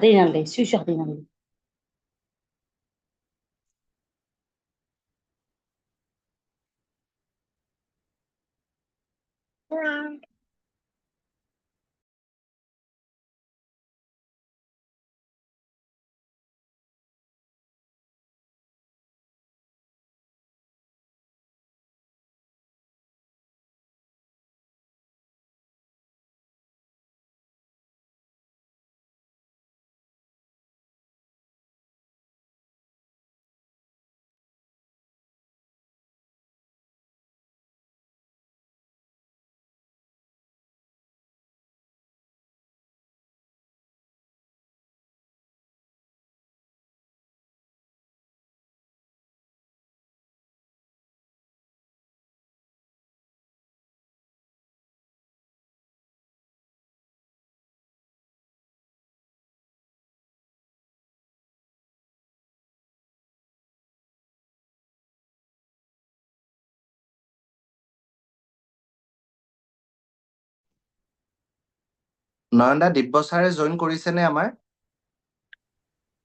Rinaldi, Susha Rinaldi. নয়নদা দিব্য ছাৰে join কৰিছেনে আমাৰ?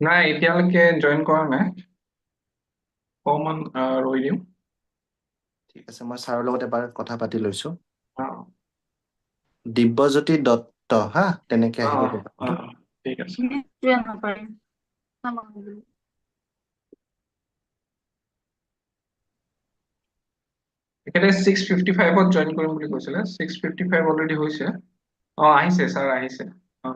নাই এতিয়ালৈকে জইন কৰা নাই অকমান ৰৈ দিম ঠিক আছে, মই ছাৰৰ লগত এবাৰ কথা পাতি লৈছো। অ দিব্যজ্যোতি দত্ত হা, তেনেকে আহিব অ পেপাৰটো। ঠিক আছে একেতে 6:55 জইন কৰিম বুলি কৈছিলে 6:55 অলৰেডি হৈছে আহিছে ছাৰ আহিছে অ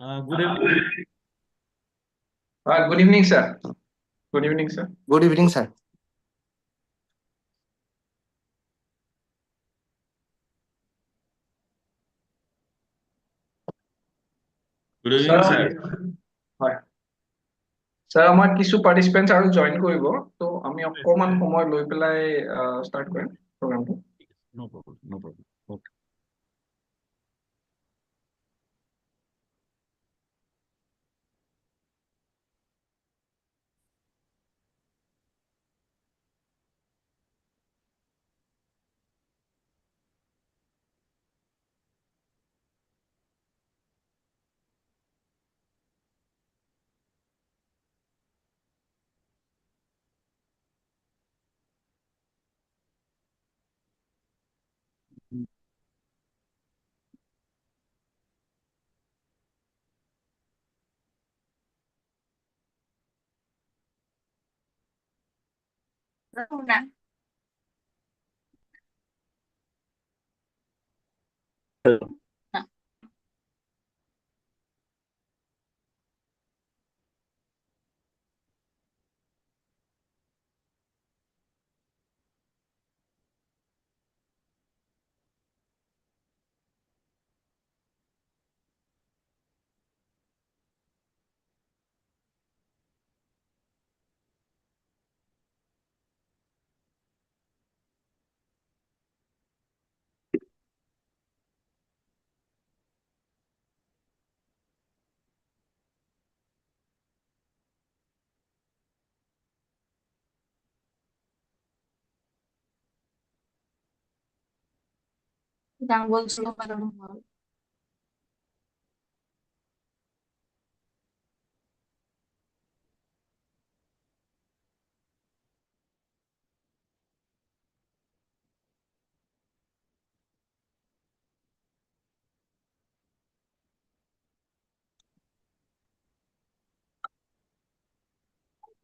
Good evening. Good evening, sir. Good evening, sir. Good evening sir. Good evening, sir. হয় স্যাৰ আমাৰ কিছু পাৰ্টিচিপেণ্টছ আৰু জইন কৰিব তো আমি অকমান সময় লৈ পেলাই ষ্টাৰ্ট কৰিম প্ৰগ্ৰামটো No problem. No problem. Okay.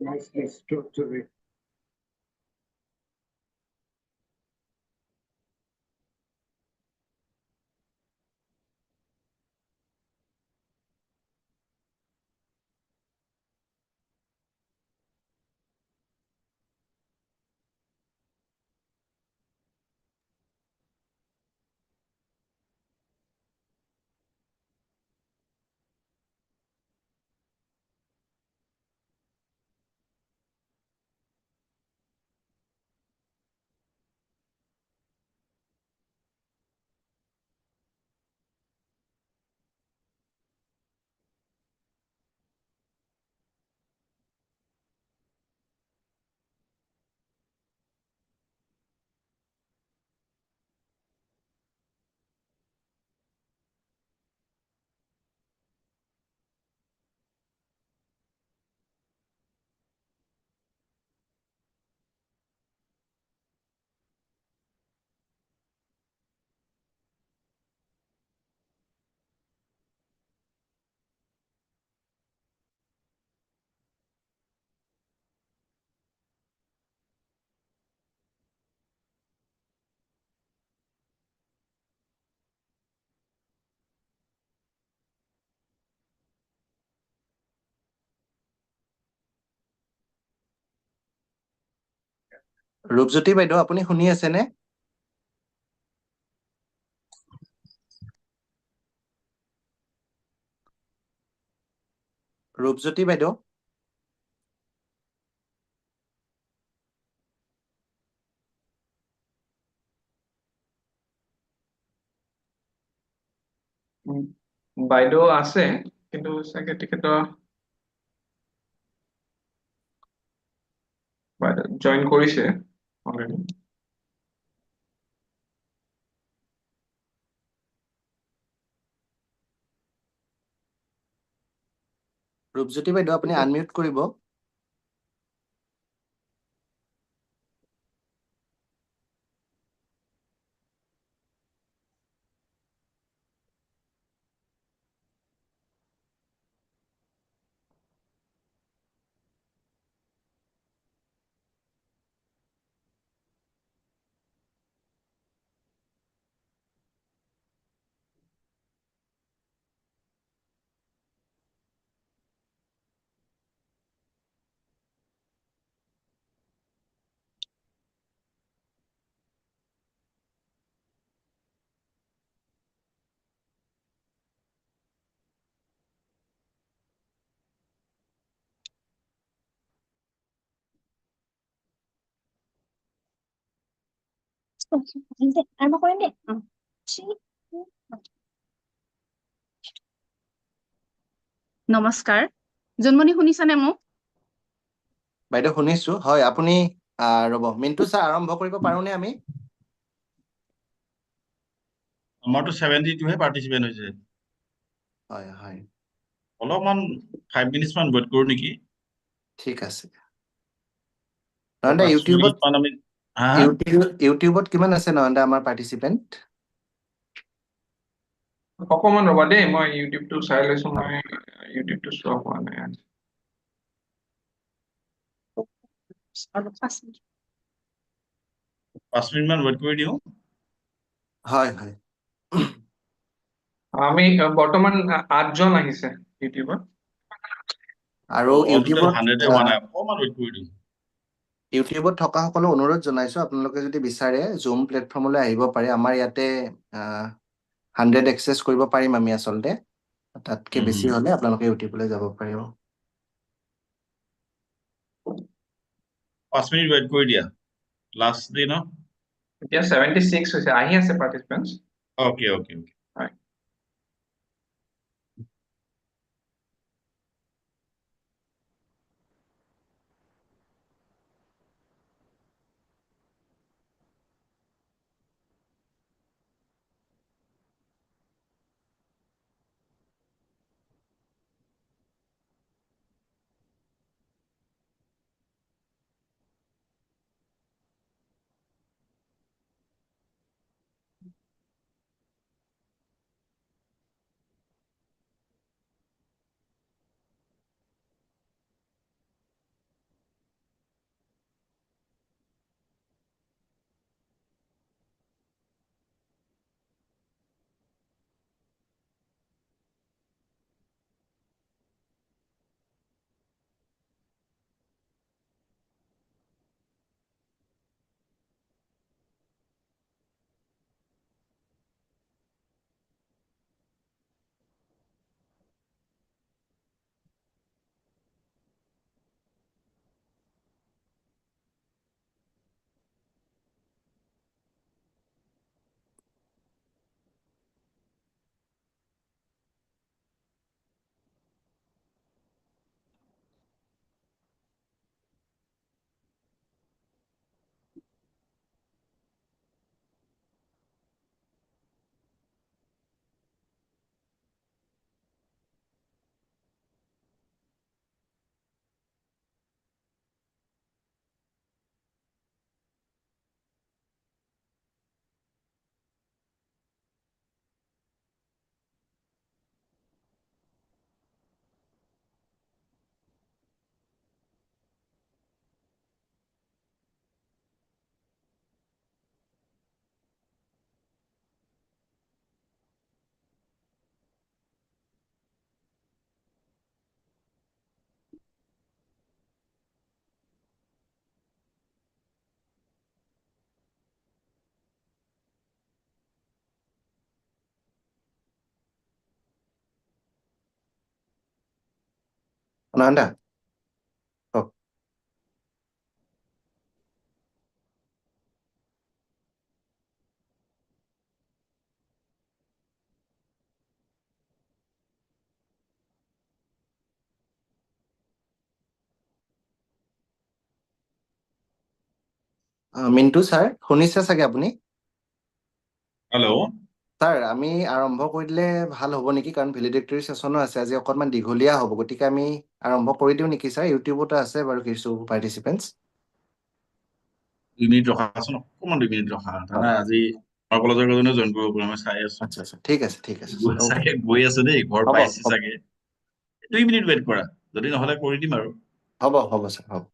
Nicely structured. Rupjyoti বাইদেউ আপুনি শুনি আছেনে? ৰূপজ্যোতি বাইদেউ বাইদেউ আছে কিন্তু চাগে তেখেতৰ জইন কৰিছে অলৰেডি। ৰূপজ্যোতি বাইদেউ আপুনি আনমিউট কৰিব। আৰম্ভ কৰিম দেই। নমস্কাৰ, জোনমণি শুনিছানে মোক? বাইদেউ শুনিছো, হয় আপুনি ৰ'ব মিণ্টু ছাৰ আৰম্ভ কৰিব পাৰোঁনে আমি? আমাৰতো 72হে পাৰ্টিচিপেণ্ট হৈছে। হয় হয় অলপমান 5 মিনিটছ মান ৱেইট কৰোঁ নেকি? ঠিক আছে। আৰু নয়নদা 5 ইউটিউবত মিনিট মান আমি হা হা? ইউটিউবত কিমান আছে নয়নদা আমাৰ পাৰ্টিচিপেণ্ট? অকমান ৰবা দেই, মই ইউটিউবটো চাই লৈছো, মই ইউটিউবটো চোৱা হোৱা নাই আজি। আৰু 5 মিনিট। 5 মিনিট মান ৱেইট কৰি দিওঁ। হয় হয় আমি বৰ্তমান 8জন আহিছে ইউটিউবত। আৰু অল টোটেল ইউটিউবত 100 হোৱা নাই, অকমান ৱেইট কৰি দিওঁ। ইউটিউবত থকা সকলো অনুৰোধ জনাইছো, আপোনালোকে যদি বিচাৰে জুম প্লেটফৰ্মলৈ আহিব পাৰে। আমাৰ ইয়াতে 100 এক্সেছ কৰিব পাৰিম আমি আচলতে। তাতকে বেছি হলে আপোনালোকে ইউটিউবলৈ যাব পাৰিব। 5 মিনিট ৱেইট কৰি দিয়া, লাষ্ট ডে ন? এতিয়া 76 হৈছে, আহি আছে পাৰ্টিচিপেণ্টছ। Okay okay okay. হয়। নয়নদা কওক। মিণ্টু ছাৰ শুনিছে চাগে আপুনি? হেল্ল' ছাৰ আমি আৰম্ভ কৰি দিলে ভাল হ'ব নেকি, কাৰণ ভেলিডেটৰী ছেশ্যনো আছে আজি, অকণমান দীঘলীয়া হ'ব, গতিকে আমি আৰম্ভ কৰি দিওঁ নেকি ছাৰ? ইউটিউবতো আছে বাৰু কিছু পাৰ্টিচিপেণ্টছ। 2 মিনিট ৰখাচোন, অকণমান 2 মিনিট ৰখা। তাৰমানে আজি আমাৰ কলেজৰ কেইজনে জইন কৰিব পৰা মই চাই আছো। আচ্ছা আচ্ছা, ঠিক আছে ঠিক আছে গৈ ছাৰ, অ'কে। চাগে গৈ আছে দেই, ঘৰ হ'ব পাইছে হ'ব চাগে। 2 মিনিট ৱেইট কৰা, যদি নহ'লে কৰি দিম আৰু। হ'ব হ'ব ছাৰ, হ'ব।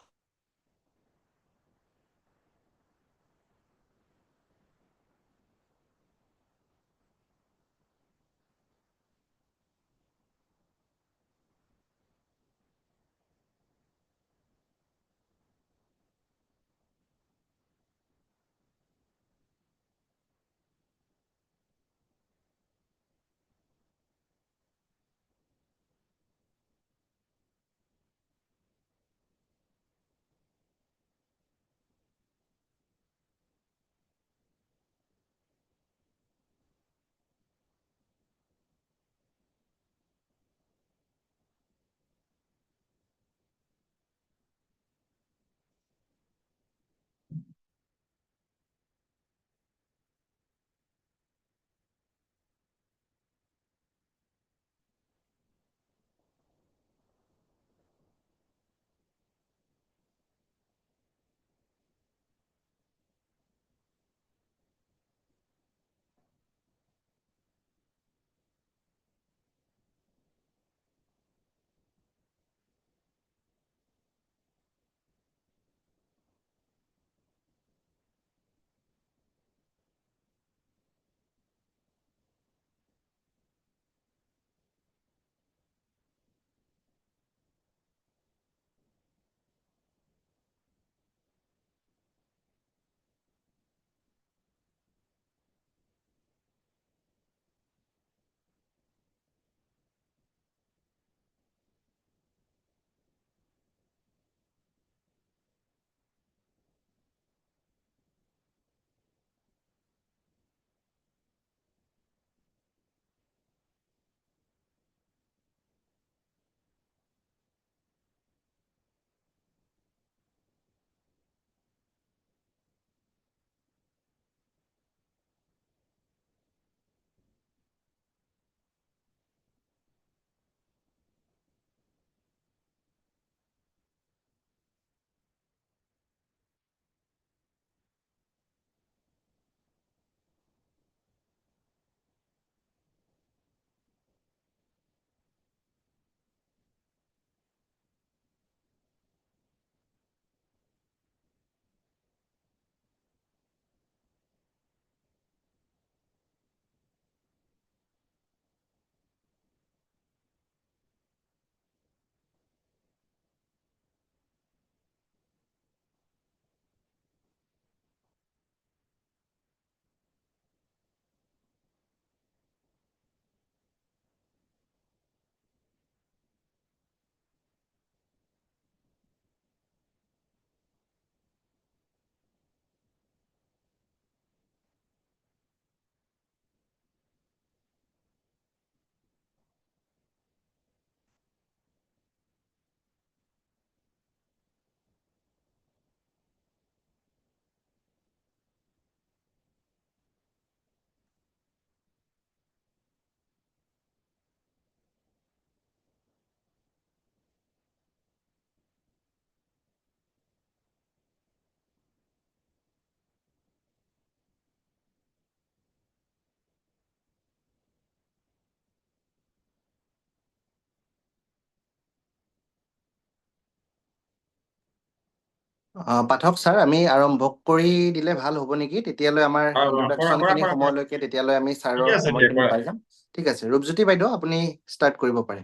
পাঠক ছাৰ, আমি আৰম্ভ কৰি দিলে ভাল হ'ব নেকি? তেতিয়ালৈ আমাৰ কৰা ইন্ট্ৰডাকশ্যন কৰা খিনি কৰা কৰা। সময়লৈকে তেতিয়ালৈ আমি ছাৰৰ ঠিকে আছে দিয়া, সময়খিনি কৰা। পাই যাম। ঠিক আছে, ৰূপজ্যোতি বাইদেউ আপুনি ষ্টাৰ্ট কৰিব পাৰে।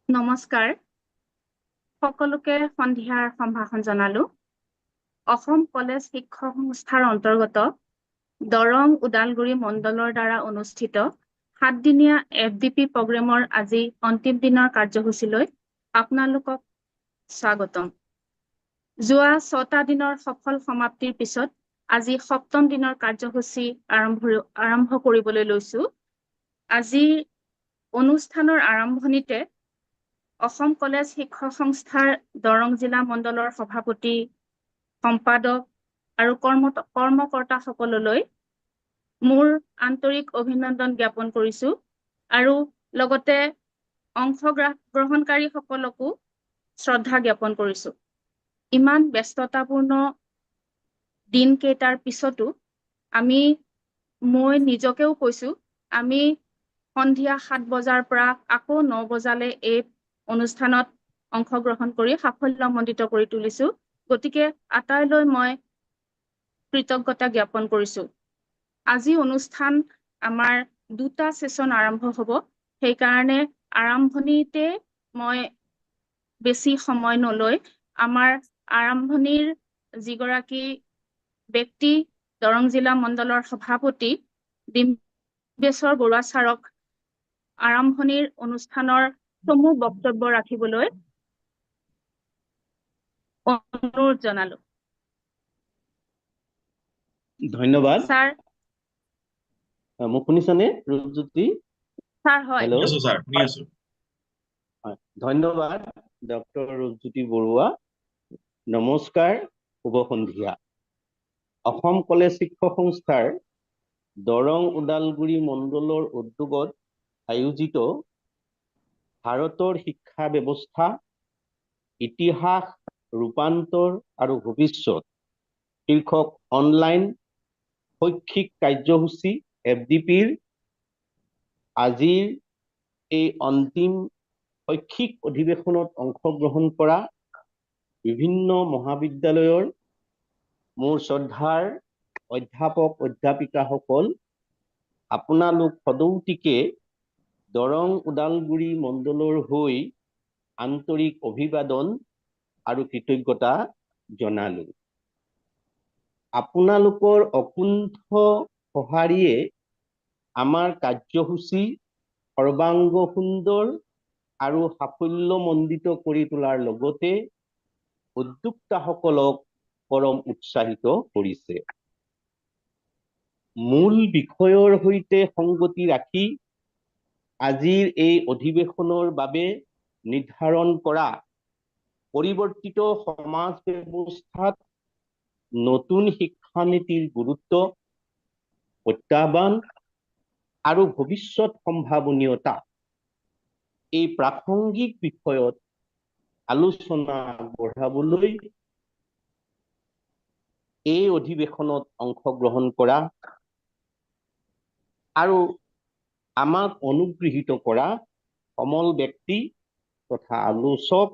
নমস্কাৰ, সকলোকে সন্ধিয়াৰ সম্ভাষণ জনালো। অসম কলেজ শিক্ষক সংস্থাৰ অন্তৰ্গত দৰং ওদালগুৰি মণ্ডলৰ দ্বাৰা অনুষ্ঠিত 7 দিনীয়া FDP প্ৰগ্ৰেমৰ আজি অন্তিম দিনৰ কাৰ্যসূচীলৈ আপোনালোকক স্বাগতম। যোৱা 6টা দিনৰ সফল সমাপ্তিৰ পিছত আজি 7ম দিনৰ কাৰ্যসূচী আৰম্ভ কৰিবলৈ লৈছো। আজি অনুষ্ঠানৰ আৰম্ভণিতে অসম কলেজ শিক্ষক সংস্থাৰ দৰং জিলা মণ্ডলৰ সভাপতি, সম্পাদক আৰু কৰ্মকৰ্তাসকললৈ মোৰ আন্তৰিক অভিনন্দন জ্ঞাপন কৰিছো আৰু লগতে অংশগ্ৰহণকাৰীসকলকো শ্ৰদ্ধা জ্ঞাপন কৰিছো। ইমান ব্যস্ততাপূৰ্ণ দিনকেইটাৰ পিছতো মই নিজকেও কৈছো, আমি সন্ধিয়া 7 বজাৰ পৰা আকৌ 9 বজালৈ এই অনুষ্ঠানত অংশগ্ৰহণ কৰি সাফল্যমণ্ডিত কৰি তুলিছো। গতিকে আটাইলৈ মই কৃতজ্ঞতা জ্ঞাপন কৰিছো। আজি অনুষ্ঠান আমাৰ 2টা সেশন আৰম্ভ হ'ব। সেইকাৰণে আৰম্ভণিতে মই বেছি সময় নলৈ আমাৰ আৰম্ভণিৰ যিগৰাকী ব্যক্তি দৰং জিলা মণ্ডলৰ সভাপতি ডিম্বেশ্বৰ বৰুৱা ছাৰক আৰম্ভণিৰ অনুষ্ঠানৰ সমূহ বক্তব্য ৰাখিবলৈ অনুৰোধ জনালো। ধন্যবাদ। ছাৰ মোক শুনিছানে ৰূপজ্যোতি? ছাৰ হয়। হেল্ল'। শুনি আছো ছাৰ, শুনি আছো। ধন্যবাদ ডক্টৰ ৰূপজ্যোতি বৰুৱা। নমস্কাৰ, শুভ সন্ধিয়া। অসম কলেজ শিক্ষক সংস্থাৰ দৰং ওদালগুৰি মণ্ডলৰ উদ্যোগত আয়োজিত ভাৰতৰ শিক্ষা ব্যৱস্থা, ইতিহাস, ৰূপান্তৰ আৰু ভৱিষ্যত শীৰ্ষক অনলাইন শৈক্ষিক কাৰ্যসূচী FDPৰ আজিৰ এই অন্তিম শৈক্ষিক অধিৱেশনত অংশগ্ৰহণ কৰা বিভিন্ন মহাবিদ্যালয়ৰ মোৰ শ্ৰদ্ধাৰ অধ্যাপক অধ্যাপিকাসকল, আপোনালোক সদৌতিকে দৰং ওদালগুৰি মণ্ডলৰ হৈ আন্তৰিক অভিবাদন আৰু কৃতজ্ঞতা জনালো। আপোনালোকৰ অকুণ্ঠ সঁহাৰিয়ে আমাৰ কাৰ্যসূচী সৰ্বাংগ সুন্দৰ আৰু সাফল্যমণ্ডিত কৰি তোলাৰ লগতে উদ্যোক্তাসকলক পৰম উৎসাহিত কৰিছে। মূল বিষয়ৰ সৈতে সংগতি ৰাখি আজিৰ এই অধিৱেশনৰ বাবে নিৰ্ধাৰণ কৰা পৰিৱৰ্তিত সমাজ ব্যৱস্থাত নতুন শিক্ষানীতিৰ গুৰুত্ব, প্ৰত্যাহ্বান আৰু ভৱিষ্যত সম্ভাৱনীয়তা, এই প্ৰাসংগিক বিষয়ত আলোচনা আগবঢ়াবলৈ এই অধিৱেশনত অংশগ্ৰহণ কৰা আৰু আমাক অনুগৃহীত কৰা সমল ব্যক্তি তথা আলোচক,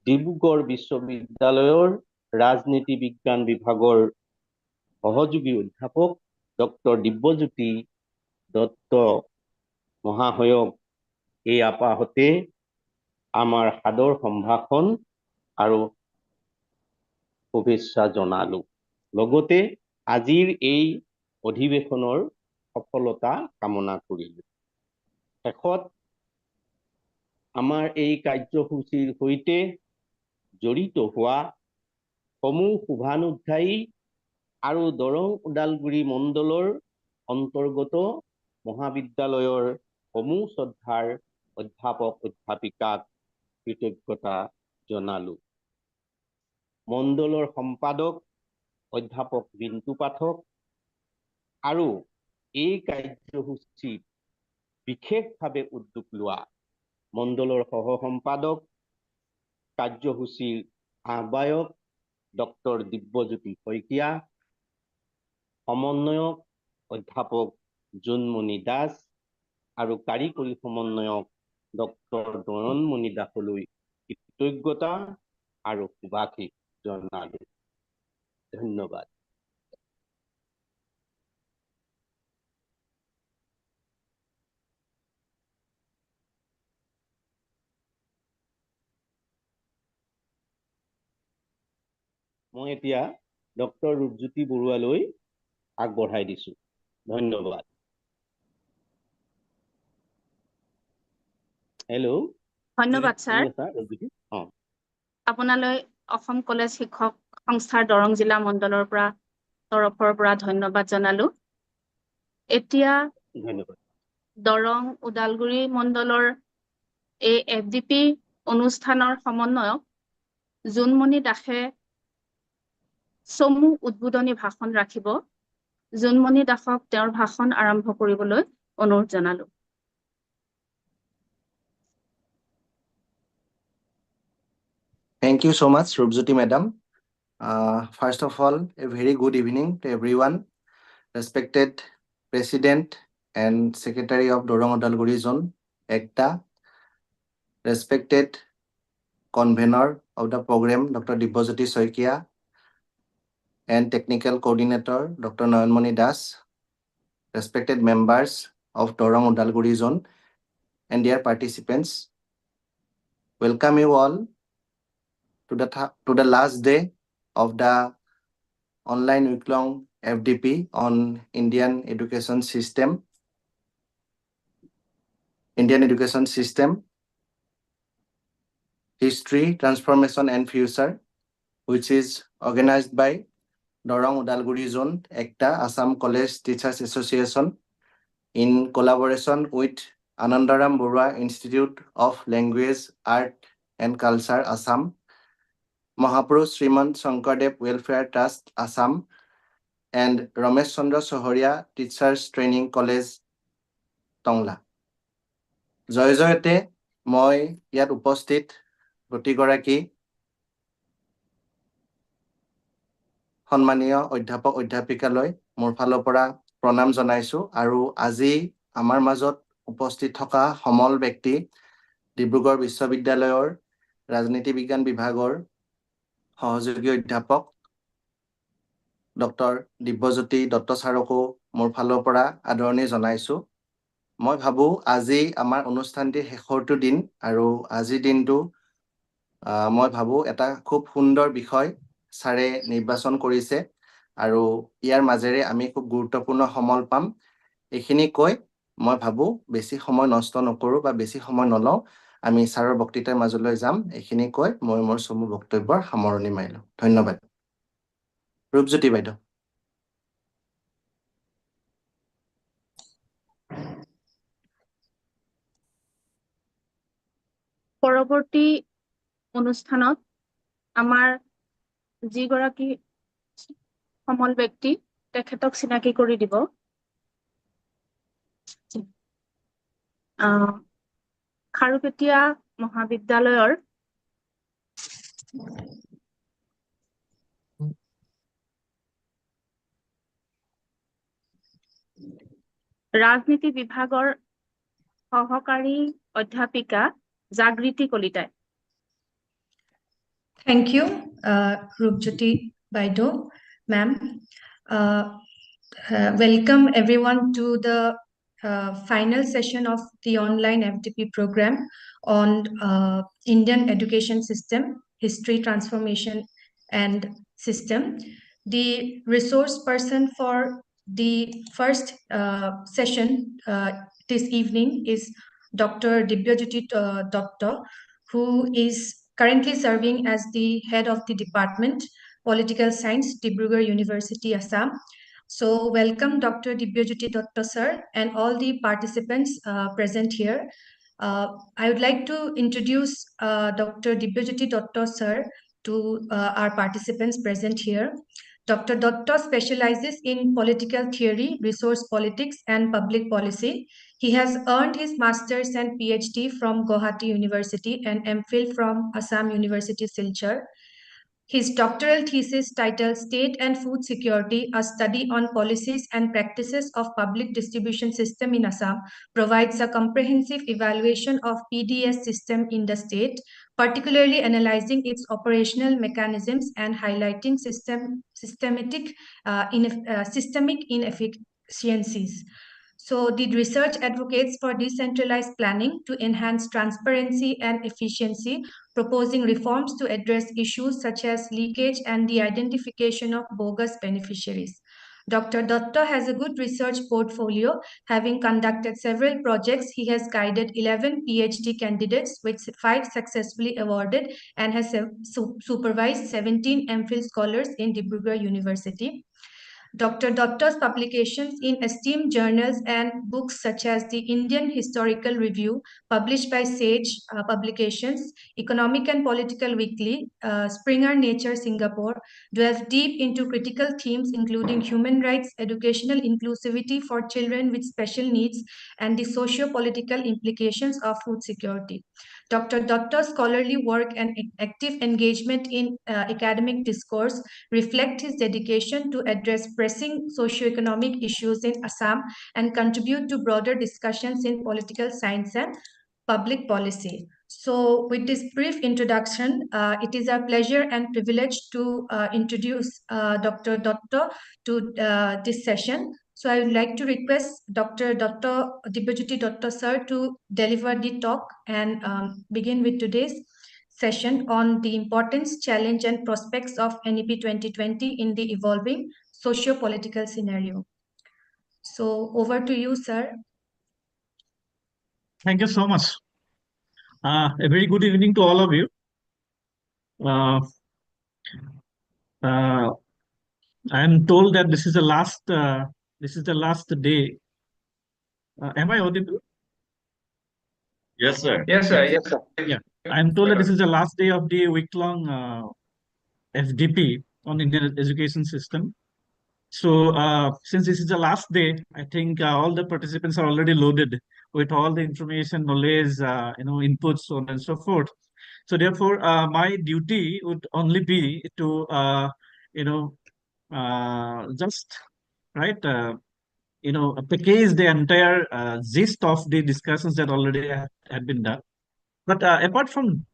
ডিব্ৰুগড় বিশ্ববিদ্যালয়ৰ ৰাজনীতি বিজ্ঞান বিভাগৰ সহযোগী অধ্যাপক ডক্টৰ দিব্যজ্যোতি দত্ত মহাশয়ক এই আপাহতে আমাৰ সাদৰ সম্ভাষণ আৰু শুভেচ্ছা জনালো। লগতে আজিৰ এই অধিৱেশনৰ সফলতা কামনা কৰিলো। শেষত আমাৰ এই কাৰ্যসূচীৰ সৈতে জড়িত হোৱা সমূহ শুভানুধ্যায়ী আৰু দৰং ওদালগুৰি মণ্ডলৰ অন্তৰ্গত মহাবিদ্যালয়ৰ সমূহ শ্ৰদ্ধাৰ অধ্যাপক অধ্যাপিকাক কৃতজ্ঞতা জনালো। মণ্ডলৰ সম্পাদক অধ্যাপক বিন্তু পাঠক আৰু এই কাৰ্যসূচীত বিশেষভাৱে উদ্যোগ লোৱা মণ্ডলৰ সহ সম্পাদক, কাৰ্যসূচীৰ আহ্বায়ক ডক্টৰ দিব্যজ্যোতি শইকীয়া, সমন্বয়ক অধ্যাপক জোনমণি দাস আৰু কাৰিকৰী সমন্বয়ক ডক্টৰ দয়নমণি দাসলৈ কৃতজ্ঞতা আৰু শুভাশীষ জনালো। ধন্যবাদ। মই এতিয়া ডক্টৰ ৰূপজ্যোতি বৰুৱালৈ আগবঢ়াই দিছোঁ। ধন্যবাদ। হেল্ল'। ধন্যবাদ ছাৰ। শুনি আছা ৰূপজ্যোতি? আপোনালৈ অসম কলেজ শিক্ষক সংস্থাৰ দৰং জিলা মণ্ডলৰ তৰফৰ পৰা ধন্যবাদ জনালো। এতিয়া ধন্যবাদ। দৰং ওদালগুৰি মণ্ডলৰ এই FDP অনুষ্ঠানৰ সমন্বয়ক জোনমণি দাসে চমু উদ্বোধনী ভাষণ ৰাখিব। জোনমণি দাসক তেওঁৰ ভাষণ আৰম্ভ কৰিবলৈ অনুৰোধ জনালো। Thank you so much, Rupjyoti Madam. First of all, a very good evening to everyone. Respected President and Secretary of Dorong Odalguri Zone, ECTA. Respected Convener of the program, Dr. Dibbojyoti Soikia. And Technical Coordinator, Dr. Nayanmani Das. Respected members of Dorong Odalguri Zone and dear participants. Welcome you all to the last day of the online week-long FDP on Indian education system, history, transformation and future, which is organized by Dorong Odalguri Zone, ECTA, Assam College Teachers Association, in collaboration with Anandaram Borua Institute of Language, Art and Culture, Assam, Mahapurush Srimant Shankardev Welfare Trust, Assam, and Ramesh Chandra Sohoria Teachers Training College, Tongla. Jayate মই ইয়াত উপস্থিত প্ৰতিগৰাকী সন্মানীয় অধ্যাপক অধ্যাপিকালৈ মোৰ ফালৰ পৰা প্ৰণাম জনাইছো আৰু আজি আমাৰ মাজত উপস্থিত থকা সমল ব্যক্তি ডিব্ৰুগড় বিশ্ববিদ্যালয়ৰ ৰাজনীতি বিজ্ঞান বিভাগৰ সহযোগী অধ্যাপক ডক্টৰ দিব্যজ্যোতি দত্ত ছাৰকো মোৰ ফালৰ পৰা আদৰণি জনাইছো। মই ভাবো আজি আমাৰ অনুষ্ঠানটিৰ শেষৰটো দিন আৰু আজিৰ দিনটো মই ভাবো এটা খুব সুন্দৰ বিষয় ছাৰে নিৰ্বাচন কৰিছে আৰু ইয়াৰ মাজেৰে আমি খুব গুৰুত্বপূৰ্ণ সমল পাম। এইখিনি কৈ মই ভাবো বেছি সময় নষ্ট নকৰো বা বেছি সময় নলওঁ, আমি ছাৰৰ বক্তৃতাৰ মাজলৈ যাম। এইখিনি কৈ মই মোৰ চমু বক্তব্যৰ সামৰণি মাৰিলো। ধন্যবাদ। ৰূপজ্যোতি বাইদেউ। পৰৱৰ্তী অনুষ্ঠানত আমাৰ যিগৰাকী সমল ব্যক্তি তেখেতক চিনাকি কৰি দিব। খাৰুপেটীয়া মহাবিদ্যালয়ৰ ৰাজনীতি বিভাগৰ সহকাৰী অধ্যাপিকা জাগৃতি কলিতাই। Thank you, Rupjyoti Baido, ma'am. Welcome everyone to the final session of the online FDP program on Indian education system, history, transformation and system. The resource person for the first session this evening is Dr. Dibbojyoti Dutta, who is currently serving as the head of the department, Political Science, Dibrugarh University, Assam. So welcome Dr. Dibbojyoti Dutta sir and all the participants present here. I would like to introduce Dr. Dibbojyoti Dutta sir to our participants present here. Dr. Dutta specializes in political theory, resource politics, and public policy. He has earned his master's and PhD from Guwahati University and MPhil from Assam University, Silchar. His doctoral thesis titled State and Food Security, a study on policies and practices of public distribution system in Assam, provides a comprehensive evaluation of PDS system in the state, particularly analyzing its operational mechanisms and highlighting systemic inefficiencies. So the research advocates for decentralized planning to enhance transparency and efficiency, proposing reforms to address issues such as leakage and the identification of bogus beneficiaries. Dr. Datta has a good research portfolio. Having conducted several projects, he has guided 11 PhD candidates, with 5 successfully awarded, and has supervised 17 MPhil scholars in Dibrugarh University. Dr. Datta's publications in esteemed journals and books such as the Indian Historical Review, published by Sage Publications, Economic and Political Weekly, Springer Nature Singapore, delve deep into critical themes including human rights, educational inclusivity for children with special needs, and the socio-political implications of food security. Dr. Datta's scholarly work and active engagement in academic discourse reflect his dedication to address pressing socioeconomic issues in Assam and contribute to broader discussions in political science and public policy. So with this brief introduction, it is our pleasure and privilege to introduce Dr. Datta to this session. So I would like to request Dr. Datta, Dibajyoti Datta sir, to deliver the talk and begin with today's session on the importance, challenge, and prospects of NEP 2020 in the evolving socio-political scenario. So over to you, sir. Thank you so much. A very good evening to all of you. I am told that this is the last day. Am I audible? Yes, sir. Yes, sir. Yes, sir. Yeah, I am told that this is the last day of the week-long FDP on Indian education system. So since this is the last day, I think all the participants are already loaded with all the information, knowledge, inputs, so on and so forth. So therefore, my duty would only be to, just package the entire gist of the discussions that already had been done. But apart from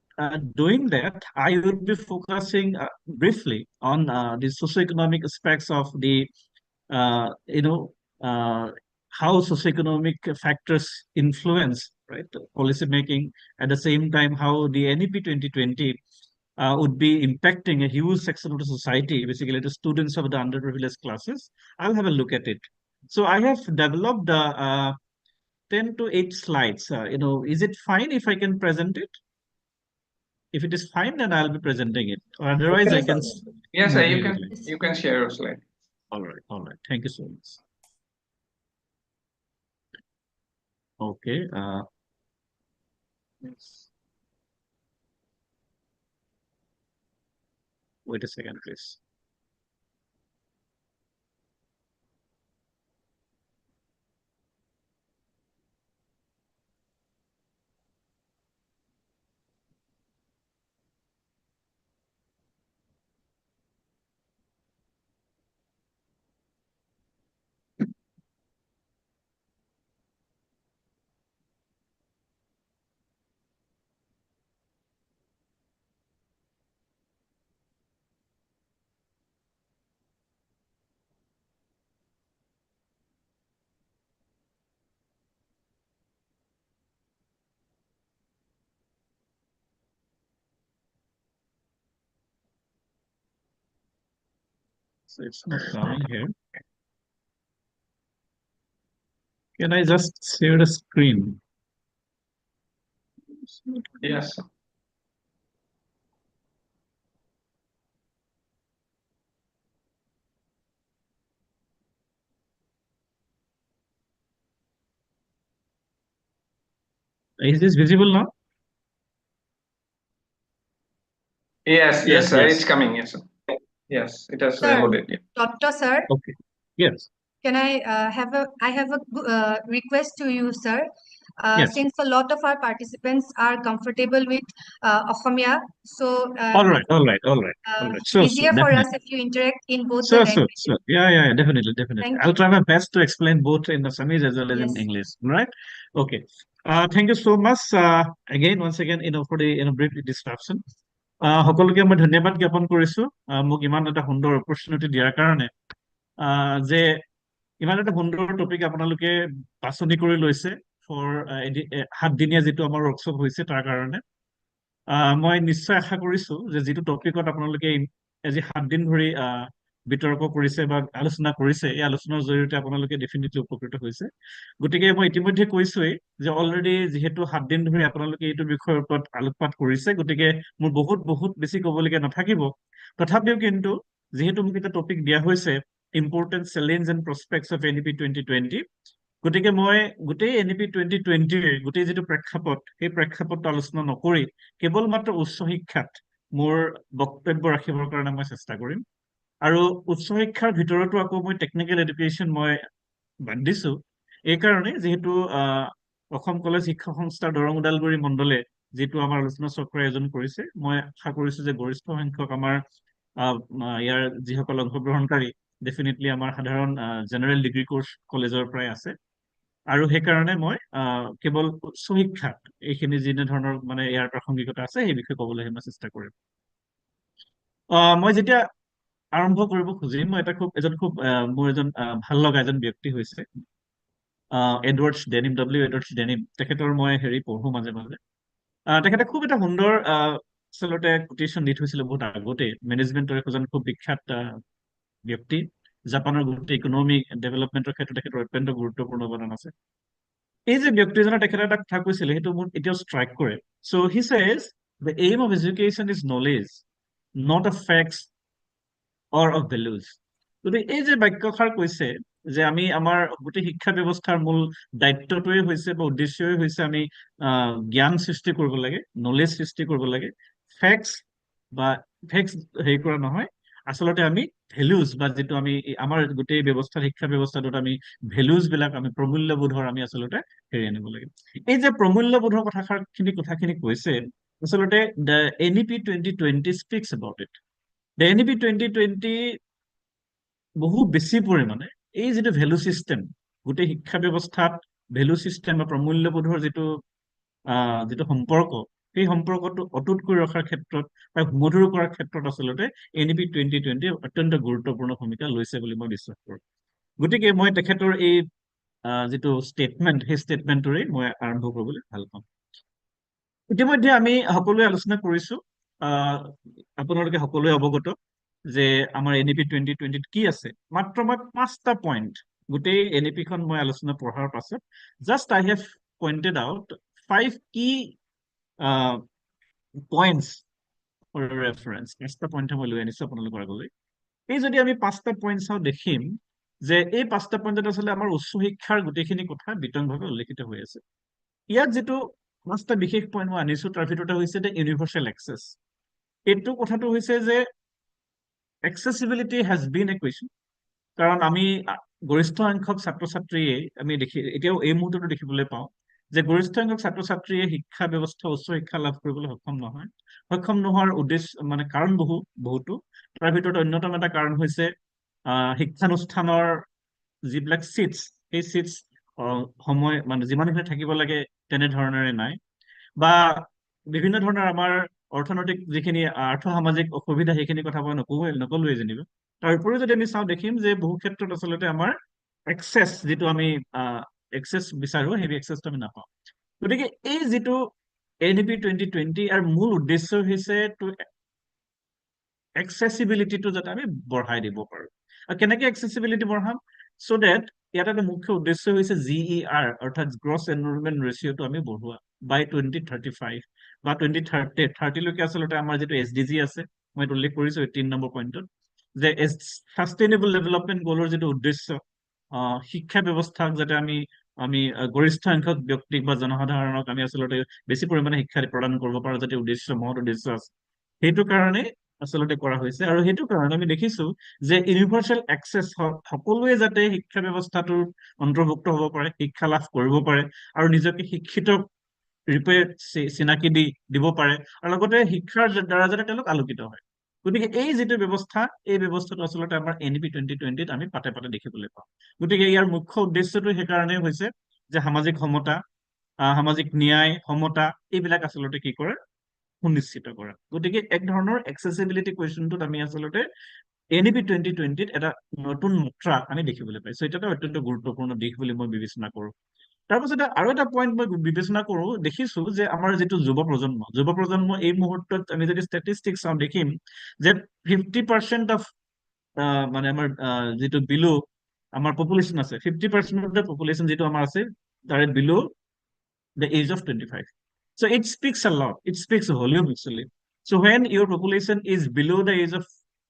doing that, I will be focusing briefly on the socioeconomic aspects of the, how socioeconomic factors influence, right, policy making. At the same time, how the NEP 2020 would be impacting a huge section of the society, basically the students of the underprivileged classes. I'll have a look at it. So I have developed 10 to 8 slides. Is it fine if I can present it? If it is fine, then I'll be presenting it. Or otherwise, I can. Yes, sir. immediately. You can share your slide. All right. Thank you so much. Okay. Yes. Wait a second, please. So it's not coming here. Can I just share the screen? Yes, sir. Is this visible now? Yes, Yes, sir. yes. It's coming. Yes, sir. Yes, it has Sir. loaded. Yeah. Dr. Sir, Okay. Yes. can I have a request to you, sir? Yes. Since a lot of our participants are comfortable with Assamia, so All right. Sure. easier for Definitely. us if you interact in both the Sure. languages. Yeah, definitely. Thank I'll you. try my best to explain both in Assamese as well as in Yes. English. Right? Okay. Thank you so much. Once again, for the brief discussion. সকলোকে মই ধন্যবাদ জ্ঞাপন কৰিছো মোক ইমান এটা সুন্দৰ opportunity দিয়াৰ কাৰণে যে ইমান এটা সুন্দৰ টপিক আপোনালোকে বাছনি কৰি লৈছে ফৰ 7 দিনীয়া যিটো আমাৰ ৱৰ্কশ্বপ হৈছে তাৰ কাৰণে মই নিশ্চয় আশা কৰিছো যে যিটো টপিকত আপোনালোকে আজি 7 দিন ধৰি বিতৰ্ক কৰিছে বা আলোচনা কৰিছে, এই আলোচনাৰ জৰিয়তে আপোনালোকে ডেফিনেটলি উপকৃত হৈছে। গতিকে মই ইতিমধ্যে কৈছোৱেই যে অলৰেডি যিহেতু 7 দিন ধৰি আপোনালোকে এইটো বিষয়ৰ ওপৰত আলোকপাত কৰিছে, গতিকে মোৰ বহুত বেছি ক'বলগীয়া নাথাকিব। তথাপিও কিন্তু যিহেতু মোক এটা টপিক দিয়া হৈছে important challenge and prospects of NEP 2020, গতিকে মই গোটেই NEP 2020ৰ গোটেই যিটো প্ৰেক্ষাপট, সেই প্ৰেক্ষাপটটো আলোচনা নকৰি কেৱল মাত্ৰ উচ্চ শিক্ষাত মোৰ বক্তব্য ৰাখিবৰ কাৰণে মই চেষ্টা কৰিম। আৰু উচ্চ শিক্ষাৰ ভিতৰতো আকৌ মই টেকনিকেল এডুকেশ্যন মই বাদ দিছো, এইকাৰণে যিহেতু অসম কলেজ শিক্ষা সংস্থাৰ দৰং ওদালগুৰি মণ্ডলে যিটো আমাৰ আলোচনা চক্ৰ আয়োজন কৰিছে, মই আশা কৰিছো যে গৰিষ্ঠ সংখ্যক আমাৰ ইয়াৰ যিসকল অংশগ্ৰহণকাৰী ডেফিনেটলি আমাৰ সাধাৰণ জেনেৰেল ডিগ্ৰী কোৰ্চ কলেজৰ পৰাই আছে। আৰু সেইকাৰণে মই কেৱল উচ্চ শিক্ষাত এইখিনি যেনে ধৰণৰ মানে ইয়াৰ প্ৰাসংগিকতা আছে সেই বিষয়ে ক'বলৈ মই চেষ্টা কৰিম। মই যেতিয়া আৰম্ভ কৰিব খুজিম, মই মোৰ এজন ভাল লগা এজন ব্যক্তি হৈছে এডৱাৰ্ডছ ডেনিম। তেখেতৰ মই পঢ়ো মাজে মাজে। তেখেতে খুব এটা সুন্দৰ আচলতে কোটেশ্যন দি থৈছিলে বহুত আগতে। মেনেজমেণ্টৰ এজন খুব বিখ্যাত ব্যক্তি, জাপানৰ গোটেই ইকনমিক ডেভেলপমেণ্টৰ ক্ষেত্ৰত তেখেতৰ অত্যন্ত গুৰুত্বপূৰ্ণ অৱদান আছে। এই যে ব্যক্তিজনে তেখেতে এটা কথা কৈছিলে, সেইটো মোৰ এতিয়াও ষ্ট্ৰাইক কৰে। So' he says the aim of education is knowledge, not a facts or of values. গতিকে এই যে বাক্যষাৰ কৈছে যে আমি আমাৰ গোটেই শিক্ষা ব্যৱস্থাৰ মূল দায়িত্বটোৱে হৈছে বা উদ্দেশ্যই হৈছে আমি জ্ঞান সৃষ্টি কৰিব লাগে, নলেজ সৃষ্টি কৰিব লাগে। ফেক্টছ হেৰি কৰা নহয়, আচলতে আমি ভেলুজ বা যিটো আমি আমাৰ গোটেই ব্যৱস্থা শিক্ষা ব্যৱস্থাটোত আমি ভেলুজ বিলাক আমি প্ৰমূল্যবোধৰ আমি আচলতে হেৰি আনিব লাগে। এই যে প্ৰমূল্যবোধৰ কথাখিনি কৈছে, আচলতে the NEP 2020 speaks about it. The NEP 2020 বহু বেছি পৰিমাণে এই যিটো ভেলু চিষ্টেম, গোটেই শিক্ষা ব্যৱস্থাত ভেলু চিষ্টেম বা প্ৰমূল্যবোধৰ যিটো সম্পৰ্ক, সেই সম্পৰ্কটো অটুট কৰি ৰখাৰ ক্ষেত্ৰত বা সুমধুৰ কৰাৰ ক্ষেত্ৰত আচলতে NEP 2020 অত্যন্ত গুৰুত্বপূৰ্ণ ভূমিকা লৈছে বুলি মই বিশ্বাস কৰোঁ। গতিকে মই তেখেতৰ এই যিটো ষ্টেটমেণ্ট, সেই ষ্টেটমেণ্টটোৰে মই আৰম্ভ কৰিবলৈ ভাল পাম। ইতিমধ্যে আমি সকলোৱে আলোচনা কৰিছো, আপোনালোকে সকলোৱে অৱগত যে আমাৰ NEP 2020 কি আছে। মাত্ৰ মই 5টা পইণ্ট গোটেই NEP খন মই আলোচনা পঢ়াৰ পাছত just I have pointed out 5 কি পইণ্টছ ফৰ ৰেফাৰেঞ্চ। 5টা পইণ্টে মই লৈ আনিছো আপোনালোকৰ আগলৈ। এই যদি আমি 5টা পইণ্ট চাওঁ, দেখিম যে এই 5টা পইণ্টত আচলতে আমাৰ উচ্চ শিক্ষাৰ গোটেইখিনি কথা বিতংভাৱে উল্লেখিত হৈ আছে। ইয়াত যিটো 5টা বিশেষ পইণ্ট মই আনিছো, তাৰ ভিতৰতে হৈছে যে ইউনিভাৰ্চেল এক্সেছ। এইটো কথাটো হৈছে যে accessibility has been a question, কাৰণ আমি গৰিষ্ঠ সংখ্যক ছাত্ৰ ছাত্ৰীয়ে আমি এতিয়াও এই মুহূৰ্ততো দেখিবলৈ পাওঁ যে গৰিষ্ঠ সংখ্যক ছাত্ৰ ছাত্ৰীয়ে শিক্ষা ব্যৱস্থা উচ্চ শিক্ষা লাভ কৰিবলৈ সক্ষম নহয়। সক্ষম নোহোৱাৰ উদ্দেশ্য মানে কাৰণ বহুতো। তাৰ ভিতৰত অন্যতম এটা কাৰণ হৈছে শিক্ষানুষ্ঠানৰ যিবিলাক চিটছ, সেই চিটছ সময় মানে যিমানখিনি থাকিব লাগে তেনেধৰণেৰে নাই, বা বিভিন্ন ধৰণৰ আমাৰ অৰ্থনৈতিক যিখিনি আৰ্থ-সামাজিক অসুবিধা, সেইখিনি কথা মই নকলোৱেই যেনিবা। তাৰ উপৰিও যদি আমি চাওঁ, দেখিম যে বহু ক্ষেত্ৰত আচলতে আমাৰ এক্সেছ, যিটো আমি এক্সেছ বিচাৰো, সেই এক্সেছটো আমি নাপাওঁ। গতিকে এই যিটো NEP 2020 আৰু মূল উদ্দেশ্য হৈছে টু এক্সেচিবিলিটিটো যাতে আমি বঢ়াই দিব পাৰো। আৰু কেনেকে এক্সেচিবিলিটি বঢ়াম? চ' ডেট ইয়াত এটা মুখ্য উদ্দেশ্য হৈছে GER, অৰ্থাৎ গ্ৰছ এনৰোলমেণ্ট ৰেচিঅ'টো আমি বঢ়োৱা বাই 2035 বা 2030 লৈকে। আচলতে আমাৰ যিটো SDG আছে, মই উল্লেখ কৰিছো 3 নম্বৰ পইণ্টত, যে ছাষ্টেইনেবল ডেভেলপমেণ্ট গ'লৰ যিটো উদ্দেশ্য, শিক্ষা ব্যৱস্থাক যাতে আমি গৰিষ্ঠ সংখ্যক ব্যক্তিক বা জনসাধাৰণক আমি আচলতে বেছি পৰিমাণে শিক্ষা প্ৰদান কৰিব পাৰো, যাতে মহৎ উদ্দেশ্য আছে, সেইটো কাৰণে আচলতে কৰা হৈছে। আৰু সেইটো কাৰণে আমি দেখিছো যে ইউনিভাৰ্চেল এক্সেছ, সকলোৱে যাতে শিক্ষা ব্যৱস্থাটোৰ অন্তৰ্ভুক্ত হ'ব পাৰে, শিক্ষা লাভ কৰিব পাৰে আৰু নিজকে শিক্ষিত ৰূপে চিনাকি দিব পাৰে, আৰু লগতে শিক্ষাৰ দ্বাৰা যাতে তেওঁলোক আলোকিত হয়। গতিকে এই যিটো ব্যৱস্থা, এই ব্যৱস্থাটো আচলতে আমাৰ NEP 2020 আমি পাতে দেখিবলৈ পাওঁ। গতিকে ইয়াৰ মুখ্য উদ্দেশ্যটো সেইকাৰণে হৈছে যে সামাজিক সমতা, সামাজিক ন্যায়, সমতা, এইবিলাক আচলতে কি কৰে, সুনিশ্চিত কৰা। গতিকে এক ধৰণৰ এক্সেচিবিলিটি কুৱেশ্যনটোত আমি আচলতে NEP 2020 এটা নতুন মাত্ৰা আমি দেখিবলৈ পাইছো। এটা এটা অত্যন্ত গুৰুত্বপূৰ্ণ দিশ বুলি মই বিবেচনা কৰো। তাৰপিছতে আৰু এটা পইণ্ট মই বিবেচনা কৰো, দেখিছো যে আমাৰ যিটো যুৱ প্ৰজন্ম এই মুহূৰ্তত আমি যদি ষ্টেটিষ্টিক্স চাওঁ, দেখিম যে 50% অফ মানে আমাৰ যিটো বিলো আমাৰ পপুলেশ্যন আছে 50% অফ দ্য পপুলেশ্যন যিটো আমাৰ আছে তাৰে বিলো the age of 25. So it speaks a lot. It speaks volume actually. So when your population is below the age of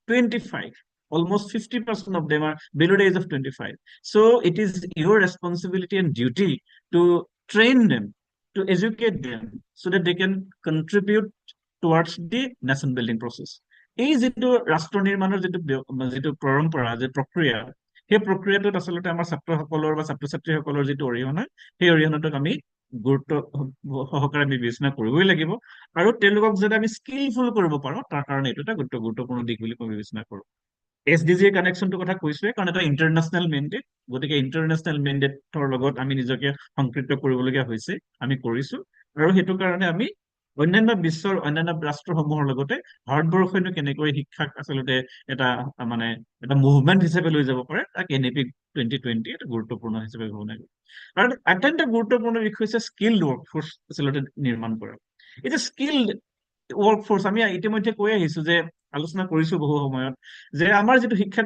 25, almost 50% of them are below the age of 25. So it is your responsibility and duty to train them, to educate them, so that they can contribute towards the nation building process. এই যিটো ৰাষ্ট্ৰ নিৰ্মাণৰ যিটো পৰম্পৰা যে প্ৰক্ৰিয়া সেই প্ৰক্ৰিয়াটোত আচলতে আমাৰ ছাত্ৰসকলৰ বা ছাত্ৰ ছাত্ৰীসকলৰ যিটো অৰিহণা সেই অৰিহণাটোক আমি গুৰুত্ব সহকাৰে আমি বিবেচনা কৰিবই লাগিব আৰু তেওঁলোকক যাতে আমি স্কিলফুল কৰিব পাৰো তাৰ কাৰণে এইটো এটা গুৰুত্বপূৰ্ণ দিশ বুলি মই বিবেচনা কৰো SDG কানেকশ্যনটোৰ কথা কৈছোৱে কাৰণ এটা ইণ্টাৰনেশ্যনেল মেণ্ডেট গতিকে ইণ্টাৰনেশ্যনেল মেণ্ডেটৰ লগত আমি নিজকে সংপৃক্ত কৰিবলগীয়া হৈছে আমি কৰিছো আৰু সেইটো কাৰণে আমি অন্যান্য বিশ্বৰ অন্যান্য ৰাষ্ট্ৰসমূহৰ লগতে ভাৰতবৰ্ষইনো কেনেকৈ শিক্ষাক আচলতে এটা মানে এটা মুভমেণ্ট হিচাপে লৈ যাব পাৰে তাক NEP 2020 এটা গুৰুত্বপূৰ্ণ হিচাপে ভাবনা লাগে আৰু অত্যন্ত গুৰুত্বপূৰ্ণ বিষয় হৈছে স্কিল্ড ৱৰ্কফৰ্চ আচলতে নিৰ্মাণ কৰা এতিয়া স্কিল্ড ৱৰ্কফৰ্চ আমি ইতিমধ্যে কৈ আহিছো যে আলোচনা কৰিছো বহু সময়ত যে আমাৰ যিটো শিক্ষা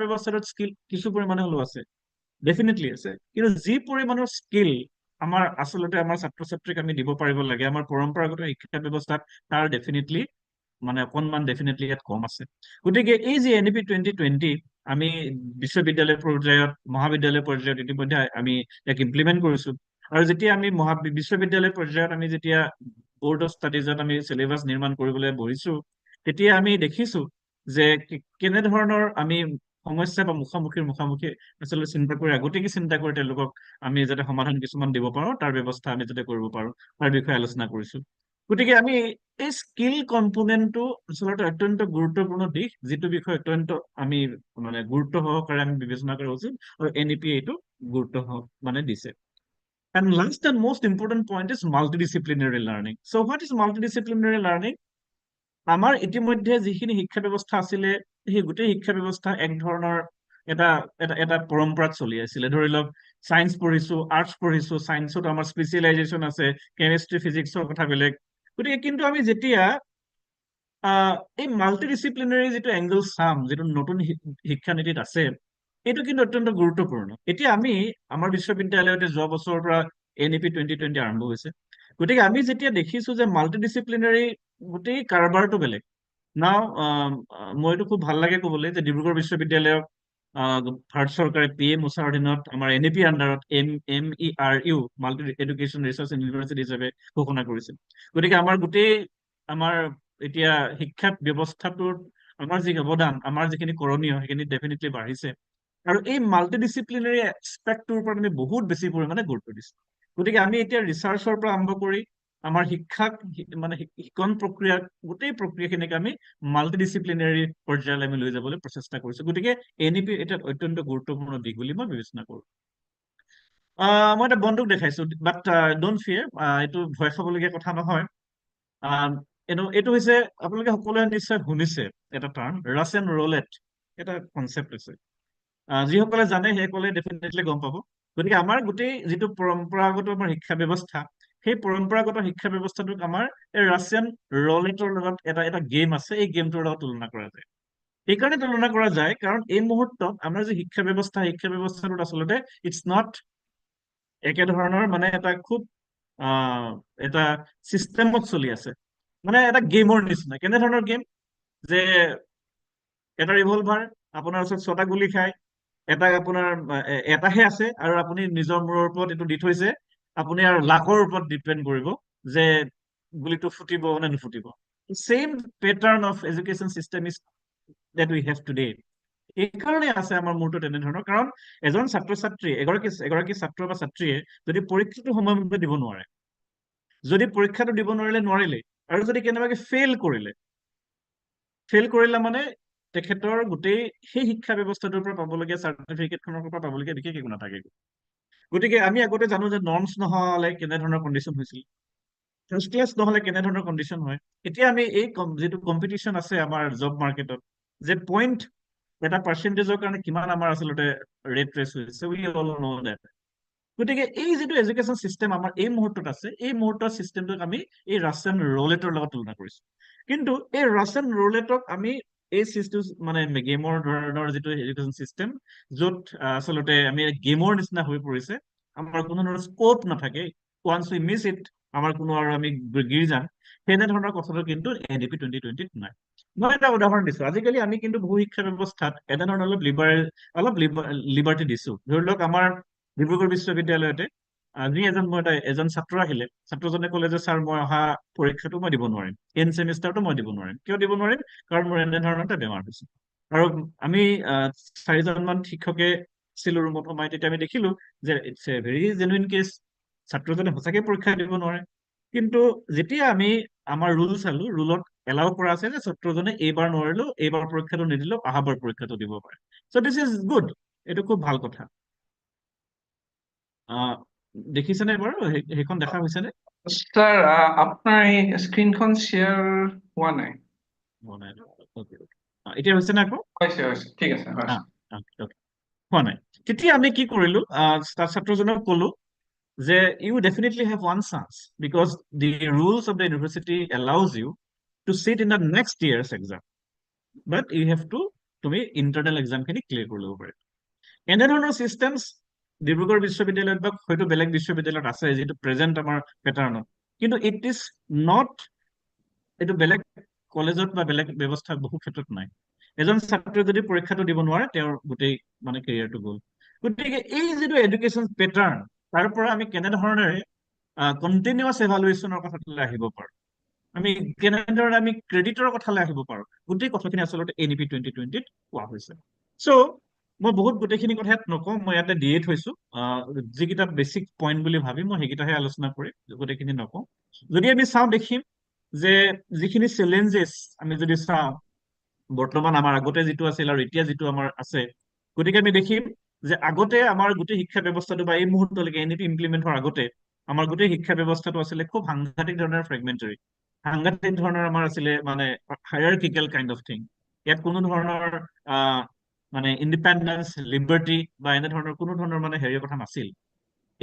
ব্যৱস্থাটোত স্কিল কিছু পৰিমাণে হলেও আছে ডেফিনেটলি আছে কিন্তু যি পৰিমাণৰ স্কিল আমাৰ আচলতে আমাৰ ছাত্ৰ ছাত্ৰীক আমি দিব পাৰিব লাগে আমাৰ পৰম্পৰাগত শিক্ষা ব্যৱস্থাত তাৰ ডেফিনেটলি মানে অকণমান ডেফিনেটলি ইয়াত কম আছে গতিকে এই যে NEP 2020 আমি বিশ্ববিদ্যালয় পৰ্যায়ত মহাবিদ্যালয় পৰ্যায়ত ইতিমধ্যে আমি ইয়াক ইমপ্লিমেণ্ট কৰিছো আৰু যেতিয়া আমি বিশ্ববিদ্যালয় পৰ্যায়ত আমি যেতিয়া বোৰ্ড অফ ষ্টাডিজত আমি চিলেবাছ নিৰ্মাণ কৰিবলৈ বহিছো তেতিয়া আমি দেখিছো যে কেনেধৰণৰ আমি সমস্যা বা মুখামুখি আচলতে চিন্তা কৰি আগতীয়াকৈ চিন্তা কৰি তেওঁলোকক আমি যাতে সমাধান কিছুমান দিব পাৰো তাৰ ব্যৱস্থা আমি যাতে কৰিব পাৰো তাৰ বিষয়ে আলোচনা কৰিছো গতিকে আমি এই স্কিল কম্পোনেণ্টটো আচলতে অত্যন্ত গুৰুত্বপূৰ্ণ দিশ যিটো বিষয়ে অত্যন্ত আমি মানে গুৰুত্ব সহকাৰে আমি বিবেচনা কৰা উচিত আৰু NEP এইটো গুৰুত্ব মানে দিছে And last and most important point is multidisciplinary learning. So what is multidisciplinary learning? আমাৰ ইতিমধ্যে যিখিনি শিক্ষা ব্যৱস্থা আছিলে সেই গোটেই শিক্ষা ব্যৱস্থা এক ধৰণৰ এটা পৰম্পৰাত চলি আছিলে ধৰি লওক সায়েন্স পঢ়িছো আৰ্টছ পঢ়িছো সায়েন্সত আমাৰ স্পেচিয়েলাইজেশ্যন আছে কেমিষ্ট্ৰি ফিজিক্সৰ কথা বেলেগ গতিকে কিন্তু আমি যেতিয়া এই মাল্টিডিচিপ্লিনাৰী যিটো এংগল চাম যিটো নতুন শিক্ষা নীতিত আছে এইটো কিন্তু অত্যন্ত গুৰুত্বপূৰ্ণ এতিয়া আমি আমাৰ বিশ্ববিদ্যালয়তে যোৱা বছৰৰ পৰা NEP 2020 আৰম্ভ হৈছে গতিকে আমি যেতিয়া দেখিছো যে মাল্টিডিচিপ্লিনাৰী গোটেই কাৰবাৰটো বেলেগ নাও মইতো খুব ভাল লাগে ক'বলৈ যে ডিব্ৰুগড় বিশ্ববিদ্যালয়ক ভাৰত চৰকাৰে PM ঊষাৰ অধীনত আমাৰ NEP আণ্ডাৰত MERU multi education research university হিচাপে ঘোষণা কৰিছিল গতিকে আমাৰ গোটেই আমাৰ এতিয়া শিক্ষা ব্যৱস্থাটোৰ আমাৰ যি অৱদান আমাৰ যিখিনি কৰণীয় সেইখিনি ডেফিনেটলি বাঢ়িছে আৰু এই মাল্টিডিচিপ্লিনাৰী এক্সপেক্টটোৰ ওপৰত আমি বহুত বেছি পৰিমাণে গুৰুত্ব দিছোঁ গতিকে আমি এতিয়া ৰিচাৰ্চৰ পৰা আৰম্ভ কৰি আমাৰ শিক্ষাক মানে শিক্ষণ প্ৰক্ৰিয়া গোটেই প্ৰক্ৰিয়াখিনিক আমি মাল্টিডিচিপ্লিনাৰী পৰ্যায়লৈ আমি লৈ যাবলৈ প্ৰচেষ্টা কৰিছো গতিকে NEP এটা অত্যন্ত গুৰুত্বপূৰ্ণ দিশ বুলি মই বিবেচনা কৰো মই এটা বন্দুক দেখাইছো বাট ডোন্ট ফিয়াৰ এইটো ভয় খাবলগীয়া কথা নহয় এইটো হৈছে আপোনালোকে সকলোৱে নিশ্চয় শুনিছে এটা টাৰ্ম ৰাছ এণ্ড ৰোলেট এটা কনচেপ্ট আছে যিসকলে জানে সেইসকলে ডেফিনেটলি গম পাব গতিকে আমাৰ গোটেই যিটো পৰম্পৰাগত আমাৰ শিক্ষা ব্যৱস্থা সেই পৰম্পৰাগত শিক্ষা ব্যৱস্থাটোক আমাৰ এই ৰাছিয়ান ৰোলেটৰ লগত এটা গেম আছে এই গেমটোৰ লগত তুলনা কৰা যায় এইকাৰণে তুলনা কৰা যায় কাৰণ এই মুহূৰ্তত আমাৰ যি শিক্ষা ব্যৱস্থাটোত আচলতে ইটছ নট একেধৰণৰ মানে এটা খুব এটা চিষ্টেমত চলি আছে মানে এটা গেমৰ নিচিনা কেনেধৰণৰ গেম যে এটা ৰিভলভাৰ আপোনাৰ ওচৰত 6টা গুলি খায় এটা আপোনাৰ এটাহে আছে আৰু আপুনি নিজৰ মূৰৰ ওপৰত এইটো দি থৈছে আপুনি আৰু লাখৰ ওপৰত ডিপেণ্ড কৰিব যে গুলিটো ফুটিব নে নুফুটিব same pattern of education system is that we have today এইকাৰণে আছে আমাৰ মূৰটো তেনেধৰণৰ কাৰণ এজন ছাত্ৰ ছাত্ৰী এগৰাকী ছাত্ৰ বা ছাত্ৰীয়ে যদি পৰীক্ষাটো সময়মতে দিব নোৱাৰে যদি পৰীক্ষাটো দিব নোৱাৰিলে আৰু যদি কেনেবাকৈ ফেইল কৰিলে মানে তেখেতৰ গোটেই সেই শিক্ষা ব্যৱস্থাটোৰ পৰা পাবলগীয়া চাৰ্টিফিকেটখনৰ পৰা পাবলগীয়া বিশেষ একো নাথাকে গতিকে আমি আগতে জানো যে নৰ্মছ নহ'লে কেনেধৰণৰ কণ্ডিশ্যন হৈছিল ফাৰ্ষ্ট ক্লাছ নহ'লে কেনেধৰণৰ কণ্ডিশ্যন হয় এতিয়া আমি এই যিটো কম্পিটিশ্যন আছে আমাৰ জব মাৰ্কেটত যে পইণ্ট এটা পাৰ্চেণ্টেজৰ কাৰণে কিমান আমাৰ আচলতে ৰেট ৰেচ হৈছে উই অল ন ডেট গতিকে এই যিটো এডুকেশ্যন চিষ্টেম আমাৰ এই মুহূৰ্তত আছে এই মুহূৰ্তৰ চিষ্টেমটোক আমি এই ৰাছিয়ান ৰোলেটৰ লগত তুলনা কৰিছো কিন্তু এই ৰাছিয়ান ৰোলেটক আমি এই চিজটো মানে গেমৰ ধৰণৰ যিটো এডুকেশ্যন চিষ্টেম, য'ত আচলতে আমি গেমৰ নিচিনা হৈ পৰিছে, আমাৰ কোনো ধৰণৰ স্কোপ নাথাকে, ওৱান্স উই মিছ ইট আমাৰ কোনো আৰু আমি গিৰি যাম, সেনেধৰণৰ কথাটো কিন্তু NEP 2020 নাই। মই এটা উদাহৰণ দিছো, আজিকালি আমি কিন্তু বহু শিক্ষা ব্যৱস্থাত এনেধৰণৰ অলপ লিবাৰ্টি দিছো। ধৰি লওক আমাৰ ডিব্ৰুগড় বিশ্ববিদ্যালয়তে আজি এজন ছাত্ৰ আহিলে, ছাত্ৰজনে ক'লে যে ছাৰ মই অহা পৰীক্ষাটো মই দিব নোৱাৰিম, এন ছেমিষ্টাৰটো মই দিব নোৱাৰিম। কিয় দিব নোৱাৰিম? কাৰণ মোৰ এনেধৰণৰ এটা বেমাৰ হৈছে। আৰু আমি 4জনমান শিক্ষকে আছিলো ৰুমত সোমাই, তেতিয়া আমি দেখিলো যে it's a very genuine case, ছাত্ৰজনে সঁচাকে পৰীক্ষা দিব নোৱাৰে। কিন্তু যেতিয়া আমি আমাৰ ৰুল চালো, ৰুলত এলাউ কৰা আছে যে ছাত্ৰজনে এইবাৰ নোৱাৰিলেও এইবাৰ পৰীক্ষাটো নিদিলেও অহাবাৰ পৰীক্ষাটো দিব পাৰে। চ' দিছ ইজ গুড, এইটো খুব ভাল কথা। দেখিছেনে বাৰু? সেইখন দেখা হৈছেনে? স্যাৰ আপোনাৰ এই স্ক্ৰীনখন শ্বেয়াৰ হোৱা নাই। এতিয়া হৈছে নে আকৌ? হৈছে ঠিক আছে হৈছে। হোৱা নাই। তেতিয়া আমি কি কৰিলো, ছাত্ৰজনক কলো যে you definitely have one chance because the rules of the university allows you to sit in the next year's exam, but you have to তুমি internal exam খিনি ক্লিয়াৰ কৰি ল'ব পাৰে। এনেধৰণৰ চিষ্টেমছ ডিব্ৰুগড় বিশ্ববিদ্যালয়ত বা হয়তো বেলেগ বিশ্ববিদ্যালয়ত আছে, যিটো প্ৰেজেণ্ট আমাৰ পেটাৰ্ণত, কিন্তু ইট ইজ নট, এইটো বেলেগ কলেজত বা বেলেগ ব্যৱস্থা বহু ক্ষেত্ৰত নাই। এজন ছাত্ৰই যদি পৰীক্ষাটো দিব নোৱাৰে, তেওঁৰ গোটেই মানে কেৰিয়াৰটো গ'ল। গতিকে এই যিটো এডুকেশ্যন পেটাৰ্ণ, তাৰ পৰা আমি কেনেধৰণেৰে কণ্টিনিউৱাছ এভালুৱেশ্যনৰ কথালৈ আহিব পাৰো, আমি কেনেদৰে আমি ক্ৰেডিটৰ কথালৈ আহিব পাৰো, গোটেই কথাখিনি আচলতে NEP 2020ত কোৱা হৈছে। চ' মই বহুত গোটেইখিনি কথা ইয়াত নকওঁ, মই ইয়াতে দিয়ে থৈছো। যিকেইটা বেচিক পইণ্ট বুলি ভাবি মই সেইকেইটাহে আলোচনা কৰিম, গোটেইখিনি নকওঁ। যদি আমি চাওঁ, দেখিম যে যিখিনি চেলেঞ্জেছ আমি যদি চাওঁ, বৰ্তমান আমাৰ আগতে যিটো আছিল আৰু এতিয়া যিটো আমাৰ আছে, গতিকে আমি দেখিম যে আগতে আমাৰ গোটেই শিক্ষা ব্যৱস্থাটো বা এই মুহূৰ্তলৈকে NEP ইমপ্লিমেণ্ট হোৱাৰ আগতে আমাৰ গোটেই শিক্ষা ব্যৱস্থাটো আছিলে খুব সাংঘাতিক ধৰণৰ ফ্ৰেগমেণ্টাৰী, সাংঘাতিক ধৰণৰ আমাৰ আছিলে মানে হায়াৰকিকেল কাইণ্ড অফ থিং। ইয়াত কোনো ধৰণৰ মানে ইণ্ডিপেণ্ডেন্স, লিবাৰ্টি বা এনেধৰণৰ কোনো ধৰণৰ মানে হেৰিৰ কথা নাছিল।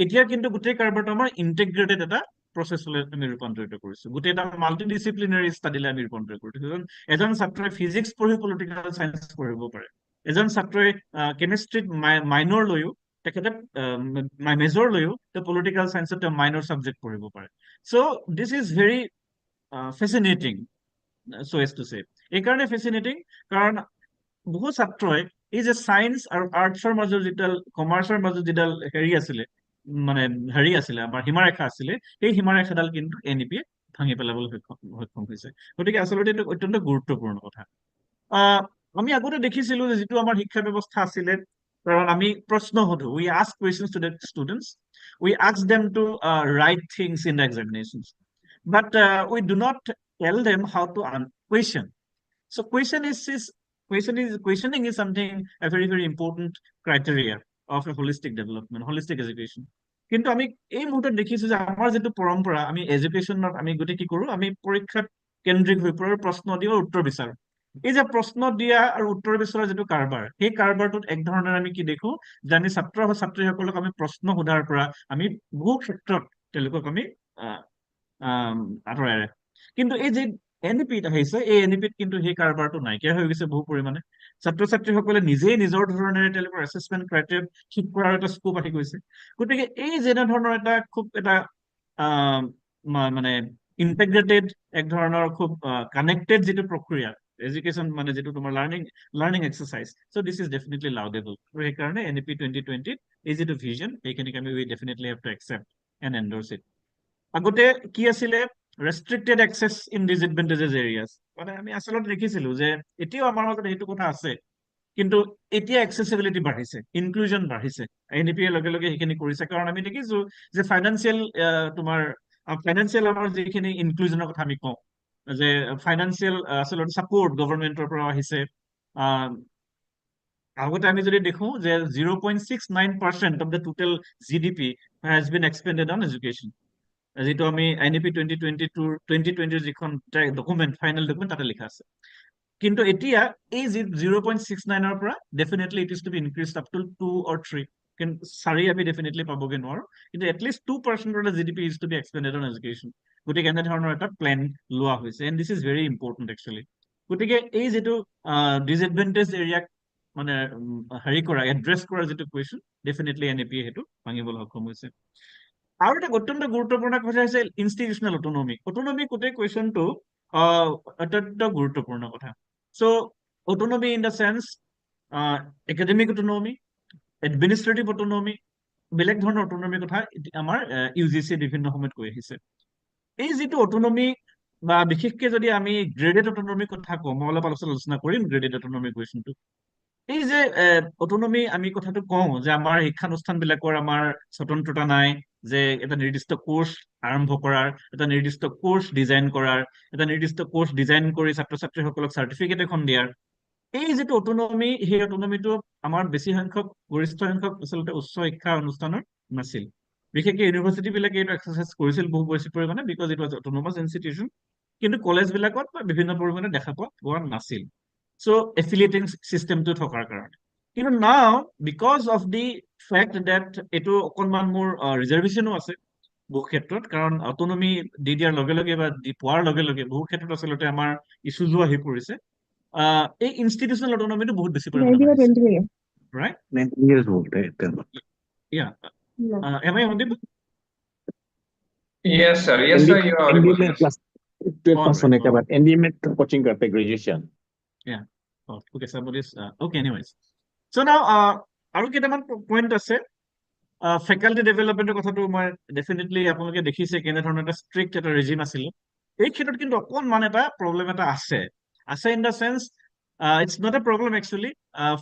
এতিয়া কিন্তু গোটেই কাৰবাৰটো আমাৰ ইণ্টিগ্ৰেটেড এটা প্ৰচেছলৈ আমি ৰূপান্তৰিত কৰিছো, গোটেই এটা মাল্টি ডিচিপ্লিনাৰী ষ্টাডিলৈ আমি ৰূপান্তৰিত কৰিছো। এজন ছাত্ৰই ফিজিক্স পঢ়ি পলিটিকেল চায়েন্স পঢ়িব পাৰে, এজন ছাত্ৰই কেমিষ্ট্ৰিত মাইনৰ লৈও তেখেতে মেজৰ লৈও পলিটিকেল চায়েন্সত তেওঁ মাইনৰ ছাবজেক্ট পঢ়িব পাৰে। So' this is very fascinating, so as to say। এইকাৰণে ফেচিনেটিং কাৰণ বহু ছাত্ৰই এই যে চায়েন্স আৰু আৰ্টছৰ মাজত যিডাল, কমাৰ্চৰ মাজত যিডাল হেৰি আছিলে, মানে হেৰি আছিলে, আমাৰ সীমাৰেখা আছিলে, সেই সীমাৰেখাডাল কিন্তু NEP ভাঙি পেলাবলৈ সক্ষম হৈছে। গতিকে আচলতে এইটো অত্যন্ত গুৰুত্বপূৰ্ণ কথা। আমি আগতে দেখিছিলো যে যিটো আমাৰ শিক্ষা ব্যৱস্থা আছিলে, কাৰণ আমি প্ৰশ্ন সোধো, we ask questions to the students, we ask them to write things in the examinations, but we do not tell them how to question. So questioning is something, a very, very important criteria of a holistic development, holistic education. কিন্তু আমি এই মুহূৰ্তত দেখিছো যে আমাৰ যিটো পৰম্পৰা, আমি এডুকেশ্যনত আমি গোটেই কি কৰো, আমি পৰীক্ষাত কেন্দ্ৰিক হৈ পৰো, প্ৰশ্ন দিওঁ, উত্তৰ বিচাৰো। এই যে প্ৰশ্ন দিয়া আৰু উত্তৰ বিচৰা যিটো কাৰবাৰ, সেই কাৰবাৰটোত এক ধৰণৰ আমি কি দেখো যে আমি ছাত্ৰ বা ছাত্ৰীসকলক আমি প্ৰশ্ন সোধাৰ পৰা আমি বহু ক্ষেত্ৰত তেওঁলোকক আমি আঁতৰাই ৰাখে। কিন্তু এই যে NEPত আহিছে, এই NEPত কিন্তু সেই কাৰবাৰটো নাইকিয়া হৈ গৈছে বহু পৰিমাণে। ছাত্ৰ ছাত্ৰীসকলে নিজেই নিজৰ ধৰণেৰে তেওঁলোকৰ এছেছমেণ্ট ক্ৰাইটেৰিয়া ঠিক কৰাৰ এটা স্কোপ আহি গৈছে। গতিকে এই যেনেধৰণৰ এটা খুব এটা মানে ইণ্টিগ্ৰেটেড, এক ধৰণৰ খুব কানেক্টেড যিটো প্ৰক্ৰিয়া, এডুকেশ্যন মানে যিটো তোমাৰ learning exercise, so' this is definitely laudable. আৰু সেইকাৰণে NEP 2020 এই যিটো ভিজন, সেইখিনিক আমি we definitely have to accept and endorse it. আগতে কি আছিলে, restricted access in disadvantages areas, মানে আমি আচলতে দেখিছিলো যে এতিয়াও আমাৰ মাজত সেইটো কথা আছে, কিন্তু এতিয়া এক্সেচিবিলিটি বাঢ়িছে, ইনক্লুজন বাঢ়িছে, NEP লগে লগে সেইখিনি কৰিছে। কাৰণ আমি দেখিছো যে ফাইনেন্সিয়েল আমাৰ যিখিনি ইনক্লুজনৰ কথা আমি কওঁ, যে ফাইনেন্সিয়েল আচলতে ছাপোৰ্ট গভৰ্ণমেণ্টৰ পৰা আহিছে। আগতে আমি যদি দেখো যে 0.69% of the total GDP has been expended on education, যিটো আমি NEP 2020 যিখন ডকুমেণ্ট, ফাইনেল ডকুমেণ্ট, তাতে লিখা আছে। কিন্তু এতিয়া এই 0.69ৰ পৰা definitely it is to be increase up to 2 or 3, কিন্তু 4 আমি ডেফিনেটলি পাবগৈ নোৱাৰো, কিন্তু at least 2% of the GDP is to be expended on education. গতিকে এনেধৰণৰ এটা প্লেন লোৱা হৈছে, and this is very important actually. গতিকে এই যিটো ডিসএডভান্টেজ এৰিয়াক মানে হেৰি কৰা এড্ৰেছ কৰা যিটো কুৱেশ্যন ডেফিনেটলি NEP সেইটো ভাঙিবলৈ সক্ষম হৈছে আৰু এটা অত্যন্ত গুৰুত্বপূৰ্ণ কথা হৈছে ইনষ্টিটিউচনেল অটনমি গোটেই কুৱেশ্যনটো অত্যন্ত গুৰুত্বপূৰ্ণ কথা so' autonomy in the sense academic autonomy administrative autonomy বেলেগ ধৰণৰ অটনমিৰ কথা আমাৰ UGC বিভিন্ন সময়ত কৈ আহিছে এই যিটো অটনমি বা বিশেষকৈ যদি আমি গ্ৰেডেড অটনমিৰ কথা কওঁ মই অলপ আলোচনা কৰিম গ্ৰেডেড অটনমি কুৱেশ্যনটো এই যে অটনমি আমি কথাটো কওঁ যে আমাৰ শিক্ষানুষ্ঠানবিলাকৰ আমাৰ স্বতন্ত্ৰতা নাই যে এটা নিৰ্দিষ্ট কোৰ্চ আৰম্ভ কৰাৰ এটা নিৰ্দিষ্ট কোৰ্চ ডিজাইন কৰাৰ এটা নিৰ্দিষ্ট কোৰ্চ ডিজাইন কৰি ছাত্ৰ ছাত্ৰীসকলক চাৰ্টিফিকেট এখন দিয়াৰ এই যিটো অটনমি সেই অটনমিটো আমাৰ বেছি সংখ্যক গৰিষ্ঠ সংখ্যক আচলতে উচ্চ শিক্ষা অনুষ্ঠানৰ নাছিল বিশেষকৈ ইউনিভাৰ্চিটিবিলাকে এইটো এক্সাৰচাইজ কৰিছিল বহু বেছি পৰিমাণে because it was autonomous institution কিন্তু কলেজবিলাকত বিভিন্ন পৰিমাণে দেখা পোৱা নাছিল চ' এফিলিয়েটিং চিষ্টেমটো থকাৰ কাৰণে কিন্তু now because of the fact that এইটো অকণমান মোৰ ৰিজাৰ্ভেশ্যনো আছে বহু ক্ষেত্ৰত কাৰণ অটনমি দি দিয়াৰ লগে লগে বা দি পোৱাৰ লগে লগে বহু ক্ষেত্ৰত আচলতে আমাৰ ইছ্যুজো আহি পৰিছে এই ইনষ্টিটিউচনেল অটনমিটো বহুত বেছি পৰিমাণে বাঢ়িছে right 90 years old, right? yeah am I audible Yes, sir. Yes, sir. You are audible. NDMA Yes. plus 12 All plus right, on but NDMA coaching करते graduation. yeah oh, okay somebody's okay anyways so now আৰু কেইটামান point আছে faculty ডেভেলপমেণ্টৰ কথাটো মই definitely আপোনালোকে দেখিছে কেনেধৰণৰ এটা ষ্ট্ৰিক্ট এটা ৰেজিম আছিলে এই ক্ষেত্ৰত কিন্তু অকণমান এটা প্ৰব্লেম এটা আছে in the sense it's not a problem actually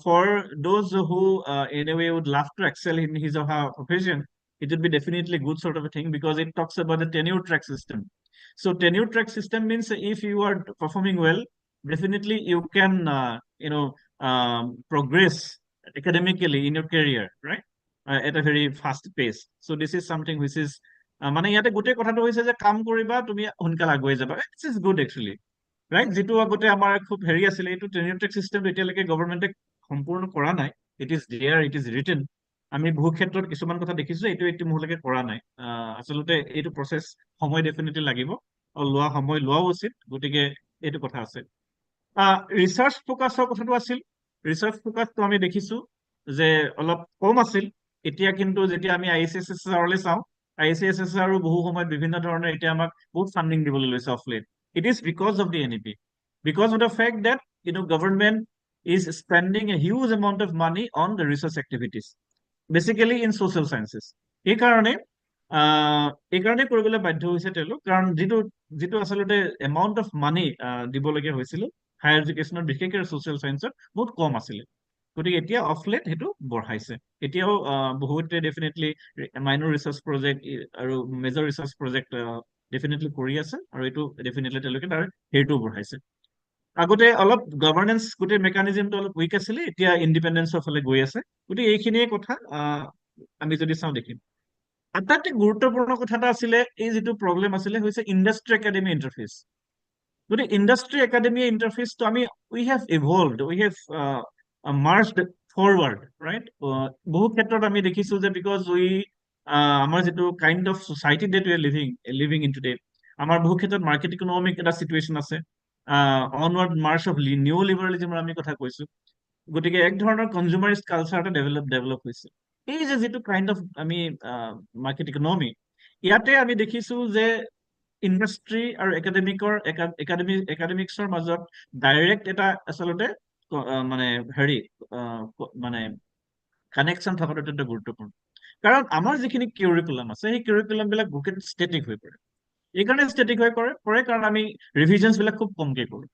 for those who in a way would love to excel in his or her profession it would be definitely a good sort of a thing because it talks about the tenure track system so tenure track system means if you are performing well definitely you can progress academically in your career right at a very fast pace so this is something which is মানে ইয়াতে গোটেই কথাটো হৈছে যে কাম কৰিবা তুমি সোনকালে আগুৱাই যাবা this is good actually right যিটো আগতে আমাৰ খুব হেৰি আছিলে এইটো টেনিয়ৰ ট্ৰেক চিষ্টেমটো এতিয়ালৈকে গভৰ্ণমেণ্টে সম্পূৰ্ণ কৰা নাই it is there it is written আমি বহু ক্ষেত্ৰত কিছুমান কথা দেখিছো এইটো মুহূৰ্তলৈকে কৰা নাই আচলতে এইটো প্ৰচেছ সময় ডেফিনেটলি লাগিব আৰু সময় লোৱাও উচিত গতিকে এইটো কথা আছে ৰিচাৰ্চ ফোকাছৰ কথাটো আছিল ৰিচাৰ্চ ফোকাছটো আমি দেখিছো যে অলপ কম আছিল এতিয়া কিন্তু যেতিয়া আমি ICSSRলৈ চাওঁ ICSSR বহু সময়ত বিভিন্ন ধৰণৰ এতিয়া আমাক বহুত ফাণ্ডিং দিবলৈ লৈছে of late it is because of the NEP because of the fact that government is spending a huge amount of money on the research activities basically in social sciences এই কাৰণে কৰিবলৈ বাধ্য হৈছে তেওঁলোক কাৰণ যিটো আচলতে এমাউণ্ট অফ মানি দিবলগীয়া হৈছিল হায়াৰ এডুকেশ্যনৰ বিশেষকৈ ছ'চিয়েল চায়েন্সত বহুত কম আছিলে গতিকে এতিয়া অফ লেট সেইটো বঢ়াইছে এতিয়াও বহুতে ডেফিনেটলি মাইনৰ ৰিচাৰ্চ প্ৰজেক্ট আৰু মেজৰ ৰিচাৰ্চ প্ৰজেক্ট ডেফিনেটলি কৰি আছে আৰু এইটো ডেফিনেটলি তেওঁলোকে তাৰ হেৰিটো বঢ়াইছে আগতে অলপ গভৰ্ণেন্স গোটেই মেকানিজমটো অলপ উইক আছিলে এতিয়া ইণ্ডিপেণ্ডেন্সৰ ফালে গৈ আছে গতিকে এইখিনিয়ে কথা আমি যদি চাওঁ দেখিম আটাইতকৈ গুৰুত্বপূৰ্ণ কথা এটা আছিলে এই যিটো প্ৰব্লেম আছিলে হৈছে ইণ্ডাষ্ট্ৰি একাডেমি ইণ্টাৰফেচ গতিকে ইণ্ডাষ্ট্ৰি একাডেমি ইণ্টাৰফেচটো আমি we have evolved we have marched forward right বহু ক্ষেত্ৰত আমি দেখিছো যে বিকজ আমাৰ যিটো kind of society that we are living in today আমাৰ বহু ক্ষেত্ৰত মাৰ্কেট ইকনমিক এটা চিটুৱেশ্যন আছে অনৱাৰ্ড মাৰ্চ অফ নিউ লিবাৰেলিজমৰ আমি কথা কৈছো গতিকে এক ধৰণৰ কনজিউমাৰিষ্ট কালচাৰ এটা ডেভেলপ হৈছে এই যে যিটো কাইণ্ড অফ আমি মাৰ্কেট ইকনমি ইয়াতে আমি দেখিছো যে ইণ্ডাষ্ট্ৰি আৰু একাডেমিক্সৰ মাজত ডাইৰেক্ট এটা আচলতে মানে হেৰি মানে কানেকশ্যন থকাটো অত্যন্ত গুৰুত্বপূৰ্ণ কাৰণ আমাৰ যিখিনি কিউৰিকুলাম আছে সেই কিউৰিকুলামবিলাক বহুত ষ্টেটিক হৈ পৰে এইকাৰণে ষ্টেটিক হৈ পৰে কাৰণ আমি ৰিভিজনছবিলাক খুব কমকৈ কৰোঁ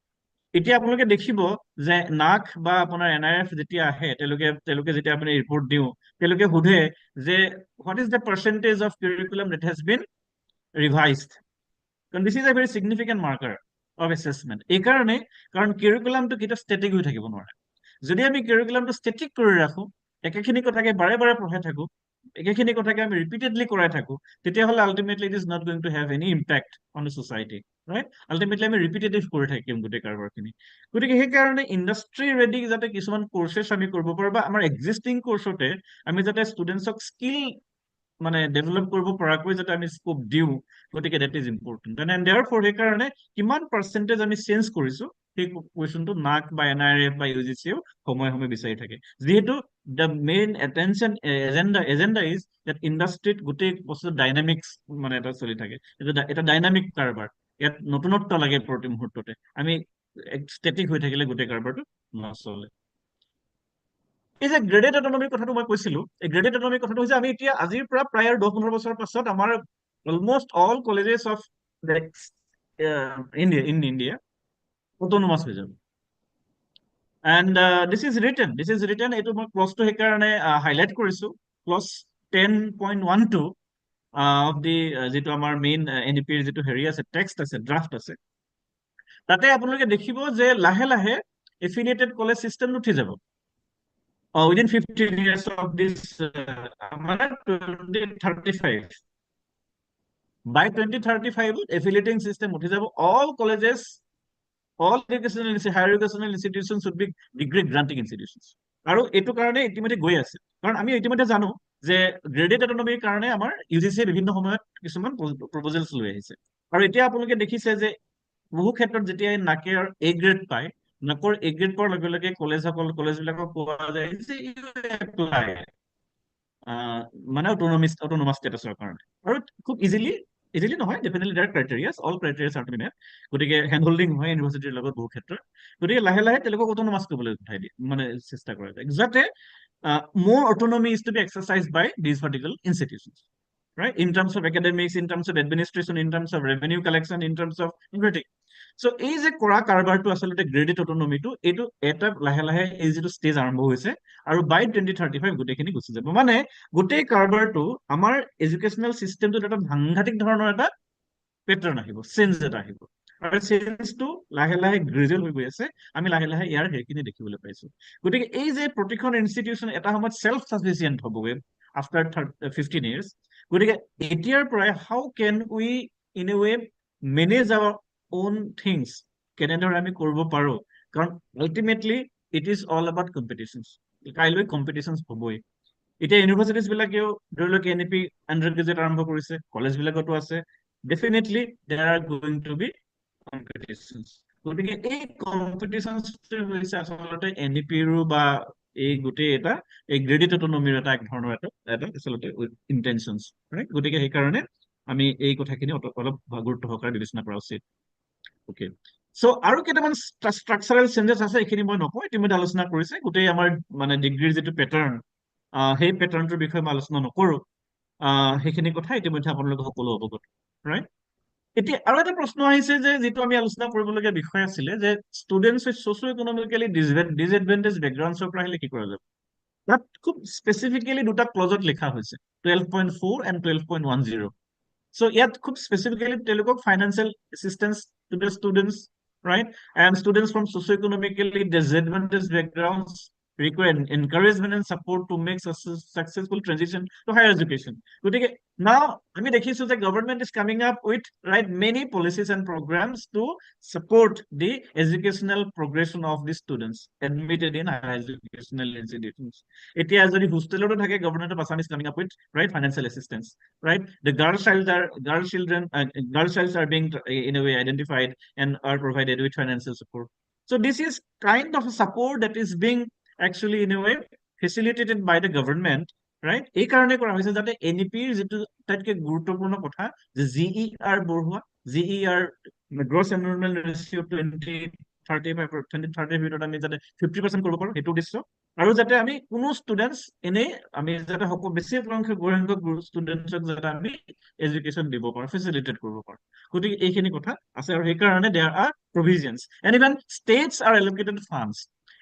এতিয়া আপোনালোকে দেখিব যে নাক বা আপোনাৰ NIRF যেতিয়া আহে তেওঁলোকে যেতিয়া আপুনি ৰিপৰ্ট দিওঁ তেওঁলোকে সোধে যে what is the percentage of curriculum that has been revised কাৰণ this is a very significant marker of assessment এইকাৰণে কাৰণ কিউৰিকুলামটো কেতিয়াও ষ্টেটিক হৈ থাকিব নোৱাৰে যদি আমি কিউৰিকুলামটো ষ্টেটিক কৰি ৰাখোঁ একেখিনি কথাকে বাৰে বাৰে পঢ়াই থাকোঁ একেখিনি কথাকে আমি ৰিপিটেডলি কৰাই থাকোঁ তেতিয়াহ'লে ultimately it is not going to have any impact on the society right ultimately আমি ৰিপিটেটিভ কৰি থাকিম গোটেই কাৰবাৰখিনি গতিকে সেইকাৰণে ইণ্ডাষ্ট্ৰি ৰেডি যাতে কিছুমান কৰ্চেছ আমি কৰিব পাৰোঁ বা আমাৰ এক্সিষ্টিং কৰ্চতে আমি যাতে ষ্টুডেণ্টছক স্কিল মানে ডেভেলপ কৰিব পৰাকৈ যাতে আমি স্কোপ দিওঁ গতিকে ডেট ইজ ইম্পৰ্টেণ্ট এণ্ড দেয়াৰফৰ সেইকাৰণে কিমান পাৰ্চেণ্টেজ আমি চেঞ্জ কৰিছোঁ সেই কুৱেশ্যনটো নাক বা NRF বা UGCও সময়ে সময়ে বিচাৰি থাকে যিহেতু the main attention agenda is that ইণ্ডাষ্ট্ৰীত গোটেই বস্তু ডাইনামিক্স মানে এটা চলি থাকে এটা ডাইনামিক কাৰবাৰ ইয়াত নতুনত্ব লাগে প্ৰতি মুহূৰ্ততে আমি ষ্টেটিক হৈ থাকিলে গোটেই কাৰবাৰটো নচলে এই যে গ্ৰেডেড অটনমিৰ কথাটো মই কৈছিলো এই গ্ৰেডেড অটনমিৰ কথাটো হৈছে আমি এতিয়া আজিৰ পৰা প্ৰায় 10-15 বছৰৰ পাছত আমাৰ almost all colleges of India autonomous হৈ যাব এণ্ড দিছ ইজ ৰিটেন এইটো মই ক্লজটো সেইকাৰণে হাইলাইট কৰিছো ক্লজ 10.12 অফ দি যিটো আমাৰ মেইন NEP-ৰ যিটো হেৰি আছে টেক্সট আছে ড্ৰাফ্ট আছে তাতে আপোনালোকে দেখিব যে লাহে লাহে এফিলিয়েটেড কলেজ চিষ্টেম উঠি যাব within 15 years of this মানে 2035 by 2035 affiliating system উঠি যাব all colleges all higher educational institutions should be degree granting institutions আৰু এইটো কাৰণে ইতিমধ্যে গৈ আছে কাৰণ আমি ইতিমধ্যে জানো যে গ্ৰেডেড অটনমিৰ কাৰণে আমাৰ UGC বিভিন্ন সময়ত কিছুমান প্ৰপ'জেলছ লৈ আহিছে আৰু এতিয়া আপোনালোকে দেখিছে যে বহু ক্ষেত্ৰত যেতিয়া নাকেৰ A গ্ৰেড পায় নাকৰ A গ্ৰেড পোৱাৰ লগে লগে কলেজবিলাকক কোৱা যায় যে এপ্লাই মানে অটনমাছ ষ্টেটাছৰ কাৰণে আৰু খুব ইজিলি নহয় definitely there criterias all criterias are to be met গতিকে হেণ্ড হোল্ডিং হয় ইউনিভাৰ্চিটিৰ লগত বহু ক্ষেত্ৰত গতিকে লাহে লাহে তেওঁলোকক অটনমাছ কৰিবলৈ উঠাই দিয়ে মানে চেষ্টা কৰা যায় যাতে more autonomy is to be exercised by these particular institutions right in terms of academics in terms of administration in terms of revenue collection in terms of everything so এই যে কৰা কাৰবাৰটো আচলতে গ্ৰেডেড অটনমিটো এইটো এটা লাহে লাহে এই যিটো ষ্টেজ আৰম্ভ হৈছে আৰু বাই 2035 গোটেইখিনি গুচি যাব মানে গোটেই কাৰবাৰটো আমাৰ এডুকেশ্যনেল চিষ্টেমটোত এটা সাংঘাতিক ধৰণৰ এটা পেটাৰ্ণ আহিব চেঞ্জ এটা আহিব আৰু চেঞ্জটো লাহে লাহে গ্ৰেজুৱেল হৈ গৈ আছে আমি লাহে লাহে ইয়াৰ সেইখিনি দেখিবলৈ পাইছো গতিকে এই যে প্ৰতিখন ইনষ্টিটিউশ্যন এটা সময়ত চেল্ফ ছাফিচিয়েণ্ট হ'বগৈ আফটাৰ 15 years গতিকে এতিয়াৰ পৰাই how can we in a way manage our own things কেনেদৰে আমি কৰিব পাৰো কাৰণ ultimately it is all about competitions কাইলৈ কম্পিটিশ্যনছ হ'বই এতিয়া ইউনিভাৰ্চিটিজ বিলাকেও ধৰি লওক NEP আণ্ডাৰ গ্ৰেজুৱেট আৰম্ভ কৰিছে কলেজ বিলাকতো আছে definitely there are going to be competitions গতিকে এই কম্পিটিশ্যনছটো হৈছে আচলতে NEP-ৰো বা এই গোটেই এটা এই গ্ৰেডেড অটনমিৰ এটা এক ধৰণৰ এটা আচলতে ইণ্টেনশ্যনছ ৰাইট গতিকে সেইকাৰণে আমি এই কথাখিনি অলপ গুৰুত্ব সহকাৰে বিবেচনা কৰা উচিত ওকে সো আৰু কেইটামান ষ্ট্ৰাকচাৰেল চেঞ্জেছ আছে এইখিনি মই নকওঁ ইতিমধ্যে আলোচনা কৰিছে গোটেই আমাৰ মানে ডিগ্ৰীৰ যিটো পেটাৰ্ণ সেই পেটাৰ্ণটোৰ বিষয়ে মই আলোচনা নকৰো সেইখিনি কথা ইতিমধ্যে আপোনালোকে সকলো অৱগত ৰাইট এতিয়া আৰু এটা প্ৰশ্ন আহিছে যে যিটো আমি আলোচনা কৰিবলগীয়া বিষয় আছিলে যে students with socio' economically disadvantage বেকগ্ৰাউণ্ডছৰ পৰা আহিলে কি কৰা যাব তাত খুব স্পেচিফিকেলি দুটা ক্লজত লিখা হৈছে 12.4 and 12.10 So yet খুব specifically তেওঁলোকক financial assistance to the students, right? And students from socioeconomically disadvantaged backgrounds require encouragement and support to make successful transition to higher education. গতিকে now আমি দেখিছো যে government is coming up with right many policies and programs to support the educational progression of the students admitted in higher educational institutions. এতিয়া যদি হোষ্টেলতো থাকে government of Assam is coming up with right financial assistance, right? The girl childs are being in a way identified and are provided with financial support. So this is kind of a support that is being actually in a way facilitated by the government, right? এই কাৰণে কৰা হৈছে যাতে NEP-ৰ যিটো তাতকে গুৰুত্বপূৰ্ণ কথা যে GER বঢ়োৱা GER gross enrollment ratio 2030 ভিতৰত আমি যাতে 50% কৰিব পাৰো সেইটো উদ্দেশ্য আৰু যাতে আমি কোনো ষ্টুডেণ্টছ এনেই আমি যাতে বেছি সংখ্যক ষ্টুডেণ্টছক যাতে আমি এডুকেশ্যন দিব পাৰো ফেচিলিটেট কৰিব পাৰো গতিকে এইখিনি কথা আছে আৰু সেইকাৰণে there are provisions and even states are allocated funds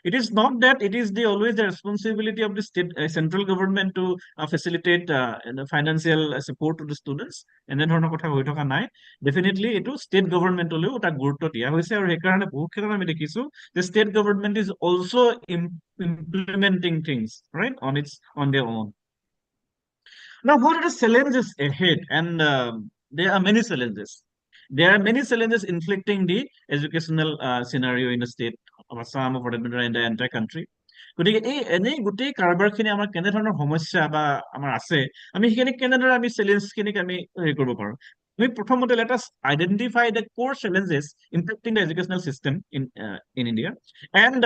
It is not that it is always the responsibility of the state central government to facilitate financial support to the students. এনেধৰণৰ কথা হৈ থকা নাই ডেফিনেটলি এইটো state গভৰ্ণমেণ্টলৈও এটা গুৰুত্ব দিয়া হৈছে আৰু সেইকাৰণে বহু ক্ষেত্ৰত আমি দেখিছো যে state government is also implementing things right on their own. Now, what are the challenges ahead? And there are many challenges. There are many challenges inflicting the educational scenario in the state of Assam, of the entire country. গতিকে এই এনেই গোটেই কাৰবাৰখিনি আমাৰ কেনেধৰণৰ সমস্যা বা আমাৰ আছে আমি সেইখিনি কেনেদৰে আমি চেলেঞ্জখিনিক আমি হেৰি কৰিব পাৰো We প্ৰথমতে let us identify the core challenges impacting the educational system in India, and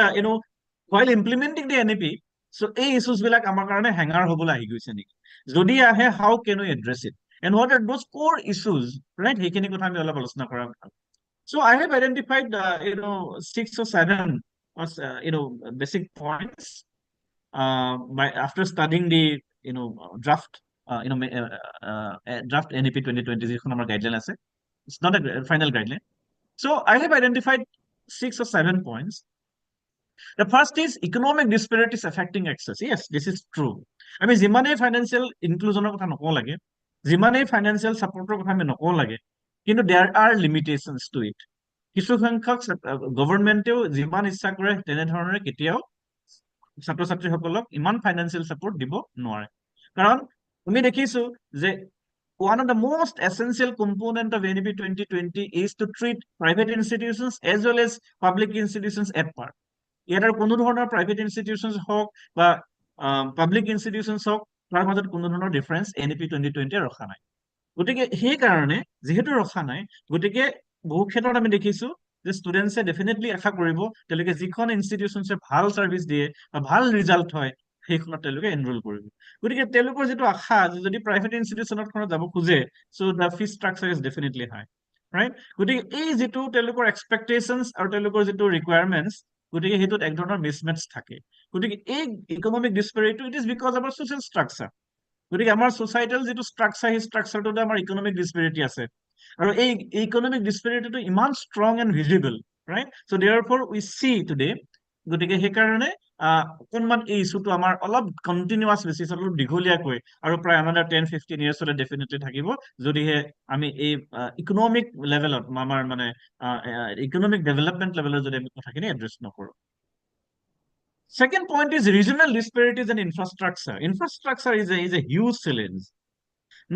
while implementing the NEP, so এই issues বিলাক আমাৰ কাৰণে hanger হ'বলৈ আহি গৈছে নেকি? যদি আহে, how can we address it? And what are those core issues, right? সেইখিনি কথা আমি অলপ আলোচনা কৰা ভাল। So I have identified, 6 or 7, basic points after studying the, draft, draft NEP 2020, যিখন আমাৰ guideline আছে. It's not a final guideline. So I have identified 6 or 7 points. The first is economic disparities affecting access. Yes, this is true. I mean, যিমানেই financial inclusion কথা নকওঁ লাগে, যিমানেই financial support কথা আমি নকওঁ লাগে, কিন্তু there are limitations to it. কিছু সংখ্যক গভৰ্ণমেণ্টেও যিমান ইচ্ছা কৰে তেনেধৰণে কেতিয়াও ছাত্ৰ ছাত্ৰীসকলক ইমান ফাইনেন্সিয়েল ছাপোৰ্ট দিব নোৱাৰে। কাৰণ আমি দেখিছো যে one of the most essential component of NEP 2020 is to treat private institutions as well as public institutions at par. ইয়াৰ কোনো ধৰণৰ private institutions হওক বা public institutions হওক, তাৰ মাজত কোনো ধৰণৰ ডিফাৰেন্স NEP 2020 ৰখা নাই। গতিকে সেই কাৰণে যেহেতু ৰখা নাই, গতিকে বহু ক্ষেত্ৰত আমি দেখিছো যে ষ্টুডেণ্টছে ডেফিনেটলি আশা কৰিব তেওঁলোকে যিখন ইনষ্টিটিউচনছে ভাল চাৰ্ভিচ দিয়ে বা ভাল ৰিজাল্ট হয় সেইখনত তেওঁলোকে এনৰোল কৰিব। গতিকে তেওঁলোকৰ যিটো আশা যে যদি প্ৰাইভেট ইনষ্টিটিউচনত যাব খোজে, so' the fees structure is definitely high, right? গতিকে এই যিটো তেওঁলোকৰ এক্সপেক্টেশ্যনছ আৰু তেওঁলোকৰ যিটো ৰিকুৱাৰমেণ্টছ, গতিকে সেইটোত এক ধৰণৰ মিছমেটছ থাকে। গতিকে এই ইকনমিক ডিছপেৰিটি ইট ইজ বিকজ আমাৰ ছ'চিয়েল ষ্ট্ৰাকচাৰ। গতিকে আমাৰ ছ'চাইটেল যিটো ষ্ট্ৰাকচাৰ, সেই ষ্ট্ৰাকচাৰটোতে আমাৰ ইকনমিক ডিছপেৰিটি আছে, আৰু এই ইকনমিক ডিছপেৰিটিটো ইমান strong and visible, right? So' therefore we see today, গতিকে সেইকাৰণে অকণমান এই ইছ্যুটো আমাৰ অলপ কণ্টিনিউৱাছ বেচিছত, অলপ দীঘলীয়াকৈ আৰু প্ৰায় আমাৰ 10-15 ইয়াৰ্ছলৈ ডেফিনেটলি থাকিব, যদিহে আমি এই ইকনমিক লেভেলত আমাৰ মানে ইকনমিক ডেভেলপমেণ্ট লেভেলত যদি আমি কথাখিনি এড্ৰেছ নকৰোঁ। Second point is regional disparities in infrastructure. Infrastructure is a huge challenge.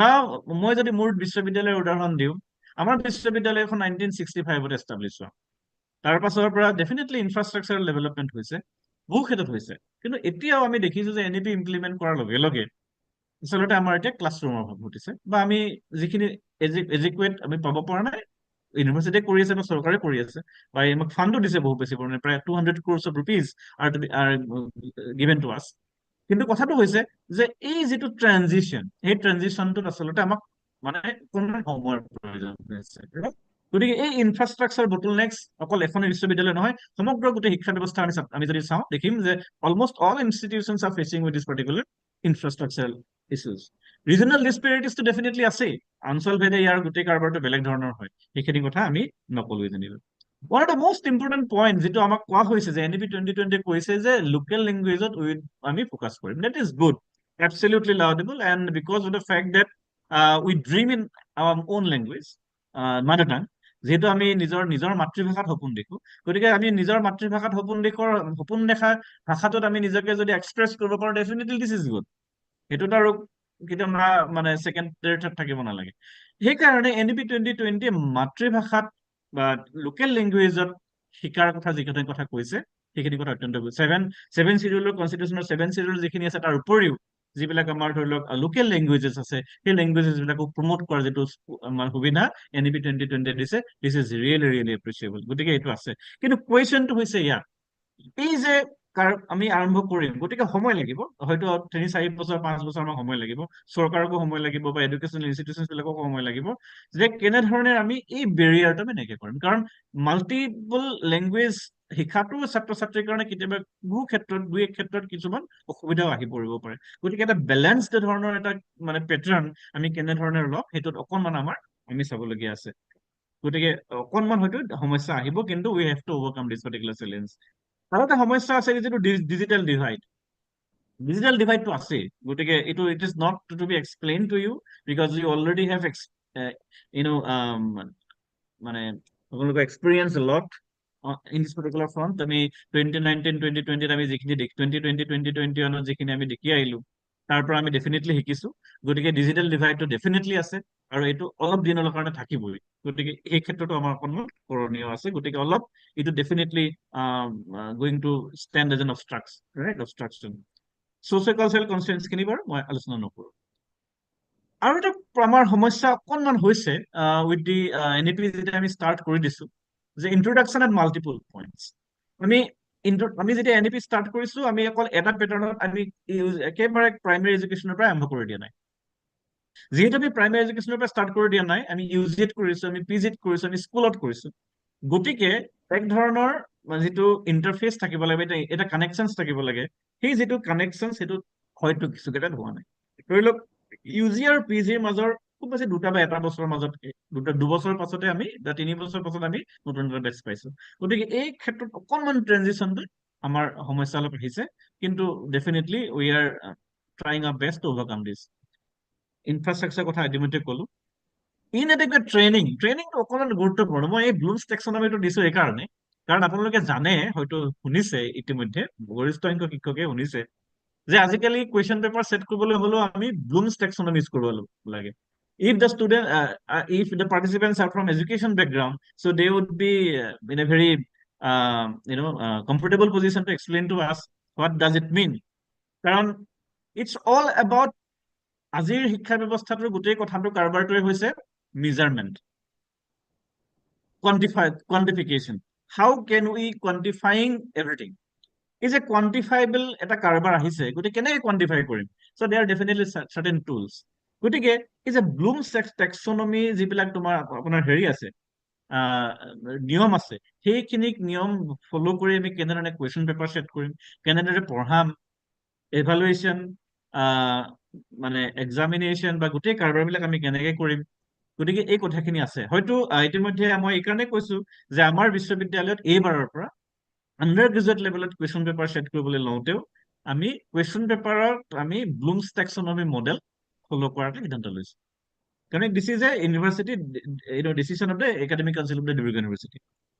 Now, মই যদি মোৰ বিশ্ববিদ্যালয়ৰ উদাহৰণ দিওঁ, আমাৰ বিশ্ববিদ্যালয়খন 1965 এষ্টাব্লিছ হোৱা। তাৰ পাছৰ পৰা ডেফিনেটলি ইনফ্ৰাষ্ট্ৰাকচাৰ ডেভেলপমেণ্ট হৈছে, বহু ক্ষেত্ৰত হৈছে, কিন্তু এতিয়াও আমি দেখিছো যে NEP ইমপ্লিমেণ্ট কৰাৰ লগে লগে আচলতে আমাৰ এতিয়া ক্লাছৰুমৰ অভাৱ ঘটিছে, বা আমি যিখিনি এজিকুৱেট আমি পাব পৰা নাই। ইউনিভাৰ্চিটিয়ে কৰি আছে বা চৰকাৰে কৰি আছে, বা আমাক ফাণ্ডো দিছে বহু বেছি পৰিমাণে, প্ৰায় 200 crores of rupees are given to us. কিন্তু কথাটো হৈছে যে এই যিটো ট্ৰানজিশ্যন, সেই ট্ৰানজিশ্যনটোত আচলতে আমাক মানে কোনো সময়ৰ প্ৰয়োজন হৈছে। গতিকে এই ইনফ্ৰাষ্ট্ৰাকচাৰ বটলনেক্স অকল এখন বিশ্ববিদ্যালয় নহয়, সমগ্ৰ গোটেই শিক্ষা ব্যৱস্থা আমি যদি চাওঁ, দেখিম যে almost all institutions are facing with this particular infrastructural issues. Regional ডিছপেৰিটিছটো ডেফিনেটলি আছেই, অঞ্চলভেদে ইয়াৰ গোটেই কাৰবাৰটো বেলেগ ধৰণৰ হয়, সেইখিনি কথা আমি নকলোৱেই যেনিবা। One of the most important point যিটো আমাক কোৱা হৈছে যে NEP 2020 কৈছে যে লোকেল লেংগুৱেজত আমি ফ'কাছ কৰিম। That is good, absolutely laudable, and because of the fact that we dream in our own language, mother tongue, যিহেতু আমি নিজৰ মাতৃভাষাত সপোন দেখো, গতিকে আমি নিজৰ মাতৃভাষাত সপোন দেখা ভাষাটোত আমি নিজকে যদি এক্সপ্ৰেছ কৰিব পাৰোঁ, ডেফিনেটলি দিছ ইজ গুড। সেইটোত আৰু কেতিয়াবা মানে ছেকেণ্ড থাৰ্ড থাকিব নালাগে। সেইকাৰণে NEP 2020 মাতৃভাষাত বা লোকেল লেংগুৱেজত শিকাৰ কথা যিখিনি কথা কৈছে, সেইখিনি কথা অত্যন্ত good। 7 চিডিউলৰ কনষ্টিটিউচনৰ 7 চিডিউল যিখিনি আছে, তাৰ উপৰিও যিবিলাক আমাৰ ধৰি লওক লোকেল লেংগুৱেজেছ আছে, সেই লেংগুৱেজেছ বিলাকো প্ৰমোট কৰাৰ যিটো আমাৰ সুবিধা NEP 2020 দিছে, দিছ ইজ ৰিয়েলি এপ্ৰিচিয়েবল। গতিকে এইটো আছে, কিন্তু কুৱেশ্যনটো হৈছে ইয়াত এই যে আমি আৰম্ভ কৰিম, গতিকে সময় লাগিব, হয়তো 3-4 বছৰ 5 বছৰ আমাৰ সময় লাগিব, চৰকাৰকো সময় লাগিব বা এডুকেশ্যনেল ইনষ্টিটিউচন বিলাককো সময় লাগিব, যে কেনেধৰণে আমি এই বেৰিয়াৰটো আমি নাইকিয়া কৰিম। কাৰণ মাল্টিপল লেংগুৱেজ শিক্ষাটো ছাত্ৰ ছাত্ৰীৰ কাৰণে কেতিয়াবা দুই এক ক্ষেত্ৰত কিছুমান অসুবিধাও আহি পৰিব পাৰে। গতিকে এটা বেলেঞ্চড ধৰণৰ এটা মানে পেটাৰ্ণ আমি কেনেধৰণে ল'ম, সেইটোত অকণমান আমি চাবলগীয়া আছে। গতিকে অকণমান হয়তো সমস্যা আহিব, কিন্তু we have to overcome this particular challenge. আৰু এটা সমস্যা আছে যিটো ডিজিটেল ডিভাইড। ডিজিটেল ডিভাইডটো আছে, গতিকে এইটো it is not to be explain to you, because you already have মানে আপোনালোকৰ experience lot in this particular front. আমি 2019-2020 আমি যিখিনি 2020-2021 যিখিনি আমি দেখি আহিলো, তাৰ পৰা আমি ডেফিনেটলি শিকিছো। গতিকে ডিজিটেল ডিভাইডটো ডেফিনেটলি আছে, আৰু এইটো অলপ দিনৰ কাৰণে থাকিবই। গতিকে এই ক্ষেত্ৰতো আমাৰ অকণমান কৰণীয় আছে। গতিকে অলপ এইটো definitely going to stand as an obstruction. Socio' cultural কনষ্টিটুৱেঞ্চিখিনি বাৰু মই আলোচনা নকৰোঁ। আৰু এটা আমাৰ সমস্যা অকণমান হৈছে উইথ দি NEP যেতিয়া আমি ষ্টাৰ্ট কৰি দিছো যে ইন্ট্ৰডাকশ্যন এট মাল্টিপল পইণ্টছ আমি যেতিয়া NEP ষ্টাৰ্ট কৰিছো আমি অকল এটা পেটাৰ্ণত আমি একেবাৰে প্ৰাইমেৰী এডুকেশ্যনৰ পৰা আৰম্ভ কৰি দিয়া নাই যিহেতু আমি প্ৰাইমেৰী এডুকেশ্যনৰ পৰা ষ্টাৰ্ট কৰি দিয়া নাই আমি UGত কৰিছো আমি PGত কৰিছো আমি স্কুলত কৰিছো গতিকে এক ধৰণৰ যিটো ইণ্টাৰফেচ থাকিব লাগে এটা কানেকশ্যনছ থাকিব লাগে সেই যিটো কানেকশ্যন সেইটো হয়তো কিছুকেইটাত হোৱা নাই ধৰি লওক UG আৰু PGৰ মাজৰ খুব বেছি 2 বা 1 বছৰৰ মাজত 2 বছৰৰ পাছতে আমি 3 বছৰৰ পাছত আমি নতুন এটা বেচ পাইছো গতিকে এই ক্ষেত্ৰত অকণমান ট্ৰেনজিশ্যনটো আমাৰ সমস্যা অলপ আহিছে কিন্তু definitely we are trying our best to overcome this infrastructure কথা ইতিমধ্যে ক'লো ইনএডিকুৱেট ট্ৰেইনিংটো অকণমান গুৰুত্বপূৰ্ণ মই এই ব্লুমছ টেক্সনমিটো দিছো এইকাৰণে কাৰণ আপোনালোকে জানে হয়তো শুনিছে ইতিমধ্যে বৰিষ্ঠ সংখ্যক শিক্ষকে শুনিছে যে আজিকালি কুৱেশ্যন পেপাৰ ছেট কৰিবলৈ হ'লেও আমি ব্লুমছ টেক্সনমি ইউজ কৰিব লাগে if the participants are from education background so they would be in a very comfortable position to explain to us what does it mean কাৰণ it's all about আজিৰ শিক্ষা ব্যৱস্থাটোৰ গোটেই কথাটো কাৰবাৰটোৱে হৈছে measurement quantification how can we quantifying everything is a quantifiable এটা কাৰবাৰ আহিছে গতিকে কেনেকৈ quantify কৰিম so there are definitely certain tools গতিকে is a Bloom's taxonomy যিবিলাক তোমাৰ আপোনাৰ হেৰি আছে নিয়ম আছে সেইখিনিক নিয়ম ফলো কৰি আমি কেনেধৰণে কুৱেশ্যন পেপাৰ ছেট কৰিম কেনেদৰে পঢ়াম evaluation মানে এক্সামিনেশ্যন বা গোটেই কাৰবাৰবিলাক আমি কেনেকৈ কৰিম গতিকে এই কথাখিনি আছে হয়তো ইতিমধ্যে মই এইকাৰণে কৈছো যে আমাৰ বিশ্ববিদ্যালয়ত এইবাৰৰ পৰা আণ্ডাৰ গ্ৰেজুৱেট লেভেলত কুৱেশ্যন পেপাৰ ছেট কৰিবলৈ লওঁতেও আমি কুৱেশ্যন পেপাৰত আমি ব্লুমছ টেক্সনমি মডেল ফলো কৰাৰ সিদ্ধান্ত লৈছো কাৰণ this is a university decision of the academic council of the Dibrugarh university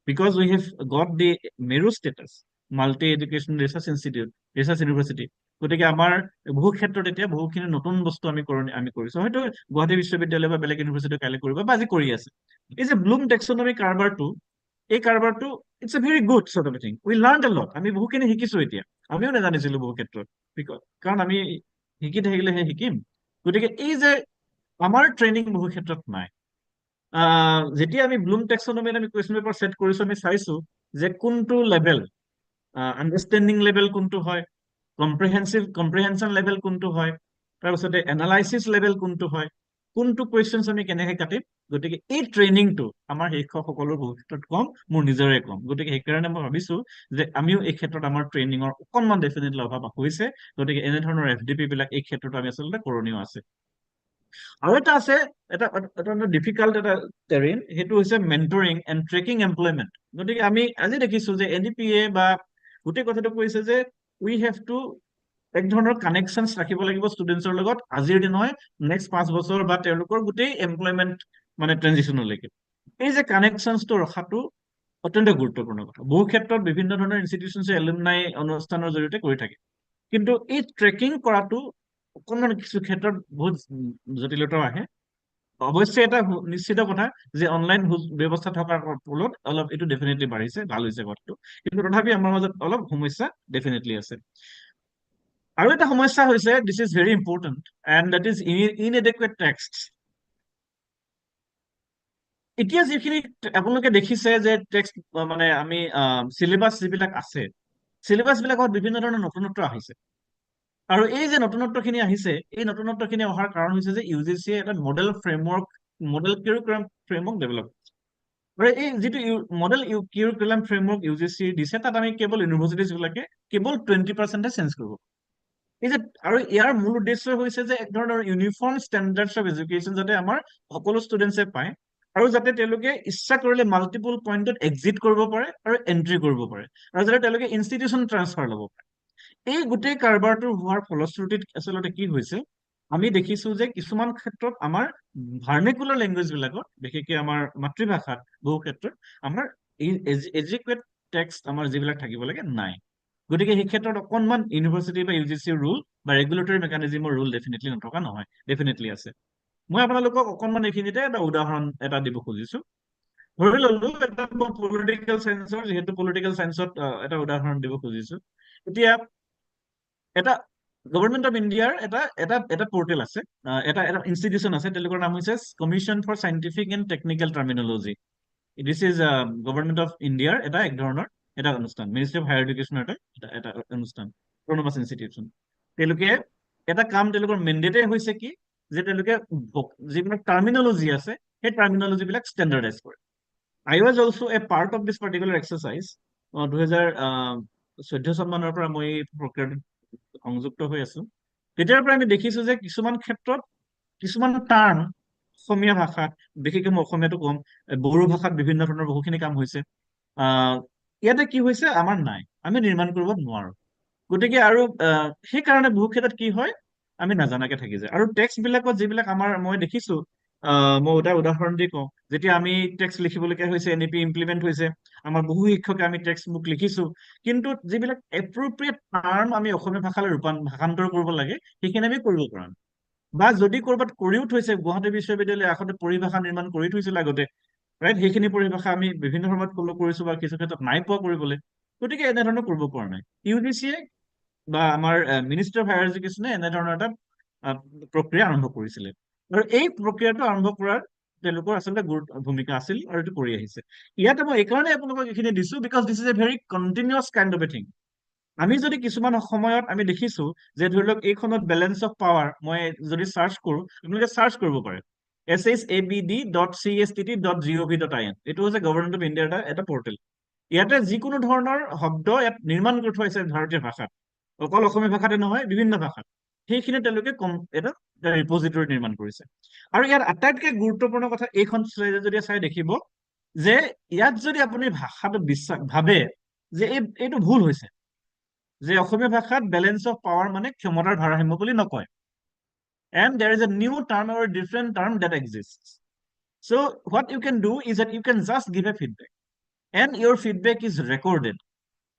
because we have got the MERU status multi education research institute research university গতিকে আমাৰ বহু ক্ষেত্ৰত এতিয়া বহুখিনি নতুন বস্তু আমি কৰিছো হয়তো গুৱাহাটী বিশ্ববিদ্যালয় বা বেলেগ ইউনিভাৰ্চিটি কাইলৈ কৰিব বা আজি কৰি আছে এই যে ব্লুম টেক্সনমি কাৰবাৰটো এই কাৰবাৰটো it's a very good sort of thing we learn a lot আমি বহুখিনি শিকিছো এতিয়া আমিও নাজানিছিলো বহু ক্ষেত্ৰত কাৰণ আমি শিকি থাকিলেহে শিকিম গতিকে এই যে আমাৰ ট্ৰেইনিং বহু ক্ষেত্ৰত নাই যেতিয়া আমি ব্লুম টেক্সনমিত আমি কুৱেশ্যন পেপাৰ ছেট কৰিছো আমি চাইছো যে কোনটো লেভেল আণ্ডাৰষ্টেণ্ডিং লেভেল কোনটো হয় কম্প্ৰিহেনশ্যন লেভেল কোনটো হয় তাৰপিছতে এনালাইচিছ লেভেল কোনটো হয় কোনটো কুৱেশ্যনছ আমি কেনেকৈ কাটিম গতিকে এই ট্ৰেইনিংটো আমাৰ শিক্ষকসকলৰ বহু ক্ষেত্ৰত কম মোৰ নিজৰে কম গতিকে সেইকাৰণে মই ভাবিছো যে আমিও এই ক্ষেত্ৰত আমাৰ ট্ৰেইনিঙৰ অকণমান ডেফিনেটলি অভাৱ হৈছে গতিকে এনেধৰণৰ FDP বিলাক এই ক্ষেত্ৰত আমি আচলতে কৰণীয় আছে আৰু এটা আছে এটা ডিফিকাল্ট এটা টেৰিন সেইটো হৈছে মেণ্টৰিং এণ্ড ট্ৰেকিং এমপ্লয়মেণ্ট গতিকে আমি আজি দেখিছো যে NEP-এ বা গোটেই কথাটো কৈছে যে উই হেভ টু এক ধৰণৰ কানেকশ্যনছ ৰাখিব লাগিব ষ্টুডেণ্টছৰ লগত আজিৰ দিন হয় নেক্সট 5 বছৰ বা তেওঁলোকৰ গোটেই এমপ্লয়মেণ্ট মানে ট্ৰেনজিশ্যনলৈকে এই যে কানেকশ্যনছটো ৰখাটো অত্যন্ত গুৰুত্বপূৰ্ণ কথা বহু ক্ষেত্ৰত বিভিন্ন ধৰণৰ ইনষ্টিটিউশ্যনছে এলুমনাই অনুষ্ঠানৰ জৰিয়তে কৰি থাকে কিন্তু এই ট্ৰেকিং কৰাটো অকণমান কিছু ক্ষেত্ৰত বহুত জটিলতাও আহে অৱশ্যে এটা নিশ্চিত কথা যে অনলাইন ব্যৱস্থা থকাৰ ফলত অলপ এইটো ডেফিনেটলি বাঢ়িছে ভাল হৈছে কথাটো কিন্তু তথাপি আমাৰ মাজত অলপ সমস্যা ডেফিনেটলি আছে আৰু এটা সমস্যা হৈছে this is very important and that is inadequate text এতিয়া যিখিনি আপোনালোকে দেখিছে যে টেক্সট মানে আমি চিলেবাছ যিবিলাক আছে চিলেবাছ বিলাকত বিভিন্ন ধৰণৰ নতুনত্ব আহিছে আৰু এই যে নতুনত্বখিনি আহিছে এই নতুনত্বখিনি অহাৰ কাৰণ হৈছে যে UGC-য়ে এটা মডেল কিউৰিকুলাম ফ্ৰেমৱৰ্ক ডেভেলপ আৰু এই যিটো মডেল কিউৰিকুলাম ফ্ৰেমৱৰ্ক UGC দিছে তাত আমি কেৱল ইউনিভাৰ্চিটিজবিলাকে কেৱল 20% চেঞ্জ কৰিব এই যে আৰু ইয়াৰ মূল উদ্দেশ্য হৈছে যে এক ধৰণৰ ইউনিফৰ্ম ষ্টেণ্ডাৰ্ডছ অফ এডুকেশ্যন যাতে আমাৰ সকলো ষ্টুডেণ্টছে পায় আৰু যাতে তেওঁলোকে ইচ্ছা কৰিলে মাল্টিপল পইণ্টত এক্সিট কৰিব পাৰে আৰু এণ্ট্ৰি কৰিব পাৰে আৰু যাতে তেওঁলোকে ইনষ্টিটিউশ্যন ট্ৰান্সফাৰ ল'ব পাৰে এই গোটেই কাৰবাৰটো হোৱাৰ ফলশ্ৰুতিত আচলতে কি হৈছে আমি দেখিছো যে কিছুমান ক্ষেত্ৰত আমাৰ ভাৰ্নেকুলাৰ লেংগুৱেজ বিলাকত বিশেষকৈ আমাৰ মাতৃভাষাত বহু ক্ষেত্ৰত আমাৰ এডুকেট টেক্সট আমাৰ যিবিলাক থাকিব লাগে নাই গতিকে সেই ক্ষেত্ৰত অকণমান ইউনিভাৰ্চিটি বা UGC-ৰ ৰুল বা ৰেগুলেটৰী মেকানিজিমৰ ৰুল ডেফিনেটলি নথকা নহয় ডেফিনেটলি আছে মই আপোনালোকক অকণমান এইখিনিতে এটা উদাহৰণ এটা দিব খুজিছো ধৰি ললো এটা পলিটিকেল চায়েন্সৰ যিহেতু পলিটিকেল চায়েন্সত এটা উদাহৰণ দিব খুজিছো এতিয়া এটা গভৰ্ণমেণ্ট অফ ইণ্ডিয়াৰ এটা পৰ্টেল আছে, এটা ইনষ্টিটিউচন আছে, তেওঁলোকৰ নাম হৈছে commission for scientific and technical terminology. This is government of ইণ্ডিয়াৰ এক ধৰণৰ এটা অনুষ্ঠান, মিনিষ্ট্ৰী অফ হায়াৰ এডুকেশ্যনৰ এটা অনুষ্ঠান, অট'নমাছ ইনষ্টিটিউচন। তেওঁলোকে এটা কাম, তেওঁলোকৰ মেণ্ডেটে হৈছে কি, যে তেওঁলোকে যিবিলাক টাৰ্মিনলজি আছে সেই টাৰ্মিনলজি বিলাক ষ্টেণ্ডাৰ্ডাইজ কৰে। I was also a part of this particular exercise. 2014 চন মানৰ পৰা মই এই প্ৰক্ৰিয়াটোত সংযুক্ত হৈ আছো। তেতিয়াৰ পৰা আমি দেখিছো যে কিছুমান ক্ষেত্ৰত কিছুমান টাৰ্ম অসমীয়া ভাষাত, বিশেষকৈ মই অসমীয়াটো কম, বড়ো ভাষাত বিভিন্ন ধৰণৰ বহুখিনি কাম হৈছে। ইয়াতে কি হৈছে, আমাৰ নাই, আমি নিৰ্মাণ কৰিব নোৱাৰো। গতিকে আৰু সেইকাৰণে বহু ক্ষেত্ৰত কি হয়, আমি নাজানাকে থাকি যায়। আৰু টেক্সট বিলাকত যিবিলাক মই দেখিছো, মই এটা উদাহৰণ দি কওঁ, যেতিয়া আমি টেক্সট লিখিবলগীয়া হৈছে, NEP ইমপ্লিমেণ্ট হৈছে, আমাৰ বহু শিক্ষকে আমি টেক্সট বুক লিখিছো, কিন্তু যিবিলাক এপ্ৰপ্ৰিয়েট টাৰ্ম আমি অসমীয়া ভাষালৈ ভাষান্তৰ কৰিব লাগে, সেইখিনি আমি কৰিব পৰা নাই। বা যদি ক'ৰবাত কৰিও থৈছে, গুৱাহাটী বিশ্ববিদ্যালয়ে আগতে পৰিভাষা নিৰ্মাণ কৰি থৈছিল আগতে, ৰাইট, সেইখিনি পৰিভাষা আমি বিভিন্ন সময়ত ফ'ল' কৰিছো বা কিছু ক্ষেত্ৰত নাই পোৱা কৰিবলৈ। গতিকে এনেধৰণৰ কৰিব পৰা নাই। UGC-য়ে বা আমাৰ মিনিষ্ট্ৰী অফ হায়াৰ এডুকেশ্যনে এনেধৰণৰ এটা প্ৰক্ৰিয়া আৰম্ভ কৰিছিলে, আৰু এই প্ৰক্ৰিয়াটো আৰম্ভ কৰাৰ তেওঁলোকৰ আচলতে ভূমিকা আছিল, আৰু এইটো কৰি আহিছে। ইয়াতে মই এইকাৰণে আপোনালোকক এইখিনি দিছো, because this is a very continuous kind of a thing. আমি যদি কিছুমান সময়ত আমি দেখিছো যে ধৰি লওক এইখনত বেলেঞ্চ অফ পাৱাৰ, মই যদি চাৰ্চ কৰো, আপোনালোকে চাৰ্চ কৰিব পাৰে shapd.cst.gov.in। এইটো হৈছে গভৰ্ণমেণ্ট অফ ইণ্ডিয়াৰ এটা পৰ্টেল। ইয়াতে যিকোনো ধৰণৰ শব্দ ইয়াত নিৰ্মাণ কৰি থোৱা হৈছে ভাৰতীয় ভাষাত, অকল অসমীয়া ভাষাতে নহয়, বিভিন্ন ভাষাত। সেইখিনি তেওঁলোকে এটা ৰিপজিটৰী নিৰ্মাণ কৰিছে। আৰু ইয়াত আটাইতকৈ গুৰুত্বপূৰ্ণ কথা, এইখন শ্লাইডে যদি চাই দেখিব যে ইয়াত যদি আপুনি ভাষাটো ভাবে যে এইটো ভুল হৈছে, যে অসমীয়া ভাষাত বেলেঞ্চ অফ পাৱাৰ মানে ক্ষমতাৰ ভাৰসাম্য বুলি নকয়, and there is a new term or a different term that exists. So what you can do is that you can just give a feedback, and your feedback is recorded,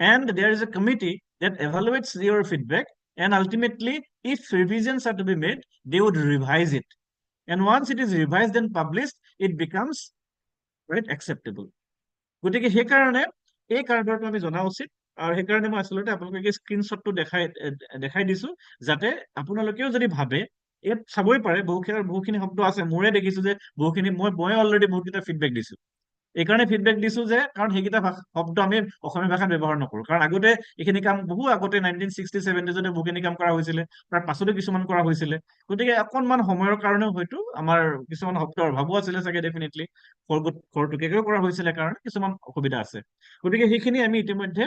and there is a committee that evaluates your feedback, and ultimately if revisions are to be made, they would revise it, and once it is revised and published, it becomes right acceptable. গতিকে সেইকাৰণে এই কাৰ্যটো আমি জনা উচিত, আৰু সেইকাৰণে মই আচলতে আপোনালোকে স্ক্ৰীনশ্বটটো দেখাই দিছো, যাতে আপোনালোকেও যদি ভাবে, ইয়াত চাবই পাৰে বহুখিনি শব্দ আছে, মোৰে দেখিছো যে বহুখিনি মই অলৰেডি বহুতকেইটা ফিডবেক দিছো। এইকাৰণে ফিডবেক দিছো যে কাৰণ সেইকেইটা শব্দ আমি অসমীয়া ভাষাত ব্যৱহাৰ নকৰো, কাৰণ আগতে এইখিনি কাম বহু আগতে 1960-70 বহুখিনি কাম কৰা হৈছিলে, তাৰ পাছতো কিছুমান কৰা হৈছিলে। গতিকে অকণমান সময়ৰ কাৰণেও হয়তো আমাৰ কিছুমান শব্দৰ অভাৱো আছিলে চাগে, ডেফিনেটলি খৰতকীয়াকেও কৰা হৈছিলে, কাৰণ কিছুমান অসুবিধা আছে। গতিকে সেইখিনি আমি ইতিমধ্যে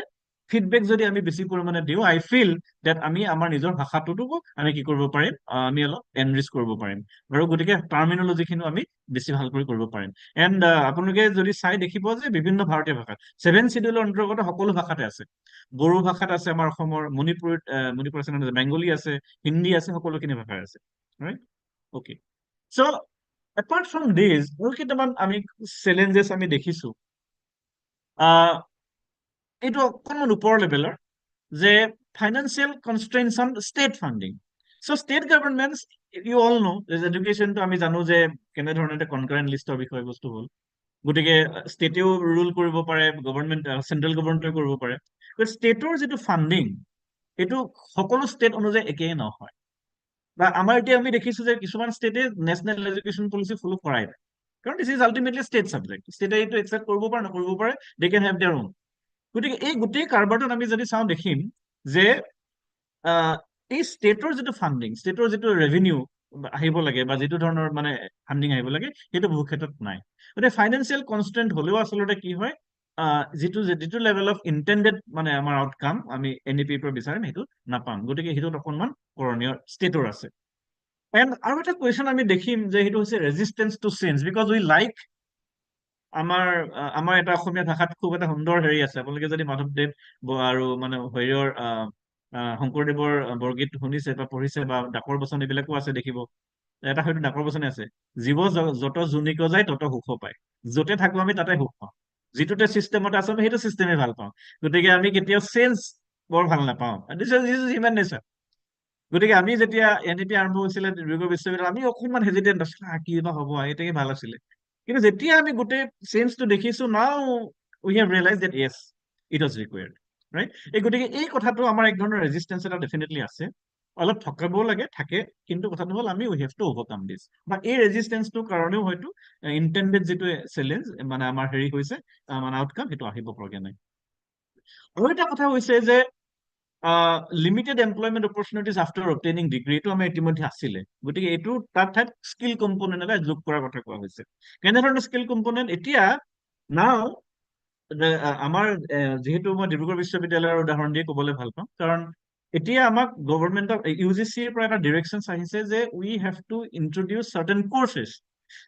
ফিডবেক যদি আমি বেছি পৰিমাণে দিওঁ, আই ফিল ডেট আমি আমাৰ নিজৰ ভাষাটোকো আমি কি কৰিব পাৰিম, আমি অলপ এনৰিচ কৰিব পাৰিম, আৰু গতিকে টাৰ্মিনলজিখিনিও আমি বেছি ভালকৈ কৰিব পাৰিম। এণ্ড আপোনালোকে যদি চাই দেখিব যে বিভিন্ন ভাৰতীয় ভাষাত 7 চিডিউলৰ অন্তৰ্গত সকলো ভাষাতে আছে। বড়ো ভাষাত আছে, আমাৰ অসমৰ মণিপুৰ আছে, বেংগলী আছে, হিন্দী আছে, সকলোখিনি ভাষাৰ আছে, right? Okay, so' apart from this আৰু কেইটামান আমি চেলেঞ্জেছ আমি দেখিছো। এইটো অকণমান ওপৰৰ লেভেলৰ, যে financial constraints on state funding. So' state governments, you all know, এডুকেশ্যনটো আমি জানো যে কেনেধৰণে এটা কনকাৰেণ্ট লিষ্টৰ বিষয়বস্তু হ'ল। গতিকে ষ্টেটেও ৰুল কৰিব পাৰে, চেন্ট্ৰেল গভৰ্ণমেণ্টেও কৰিব পাৰে। ষ্টেটৰ যিটো ফাণ্ডিং, এইটো সকলো ষ্টেট অনুযায়ী একেই নহয়। বা আমাৰ এতিয়া আমি দেখিছো যে কিছুমান ষ্টেটে নেশ্যনেল এডুকেশ্যন পলিচি ফ'ল' কৰাই নাই, কাৰণ this is ultimately state subject. ষ্টেটে এইটো একচেপ্ট কৰিব পাৰে, নকৰিব পাৰে, they can have their own. গতিকে এই গোটেই কাৰবাৰটোত আমি যদি চাওঁ, দেখিম যে এই ষ্টেটৰ যিটো ফাণ্ডিং, ষ্টেটৰ যিটো ৰেভিনিউ আহিব লাগে, বা যিটো ধৰণৰ মানে ফাণ্ডিং আহিব লাগে, সেইটো বহু ক্ষেত্ৰত নাই। গতিকে ফাইনেন্সিয়েল কনষ্ট্ৰেইণ্ট হ'লেও আচলতে কি হয়, যিটো লেভেল অফ ইণ্টেণ্ডেড মানে আমাৰ আউটকাম আমি NEP-ৰ পৰা বিচাৰিম, সেইটো নাপাম। গতিকে সেইটোত অকণমান কৰণীয় ষ্টেটৰ আছে। এণ্ড আৰু এটা কুৱেশ্যন আমি দেখিম যে সেইটো হৈছে resistance to change, because we like আমাৰ এটা অসমীয়া ভাষাত খুব এটা সুন্দৰ হেৰি আছে। আপোনালোকে যদি মাধৱদেৱ আৰু মানে হেৰিয়ৰ শংকৰদেৱৰ বৰগীত শুনিছে বা পঢ়িছে, বা ডাকৰ বচন এইবিলাকো আছে, দেখিব এটা হয়তো ডাকৰ বচনে আছে, জীৱ যত জুনিক যায় তত সুখ পায়। য'তে থাকো আমি তাতে সুখ পাওঁ, যিটোতে চিষ্টেমত আছো আমি সেইটো চিষ্টেমে ভাল পাওঁ। গতিকে আমি কেতিয়াও চেঞ্জ বৰ ভাল নাপাওঁ, দিছ ইজ হিউমেন নেচাৰ। গতিকে আমি যেতিয়া NEP আৰম্ভ হৈছিলে ডিব্ৰুগড় বিশ্ববিদ্যালয়, আমি অকণমান হেজিটেণ্ট আছিলো, কি বা হ'ব, এটাকে ভাল আছিলে। কিন্তু যেতিয়া আমি গোটেই চেঞ্জটো দেখিছো, now we have realize that yes, it was required, right? গতিকে এই কথাটো আমাৰ এক ধৰণৰ ৰেজিষ্টেঞ্চ এটা ডেফিনেটলি আছে। অলপ ঠকাবও লাগে থাকে কিন্তু কথাটো হ'ল আমি উই হেভ টু অভাৰকাম দিছ বা এই ৰেজিষ্টেঞ্চটোৰ কাৰণেও হয়তো ইণ্টেণ্ডেড যিটো চেলেঞ্জ মানে আমাৰ হেৰি হৈছে মানে আউটকাম সেইটো আহিব পৰাকে নাই আৰু এটা কথা হৈছে যে limited employment opportunities after obtaining degree এইটো আমাৰ ইতিমধ্যে আছিলে গতিকে এইটো তাৰ ঠাইত স্কিল কম্পনেণ্ট এটা যোগ কৰাৰ কথা কোৱা হৈছে কেনেধৰণৰ স্কিল কম্পনেণ্ট এতিয়া নাও আমাৰ যিহেতু মই ডিব্ৰুগড় বিশ্ববিদ্যালয়ৰ উদাহৰণ দিয়ে ক'বলৈ ভাল পাম কাৰণ এতিয়া আমাক গভৰ্ণমেণ্টৰ UGCৰ পৰা এটা ডিৰেকশ্যন আহিছে যে we have to introduce certain courses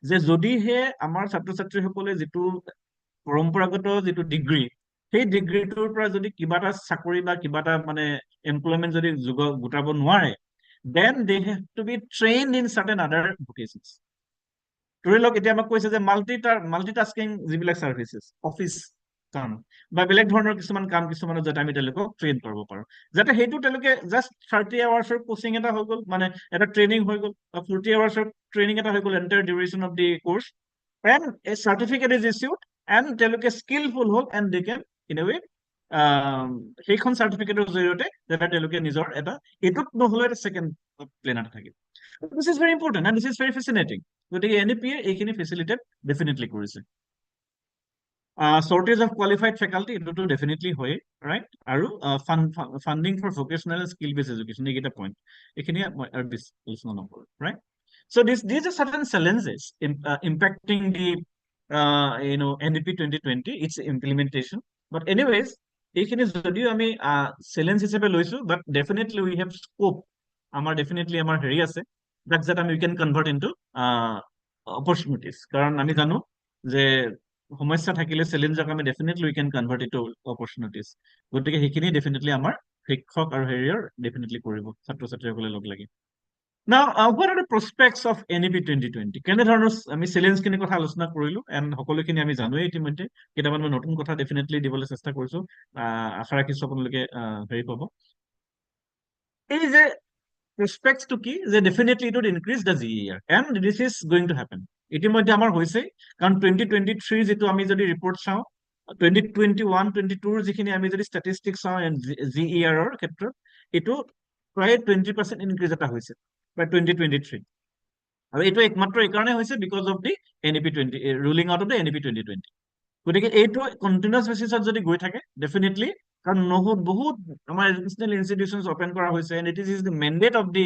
যে যদিহে আমাৰ ছাত্ৰ ছাত্ৰীসকলে যিটো পৰম্পৰাগত যিটো ডিগ্ৰী সেই ডিগ্ৰীটোৰ পৰা যদি কিবা এটা চাকৰি বা কিবা এটা মানে এমপ্লয়মেণ্ট যদি গোটাব নোৱাৰে then they have to be trained in certain other vocations ধৰি লওক এতিয়া আমাক কৈছে যে মাল্টিটাস্কিং যিবিলাক চাৰ্ভিচেছ অফিচ কাম বা বেলেগ ধৰণৰ কিছুমান কাম কিছুমানত যাতে আমি তেওঁলোকক ট্ৰেইন কৰিব পাৰোঁ যাতে সেইটো তেওঁলোকে জাষ্ট 30 আৱাৰ্ছৰ কোচিং এটা হৈ গ'ল মানে এটা ট্ৰেইনিং হৈ গ'ল 40 আৱাৰ্ছৰ ট্ৰেইনিং এটা হৈ গ'ল entire duration of the course and a certificate is issued and তেওঁলোকে স্কিলফুল হ'ল and they can in a way সেইখন চাৰ্টিফিকেটৰ জৰিয়তে যাতে তেওঁলোকে নিজৰ এটা এইটোত নহ'লে এটা ছেকেণ্ড প্লেন এটা থাকে this is very important and this is very fascinating গতিকে NEP-য়ে এইখিনি ফেচিলিটেট ডেফিনেটলি কৰিছে shortage of qualified faculty এইটোতো ডেফিনেটলি হয় ৰাইট আৰু funding for vocational skill based education এইকেইটা পইণ্ট এইখিনি মই আৰু আলোচনা নকৰোঁ right so these are certain challenges impacting the NEP 2020 its implementation but anyways এইখিনি যদিও আমি চেলেঞ্জ হিচাপে লৈছো but definitely we have scope আমাৰ definitely আমাৰ হেৰি আছে that we can convert into opportunities কাৰণ আমি জানো যে সমস্যা থাকিলে চেলেঞ্জক আমি definitely we can convert it to opportunities গতিকে সেইখিনি ডেফিনেটলি আমাৰ শিক্ষক আৰু হেৰিয়ৰ ডেফিনেটলি কৰিব ছাত্ৰ ছাত্ৰীসকলে লগ লাগি Now, what are the prospects of NEP 2020? কেনেধৰণৰ আমি চেলেঞ্জখিনিৰ কথা আলোচনা কৰিলো এণ্ড সকলোখিনি আমি জানোৱেই ইতিমধ্যে কেইটামান মই নতুন কথা ডেফিনেটলি দিবলৈ চেষ্টা কৰিছো আশা ৰাখিছো আপোনালোকে হেৰি পাব এই যে prospects to কি যে definitely it would increase the GER and this is going to happen ইতিমধ্যে আমাৰ হৈছে কাৰণ 2023 যেটো আমি যদি ৰিপৰ্ট চাওঁ 2021-22 যিখিনি আমি যদি ষ্টেটিষ্টিক্স চাওঁ GER ৰ ক্ষেত্ৰত এটো প্ৰায় 20% ইনক্ৰিজ এটা হৈছে প্ৰায় 2023 আৰু এটো একমাত্ৰ এই কাৰণে হৈছে because of the NEP 20 ruling out of the NEP 2020 গতিকে এইটো কন্টিনিউয়াস বেসিছত যদি গৈ থাকে ডেফিনেটলি কাৰণ বহুত আমাৰ এডুকেশনাল ইনষ্টিটিউশনস ওপেন কৰা হৈছে and it is the mandate of the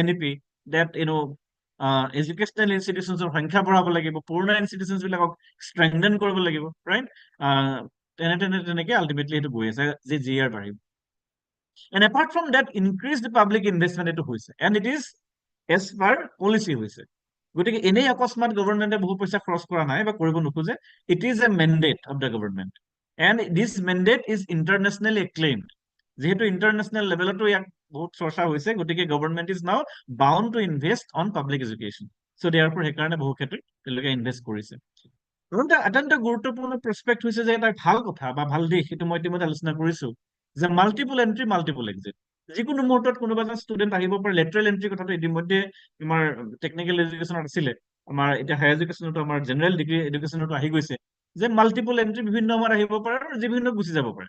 NEP that educational ইনষ্টিটিউশনসৰ সংখ্যা বঢ়াব লাগিব পুৰণা ইনষ্টিটিউশনস বিলাকক ষ্ট্ৰেংথেন কৰিব লাগিব ৰাইট তেনেকে আলটিমেটলি সেইটো গৈ আছে যে GR বাঢ়িব and apart from that increase the public investment into হৈছে and it is as per policy হৈছে গতিকে এনেই অকস্মাত গভৰ্ণমেণ্টে বহু পইচা খৰচ কৰা নাই বা কৰিব নোখোজে it is a mandate of the government and this mandate is internationally acclaimed যিহেতু ইণ্টাৰনেশ্যনেল লেভেলতো ইয়াক বহুত চৰ্চা হৈছে গতিকে government is now bound to invest on public education so' therefore সেইকাৰণে বহু ক্ষেত্ৰত তেওঁলোকে ইনভেষ্ট কৰিছে আৰু এটা অত্যন্ত গুৰুত্বপূৰ্ণ প্ৰস্পেক্ট হৈছে যে এটা ভাল কথা বা ভাল দিশ সেইটো মই ইতিমধ্যে আলোচনা কৰিছো যে মাল্টিপল এণ্ট্ৰি মাল্টিপল এক্সিট যিকোনো মুহূৰ্তত কোনোবা এজন ষ্টুডেণ্ট আহিব পাৰে লেটাৰেল এণ্ট্ৰি কথাটো ইতিমধ্যে আমাৰ টেকনিকেল এডুকেশ্যনত আছিলে আমাৰ এতিয়া হায়াৰ এডুকেশ্যনতো আমাৰ জেনেৰেল ডিগ্ৰী এডুকেশ্যনতো আহি গৈছে যে মাল্টিপল এণ্ট্ৰি বিভিন্ন সময়ত আহিব পাৰে আৰু বিভিন্ন গুচি যাব পাৰে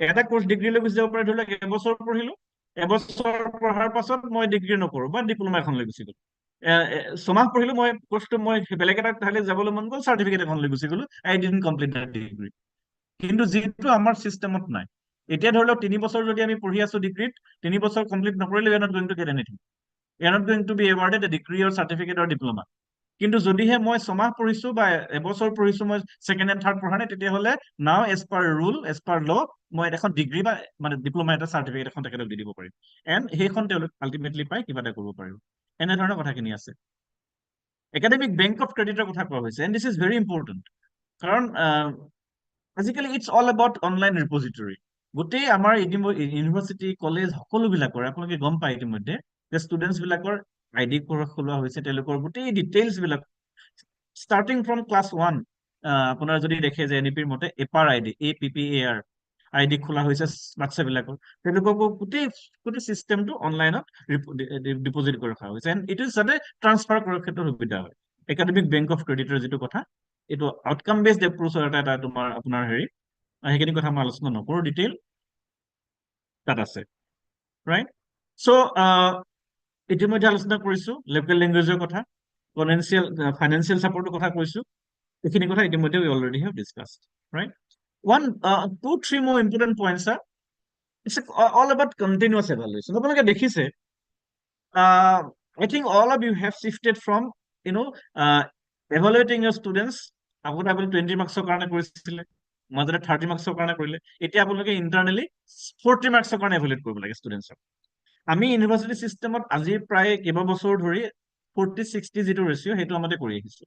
এটা কোৰ্চ ডিগ্ৰীলৈ গুচি যাব পাৰে ধৰি লওক এবছৰ পঢ়িলো এবছৰ পঢ়াৰ পাছত মই ডিগ্ৰী নকৰো বা ডিপ্ল'মা এখন লৈ গুচি গলো ছমাহ পঢ়িলো মই কোৰ্চটো মই বেলেগ এটা ঠাইলৈ যাবলৈ মন গ'ল চাৰ্টিফিকেট এখন লৈ গুচি গলো আই ডিডন্ট কমপ্লিট দ্যাট ডিগ্ৰী কিন্তু যিটো আমাৰ চিষ্টেমত নাই এতিয়া ধৰি লওক 3 বছৰ যদি আমি পঢ়ি আছো ডিগ্ৰীত 3 বছৰ কমপ্লিট নকৰিলে we are not going to get anything we are not going to be awarded a degree or certificate or diploma কিন্তু যদিহে মই ছমাহ পঢ়িছো বা এবছৰ পঢ়িছো মই সেকেন্ড এণ্ড থাৰ্ড পঢ়া নাই তেতিয়াহ'লে now as per rule as per law মই এখন ডিগ্ৰী বা মানে ডিপ্ল'মা এটা চাৰ্টিফিকেট এখন তেখেতক দি দিব পাৰিম এণ্ড সেইখন তেওঁলোক আল্টিমেটলি পাই কিবা এটা কৰিব পাৰিব এনেধৰণৰ কথাখিনি আছে একাডেমিক বেংক অফ ক্ৰেডিটৰ কথা কোৱা হৈছে and this is very important কাৰণ আজিকালি it's all about online repository গোটেই আমাৰ ইউনিভাৰ্চিটি কলেজ সকলোবিলাকৰ আপোনালোকে গম পায় ইতিমধ্যে যে ষ্টুডেণ্টছ বিলাকৰ ID খোলোৱা হৈছে তেওঁলোকৰ গোটেই ডিটেইলছ বিলাক ষ্টাৰ্টিং ফ্ৰম ক্লাছ 1 আপোনাৰ যদি দেখে যে NEP-ৰ মতে এপাৰ ID APPAR ID খোলা হৈছে বাচ্চাবিলাকৰ তেওঁলোককো গোটেই চিষ্টেমটো অনলাইনত ডিপজিট কৰি ৰখা হৈছে এণ্ড ইট ইজ যাতে ট্ৰান্সফাৰ কৰাৰ ক্ষেত্ৰত সুবিধা হয় একাডেমিক বেংক অফ ক্ৰেডিটৰ যিটো কথা এইটো আউটকাম বেছড এপ্ৰ'চৰ এটা তোমাৰ আপোনাৰ হেৰি সেইখিনি কথা মই আলোচনা নকৰোঁ ডিটেইল তাত আছে ৰাইট So, ইতিমধ্যে আলোচনা কৰিছো লোকেল লেংগুৱেজৰ কথা, ফাইনেন্সিয়েল ছাপৰ্টৰ কথা কৈছো। এইখিনি কথা ইতিমধ্যে we already have discussed, right? Two, three more important points are it's all about continuous evaluation. আপোনালোকে দেখিছে, I think all of you have shifted from, evaluating your students. আগতে আপুনি 20 মাৰ্কছৰ কাৰণে কৰিছিলে, মাজতে 30 মাৰ্কছৰ কাৰণে কৰিলে, এতিয়া আপোনালোকে ইণ্টাৰনেলি 40 মাৰ্কছৰ কাৰণে এভালুৱেট কৰিব লাগে ষ্টুডেণ্টছক। আমি ইউনিভাৰ্চিটি চিষ্টেমত আজি প্ৰায় কেইবাবছৰ ধৰি 40-60 যিটো ৰেচিঅ' সেইটো আমাতে কৰি আহিছো।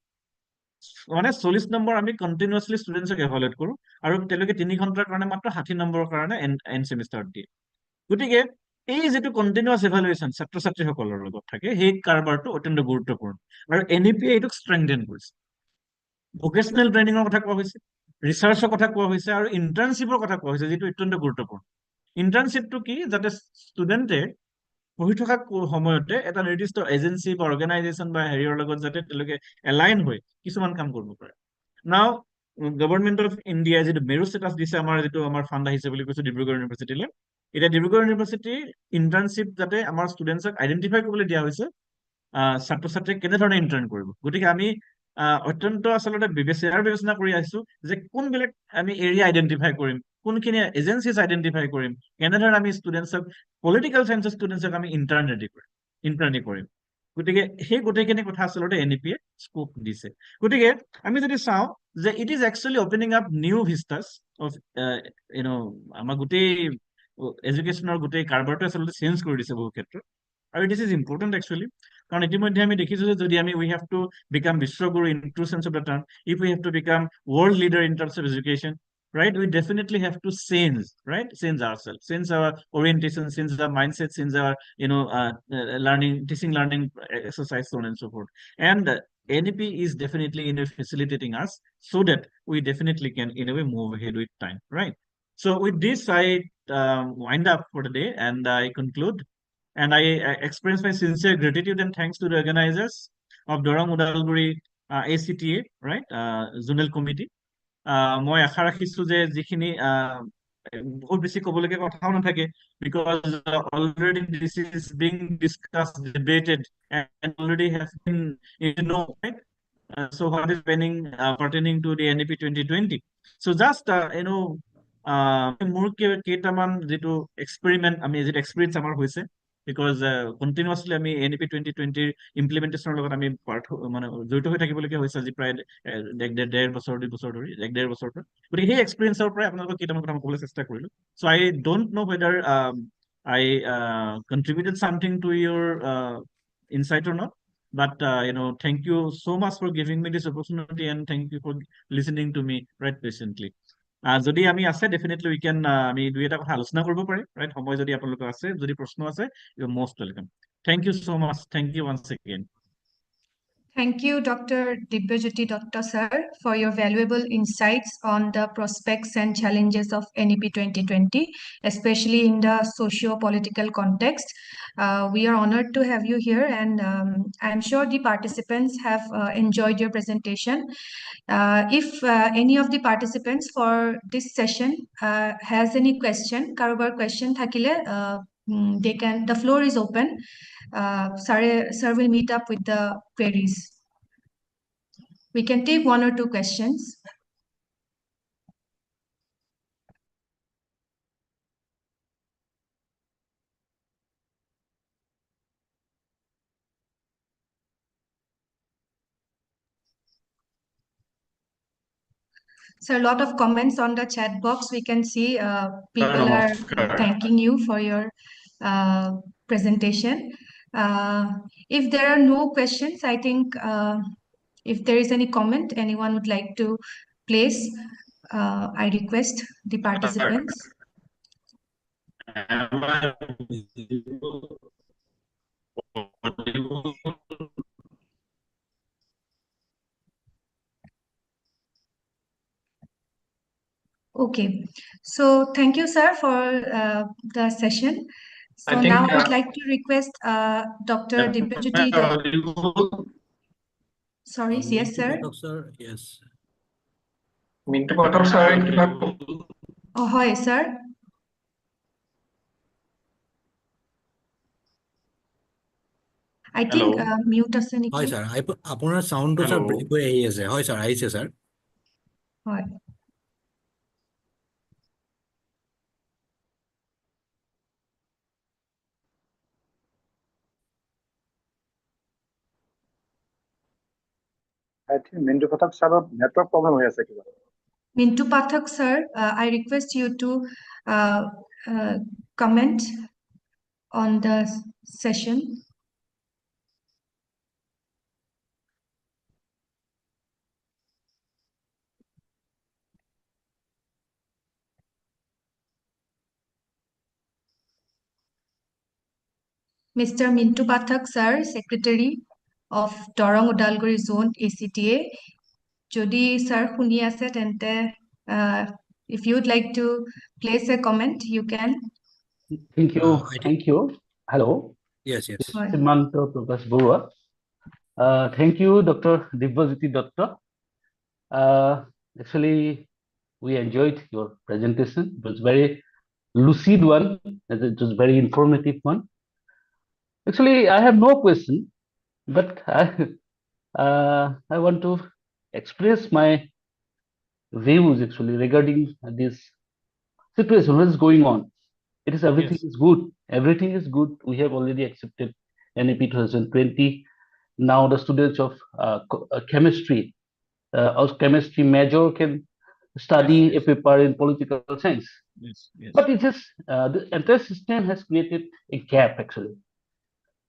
মানে 40 নম্বৰ আমি কণ্টিনিউৱাছলি ষ্টুডেণ্টছক এভালুৱেট কৰোঁ, আৰু তেওঁলোকে 3 ঘণ্টাৰ কাৰণে মাত্ৰ 60 নম্বৰৰ কাৰণে এণ্ড ছেমিষ্টাৰত দিয়ে। গতিকে এই যিটো কণ্টিনিউৱাছ এভালুৱেশ্যন ছাত্ৰ ছাত্ৰীসকলৰ লগত থাকে, সেই কাৰবাৰটো অত্যন্ত গুৰুত্বপূৰ্ণ, আৰু NEP এইটোক ষ্ট্ৰেংথেন কৰিছে। ভোকেশ্যনেল ট্ৰেইনিঙৰ কথা কোৱা হৈছে, ৰিচাৰ্চৰ কথা কোৱা হৈছে, আৰু ইণ্টাৰ্ণশ্বিপৰ কথা কোৱা হৈছে, যিটো অত্যন্ত গুৰুত্বপূৰ্ণ। ইণ্টাৰ্ণশ্বিপটো কি, যাতে ষ্টুডেণ্টে পঢ়ি থকা সময়তে এটা নিৰ্দিষ্ট এজেঞ্চি বা অৰ্গেনাইজেশ্যন বা হেৰিয়ৰ লগত যাতে তেওঁলোকে এলাইন হৈ কিছুমান কাম কৰিব পাৰে। নাও গভৰ্ণমেণ্ট অফ ইণ্ডিয়া যিটো মেৰু ষ্টেটাছ দিছে, যিটো আমাৰ ফাণ্ড আহিছে বুলি কৈছো ডিব্ৰুগড় ইউনিভাৰ্চিটিলৈ, এতিয়া ডিব্ৰুগড় ইউনিভাৰ্চিটি ইণ্টাৰ্ণশ্বিপ যাতে আমাৰ ষ্টুডেণ্টছক আইডেণ্টিফাই কৰিবলৈ দিয়া হৈছে, ছাত্ৰ ছাত্ৰীক কেনেধৰণে ইণ্টাৰ্ণ কৰিব। গতিকে আমি অত্যন্ত আচলতে বিবেচনা কৰি আহিছো যে কোনবিলাক আমি এৰিয়া আইডেণ্টিফাই কৰিম, কোনখিনি এজেঞ্চিজ আইডেণ্টিফাই কৰিম, কেনেধৰণে আমি ষ্টুডেণ্টছক পলিটিকেল চায়েন্সৰ ষ্টুডেণ্টছক আমি ইণ্টাৰ্ণি কৰিম। গতিকে সেই গোটেইখিনি কথা আচলতে NEP-য়ে স্কোপ দিছে। গতিকে আমি যদি চাওঁ যে it is actually opening up new vistas of আমাৰ গোটেই এডুকেশ্যনৰ গোটেই কাৰবাৰটো আচলতে চেঞ্জ কৰি দিছে বহু ক্ষেত্ৰত, আৰু দিছ ইজ ইম্পৰ্টেণ্ট একচুৱেলি। কাৰণ ইতিমধ্যে আমি দেখিছো যে যদি আমি উই হেভ টু বিকাম বিশ্বগুৰু in true sense of the term, if we have to become world leader in terms of education, right, we definitely have to change ourselves, change our orientation, change our mindset, change our teaching learning exercise, so on and so forth. And NEP is definitely facilitating us so that we definitely can in a way move ahead with time, right? So with this I wind up for the day, and I conclude, and I express my sincere gratitude and thanks to the organizers of Dorong Udalguri ACTA, right, zonal committee. মই আশা ৰাখিছো যে যিখিনি বহুত বেছি ক'বলগীয়া কথাও নাথাকে, because already this is being discussed, debated, and already has been right? So what is pertaining to the NEP 2020? So just মোৰ কেইটামান যিটো এক্সপেৰিমেণ্ট যিটো এক্সপিৰিয়েঞ্চ আমাৰ হৈছে, বিকজ কণ্টিনিউৱাছলি আমি NEP 2020 ইমপ্লিমেণ্টেশ্যনৰ লগত আমি জড়িত হৈ থাকিবলগীয়া হৈছে আজি প্ৰায় 1.5 বছৰ 2 বছৰ ধৰি, 1.5 বছৰ ধৰি। গতিকে সেই এক্সপিৰিয়েঞ্চৰ পৰাই আপোনালোকক কেইটামান কথা ক'বলৈ চেষ্টা কৰিলো। So' I don't know' whether I contributed something to your insight or not, but thank you so much for giving me this opportunity, and thank you for listening to me right patiently. যদি আমি আছে, definitely we কেন আমি দুই এটা কথা আলোচনা কৰিব পাৰিম, ৰাইট? সময় যদি আপোনালোকৰ আছে, যদি প্ৰশ্ন আছে, you are most welcome. Thank you so much. Thank you once again. Thank you, Dr. Dibyajyoti Datta sir, for your valuable insights on the prospects and challenges of NEP 2020, especially in the socio-political context. We are honored to have you here, and I'm sure the participants have enjoyed your presentation. If any of the participants for this session has any question, karobar question thakile, the floor is open. Sir will meet up with the queries. We can take 1 or 2 questions. So a lot of comments on the chat box. We can see people are thanking you for your presentation. If there are no questions, I think if there is any comment anyone would like to place, I request the participants. Am I visible? Okay, so thank you, sir, for the session. So now I would like to request Dr. Dibyajyoti. Sorry, yes, sir. Yes. Mintu Pathak sir, Oh, hi, sir. I think Hello. mute আছে হয় নেকি? Sir আপোনাৰ চাউণ্ডটো sir Hello. Brake হৈ আহি আছে হয় sir আহিছে স্যাৰ হয়। I think Mindu Pathak sir network problem হৈ আছে কিবা Mintu Pathak sir, I request you to comment on the session. Mr. Mintu Pathak sir, Secretary of Dorong Udalguri Zone ACTA. Jodi sir শুনি আছে তেন্তে if you would like to place a comment, you can. Thank you. I think Thank you. Hello. yes yes Right. Simanto Prakash Barua. Thank you, Dr. Divyajyoti Datta. Actually, we enjoyed your presentation. It was very lucid one. It was very informative one. Actually, I have no question, but I want to express my views actually regarding this situation. What is going on? It is everything Yes. is good. Everything is good. We have already accepted NAP 2020. Now the students of chemistry or chemistry major can study Yes, a yes. paper in political science. Yes, yes. But it is the entire system has created a gap actually.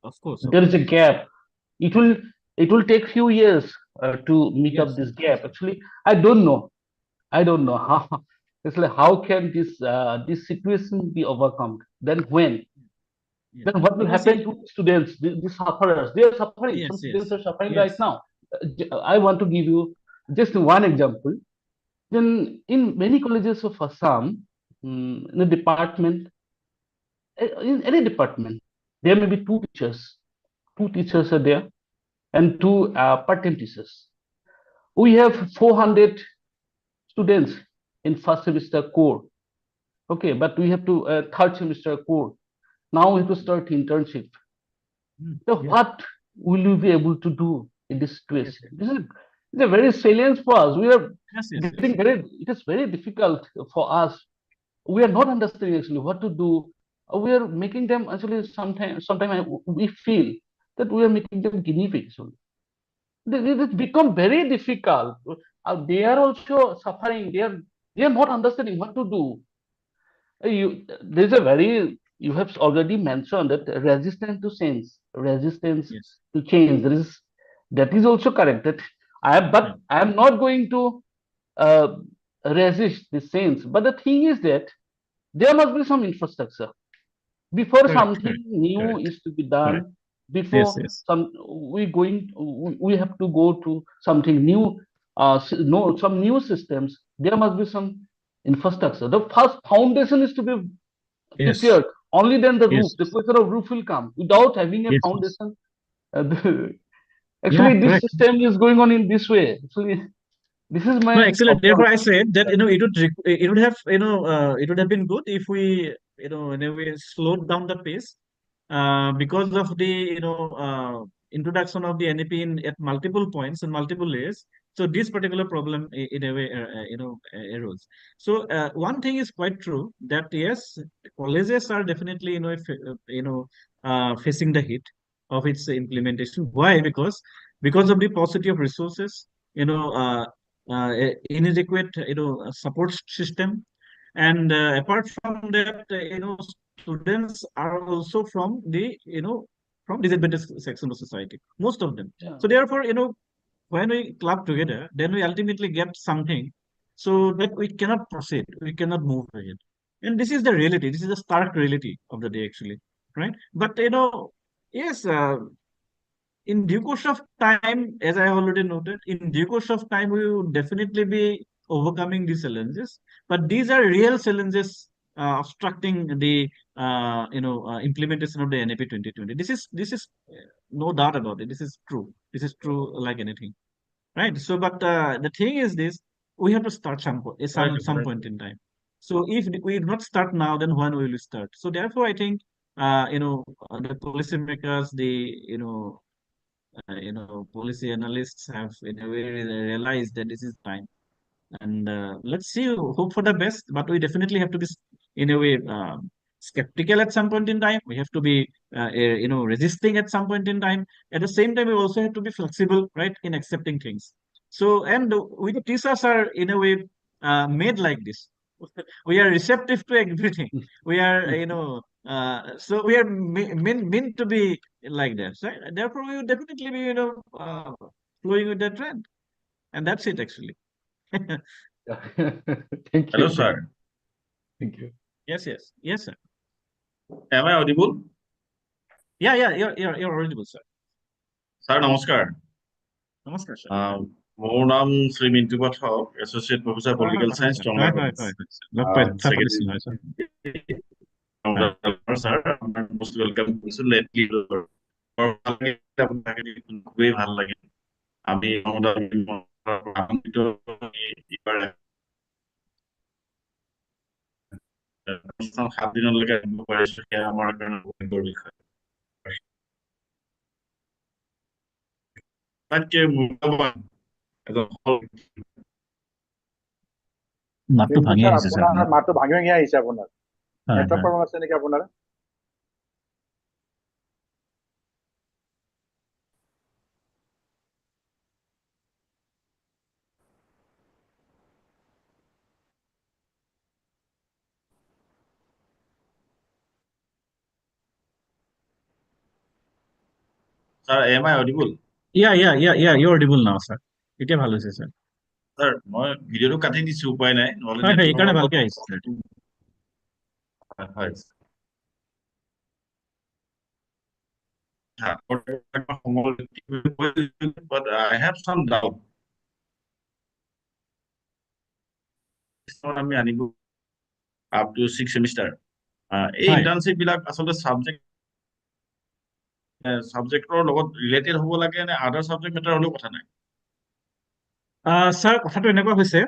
Of course. There is a gap. It will take few years to meet up Yes. this gap. Actually, I don't know. I don't know how. It's like how can this situation be overcome? Then when? Yeah. Then what will Because happen see, to students, the sufferers? They are suffering. Some yes, students yes, are suffering yes. right now. I want to give you just one example. Then in many colleges of Assam, in a department, in any department, there may be two teachers. Two teachers are there and two part-time teachers. We have 400 students in first semester core. Okay, but we have to third semester core. Now we have to start internship. So Yes, what will you be able to do in this yes, situation? yes, This is it's a very salient for us. We are yes, yes, yes. getting very. It is very difficult for us. We are not understanding actually what to do. We are making them actually sometimes we feel that we are making them guinea pigs. It become very difficult. They are also suffering. They are not understanding what to do. There's a very you have already mentioned that resistance to change, resistance Yes. to change. That is also correct. That but Yeah. I am not going to uh, resist the change. But the thing is that there must be some infrastructure before Correct, something correct, new correct, is to be correct. done. Yes, Before yes. we have to go to something new. No, some new systems. There must be some infrastructure. The first foundation is to be Yes, prepared. Only then the roof, yes, the question of roof will come. Without having a yes, yes. foundation, Yeah, actually this correct. system is going on in this way. Actually, this is No, my excellent. Therefore, I said that it would have it would have been good if we in a way slowed down the pace because of the introduction of the NEP at multiple points and multiple layers. So this particular problem in a way arose. So one thing is quite true that yes, colleges are definitely facing the heat of its implementation. Why? Because of the paucity of resources. Inadequate support system, and apart from that students are also from the from disadvantaged section of society, most of them. yeah. So therefore when we club together, then we ultimately get something so that we cannot proceed, we cannot move ahead. And this is the reality, this is the stark reality of the day actually, right? But yes, in due course of time, as I already noted, in due course of time, we will definitely be overcoming these challenges. But these are real challenges obstructing the implementation of the NAP 2020. This is no doubt about it. This is true. This is true like anything, right? So, but the thing is this: we have to start some Right. point in time. So, if we do not start now, then when will we start? So, therefore, I think the policymakers, the policy analysts have in a way realized that this is time. And let's see, hope for the best, but we definitely have to be, in a way, skeptical at some point in time. We have to be, resisting at some point in time. At the same time, we also have to be flexible, right, in accepting things. So, and we the teachers are, in a way, made like this. We are receptive to everything. We are, so we are meant to be like that. Right? Therefore, we will definitely be, flowing with that trend. And that's it, actually. Thank Hello, you. sir. Thank you. Yes, sir. Am I audible? Yeah, you're audible, sir. Sir, namaskar. Namaskar, sir. মোৰ নাম শ্ৰী মিণ্টু পাঠক, associate professor political science, হয়, লগ পাই কথা পাতিছিলো, হয়, sir. Sir আপনার most welcome করছি lately খুবই ভালো লাগে। আমি আনন্দিত এবাৰ 7 দিনলৈকে আহিব পাৰিছো, সেয়া আমাৰ কাৰণে গৌৰৱৰ বিষয়। তাতকে মূল্যৱান এজন মাতটো মিণ্টু ভাঙি ছাৰ, আহিছে, স্যাৰ। আপোনাৰ মাতটো ভাঙি ভাঙি আহিছে আপোনাৰ। হয়, নেটৱৰ্ক হয়। প্ৰব্লেম আছে নেকি আপোনাৰ? Sir am I audible? Yeah, you're audible now, sir. এতিয়া ভাল হৈছে, sir. স্যার মই ভিডিঅ'টো কাটি দিছো, উপায় নাই, নহ'লে হয়, নেটৱৰ্কৰ এইকাৰণে ভালকে আহিছে, sir. হয়। But I have some doubt. আমি আনিব আপ টু 6 সেমিষ্টাৰ। এই হয়। ইণ্টাৰ্ণশ্বিপ বিলাক আচলতে সাবজেক্টৰ লগত ৰিলেটেড হ'ব লাগে নে আদাৰ সাবজেক্ট মেটাৰ হ'লেও কথা নাই? স্যাৰ, কথাটো এনেকুৱা হৈছে,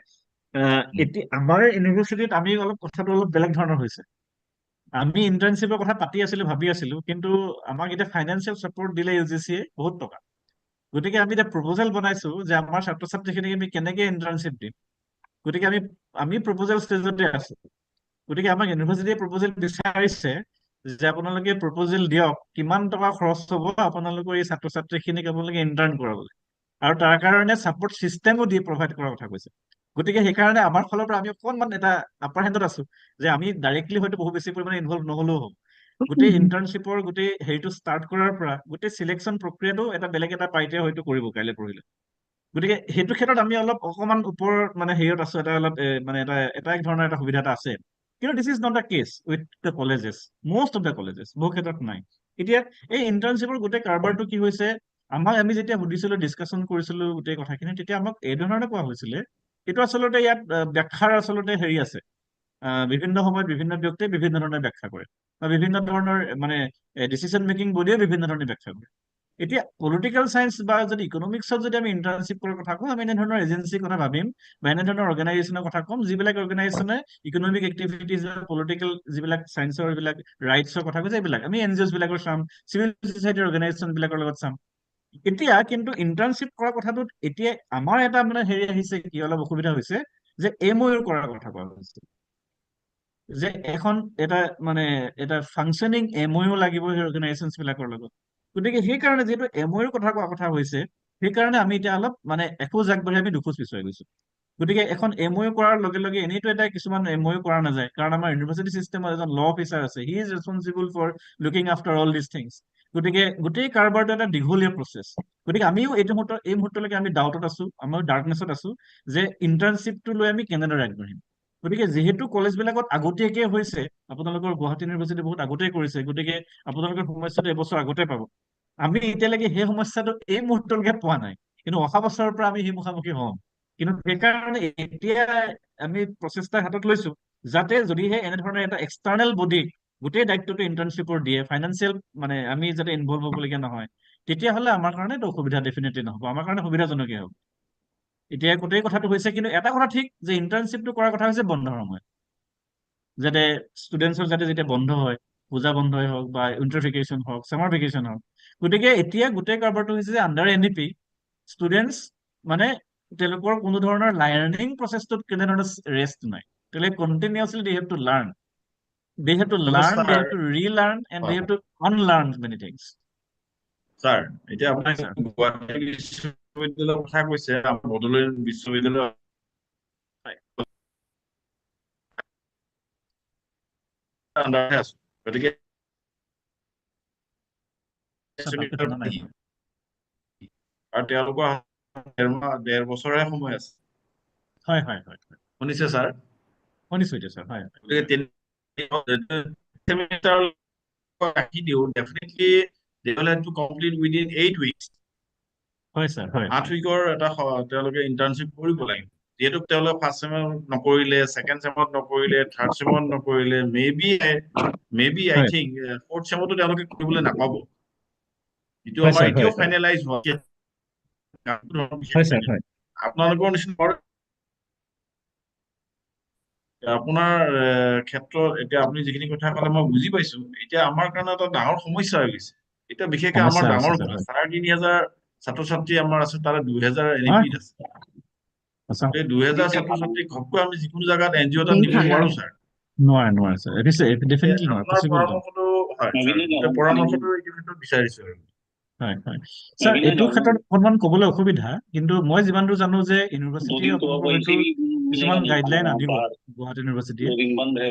এতিয়া আমাৰ ইউনিভাৰ্চিটিত আমি কথাটো অলপ বেলেগ ধৰণৰ হৈছে। আমি ইণ্টাৰ্ণশ্বিপৰ কথা পাতি আছিলো, ভাবি আছিলো, কিন্তু আমাক এতিয়া ফাইনেন্সিয়েল ছাপোৰ্ট দিলে ইউজিচিয়ে বহুত টকা। গতিকে আমি এতিয়া প্ৰপ'জেল বনাইছো যে আমাৰ ছাত্ৰ ছাত্ৰীখিনিক আমি কেনেকে ইণ্টাৰ্ণশ্বিপ দিম। গতিকে আমি প্ৰপ'জেল ষ্টেজতে আছো। গতিকে আমাক ইউনিভাৰ্চিটিয়ে প্ৰপ'জেল বিচাৰিছে যে আপোনালোকে প্ৰপ'জেল দিয়ক, কিমান টকা খৰচ হ'ব আপোনালোকৰ এই ছাত্ৰ ছাত্ৰীখিনিক আপোনালোকে ইণ্টাৰ্ণ কৰাবলৈ, আৰু তাৰ কাৰণে ছাপোৰ্ট ছিষ্টেমো দি প্ৰভাইড কৰাৰ কথা কৈছে। গতিকে সেইকাৰণে আমাৰ ফালৰ পৰা আমি অকণমান এটা আপাৰ হেণ্ডত আছো, যে আমি ডাইৰেক্টলি হয়তো বহু বেছি পৰিমাণে ইনভলভ নহ'লেও হ'ব। গোটেই ইণ্টাৰ্ণশ্বিপৰ গোটেই হেৰিটো ষ্টাৰ্ট কৰাৰ পৰা গোটেই চিলেকশ্যন প্ৰক্ৰিয়াটো এটা বেলেগ এটা পাৰ্টিয়ে হয়তো কৰিব কাইলৈ পৰহিলে। গতিকে সেইটো ক্ষেত্ৰত আমি অকণমান ওপৰত মানে হেৰিয়ত আছো, এটা অলপ মানে এটা এক ধৰণৰ এটা সুবিধা এটা আছে। কিন্তু this is not the case with the colleges, most of the colleges, বহু ক্ষেত্ৰত নাই। এতিয়া এই ইণ্টাৰ্ণশ্বিপৰ গোটেই কাৰবাৰটো কি হৈছে, আমি যেতিয়া সুধিছিলো, ডিছকাশ্যন কৰিছিলো গোটেই কথাখিনি, তেতিয়া আমাক এই ধৰণে কোৱা হৈছিলে, এইটো আচলতে ইয়াত ব্যাখ্যাৰ আচলতে হেৰি আছে। বিভিন্ন সময়ত বিভিন্ন ব্যক্তিয়ে বিভিন্ন ধৰণে ব্যাখ্যা কৰে, বা বিভিন্ন ধৰণৰ মানে ডিচিশ্যন মেকিং বডিয়ে বিভিন্ন ধৰণে ব্যাখ্যা কৰে। এতিয়া পলিটিকেল চায়েন্স বা যদি ইকনমিক্সত যদি আমি ইণ্টাৰ্ণশ্বিপ কৰাৰ কথা কওঁ, আমি এনেধৰণৰ এজেঞ্চিৰ কথা ভাবিম, বা এনেধৰণৰ অৰ্গেনাইজেশ্যনৰ কথা ক'ম, যিবিলাক অৰ্গেনাইজেশ্যনে ইকনমিক এক্টিভিটিজ বা পলিটিকেল যিবিলাক চায়েন্সৰ এইবিলাক ৰাইটছৰ কথা কৈছে, এইবিলাক আমি NGOs বিলাকৰ চাম, চিভিল ছ'চাইটিৰ অৰ্গেনাইজেশ্যন বিলাকৰ লগত চাম। এতিয়া কিন্তু ইণ্টাৰ্ণশ্বিপ কৰাৰ কথাটোত এতিয়া আমাৰ এটা মানে হেৰি আহিছে, কি অলপ অসুবিধা হৈছে, যে MOU কৰাৰ কথা কোৱা হৈছে, যে এটা ফাংচনিং MOU লাগিব সেই অৰ্গেনাইজেশ্যন বিলাকৰ লগত। গতিকে সেইকাৰণে যিহেতু MOU কথা কোৱা কথা হৈছে, সেইকাৰণে আমি এতিয়া অলপ মানে এখোজ আগবাঢ়ি আমি দুখোজ পিছুৱাই গৈছো। গতিকে এখন MOU কৰাৰ লগে লগে এনেইতো এটা কিছুমান MOU কৰা নাযায়, কাৰণ আমাৰ ইউনিভাৰ্চিটি চিষ্টেমত এজন ল অফিচাৰ আছে, he is responsible for looking after all this things. গতিকে গোটেই কাৰবাৰটো এটা দীঘলীয়া প্ৰচেছ। গতিকে আমিও এই মুহূৰ্তলৈকে আমি ডাউটত আছো, আমাৰ ডাৰ্কনেছত আছো, যে ইণ্টাৰ্ণশ্বিপটো লৈ আমি কেনেদৰে আগবাঢ়িম। গতিকে যিহেতু কলেজবিলাকত আগতীয়াকে হৈছে, আপোনালোকৰ গুৱাহাটী ইউনিভাৰ্চিটি বহুত আগতেই কৰিছে, গতিকে আপোনালোকৰ সমস্যাটো এবছৰ আগতে পাব। আমি এতিয়ালৈকে সেই সমস্যাটো এই মুহূৰ্তলৈকে পোৱা নাই, কিন্তু অহা বছৰৰ পৰা আমি সেই মুখামুখি হ'ম। কিন্তু সেইকাৰণে এতিয়া আমি প্ৰচেষ্টা হাতত লৈছো, যাতে যদিহে এনেধৰণৰ এটা এক্সটাৰ্নেল বডি গোটেই দায়িত্বটো ইণ্টাৰ্ণশ্বিপৰ দিয়ে, ফাইনেন্সিয়েল মানে আমি যাতে ইনভলভ হ'বলগীয়া নহয়, তেতিয়াহ'লে আমাৰ কাৰণে এইটো অসুবিধা ডেফিনেটলি নহ'ব, আমাৰ কাৰণে সুবিধাজনকেই হ'ব। এতিয়া গোটেই কথাটো হৈছে, কিন্তু এটা কথা ঠিক যে ইণ্টাৰ্ণশ্বিপটো কৰাৰ কথা হৈছে বন্ধৰ সময়ত, যাতে ষ্টুডেণ্টছৰ যাতে যেতিয়া বন্ধ হয়, পূজা বন্ধই হওক বা উইণ্টাৰ ভেকেশ্যন হওক ছামাৰ ভেকেশ্যন হওক গতিকে এতিয়া গোটেই কাৰবাৰটো হৈছে যে আণ্ডাৰ NEP ষ্টুডেণ্টছ মানে তেওঁলোকৰ কোনো ধৰণৰ লাৰ্ণিং প্ৰচেছটোত কেনেধৰণৰ ৰেষ্ট নাই তেওঁলোকে continuously De have two learn they have to কিন্তু learn, they sir have to relearn, and they have to unlearn many things. Sir এতিয়া আপুনি Yes, sir. গুৱাহাটী বিশ্ববিদ্যালয়ৰ কথা কৈছে আমাৰ বড়োলেণ্ড বিশ্ববিদ্যালয় আণ্ডাৰহে আছো গতিকে Sir, ভালকৈ শুনা নাই মই। আৰু তেওঁলোকৰ ডেৰ বছৰহে সময় আছে হয় শুনিছে ছাৰ শুনিছো এতিয়া ছাৰ হয় গতিকে semester ৰাখি দিওঁ definitely they will have to complete within 8 weeks হয় ছাৰ হয় 8 উইকৰ এটা তেওঁলোকে ইণ্টাৰ্ণশ্বিপ কৰিব লাগিব যিহেতু তেওঁলোকে ফাৰ্ষ্ট চেমত নকৰিলে ছেকেণ্ড চেমত নকৰিলে থাৰ্ড চেমত নকৰিলে মেবি আই হয় থিংক ফৰ্থ চেমতো তেওঁলোকে কৰিবলৈ নাপাব যিটো হয় আমাৰ ছাৰ এতিয়াও হয় ফাইনেলাইজ হোৱা হয় ছাৰ হয় আপোনালোকৰ নিচিনা আপোনাৰ ক্ষেত্ৰত এতিয়া আপুনি যিখিনি কথা ক'লে মই বুজি পাইছো এতিয়া আমাৰ কাৰণে এটা ডাঙৰ সমস্যা হৈ গৈছে এতিয়া বিশেষকে আমাৰ সমস্যা হৈছে ডাঙৰ ছাৰ হয় 3,500 ছাত্ৰ ছাত্ৰী আমাৰ আছে তাৰে 2,000 হয় NEP আছে সঁচা এই 2,000 ছাত্ৰ ছাত্ৰী ঘপকৈ আমি যিকোনো জাগাত NGO এটাত নিব নোৱাৰো ছাৰ নোৱাৰে ছাৰ ডেফিনেটলি নোৱাৰে আপোনাৰ পচিবল নহয় পৰামৰ্শটো হয় ছাৰ পৰামৰ্শটো এই ক্ষেত্ৰত বিচাৰিছো আৰু হয় ছাৰ এইটো ক্ষেত্ৰত অকণমান ক'বলৈ অসুবিধা কিন্তু মই যিমান দূৰ জানো যে ইউনিভাৰ্চিটিয়ে আপোনালোকৰ হয়তো কিছুমান গাইডলাইন আনিব গুৱাহাটী ইউনিভাৰ্চিটিয়ে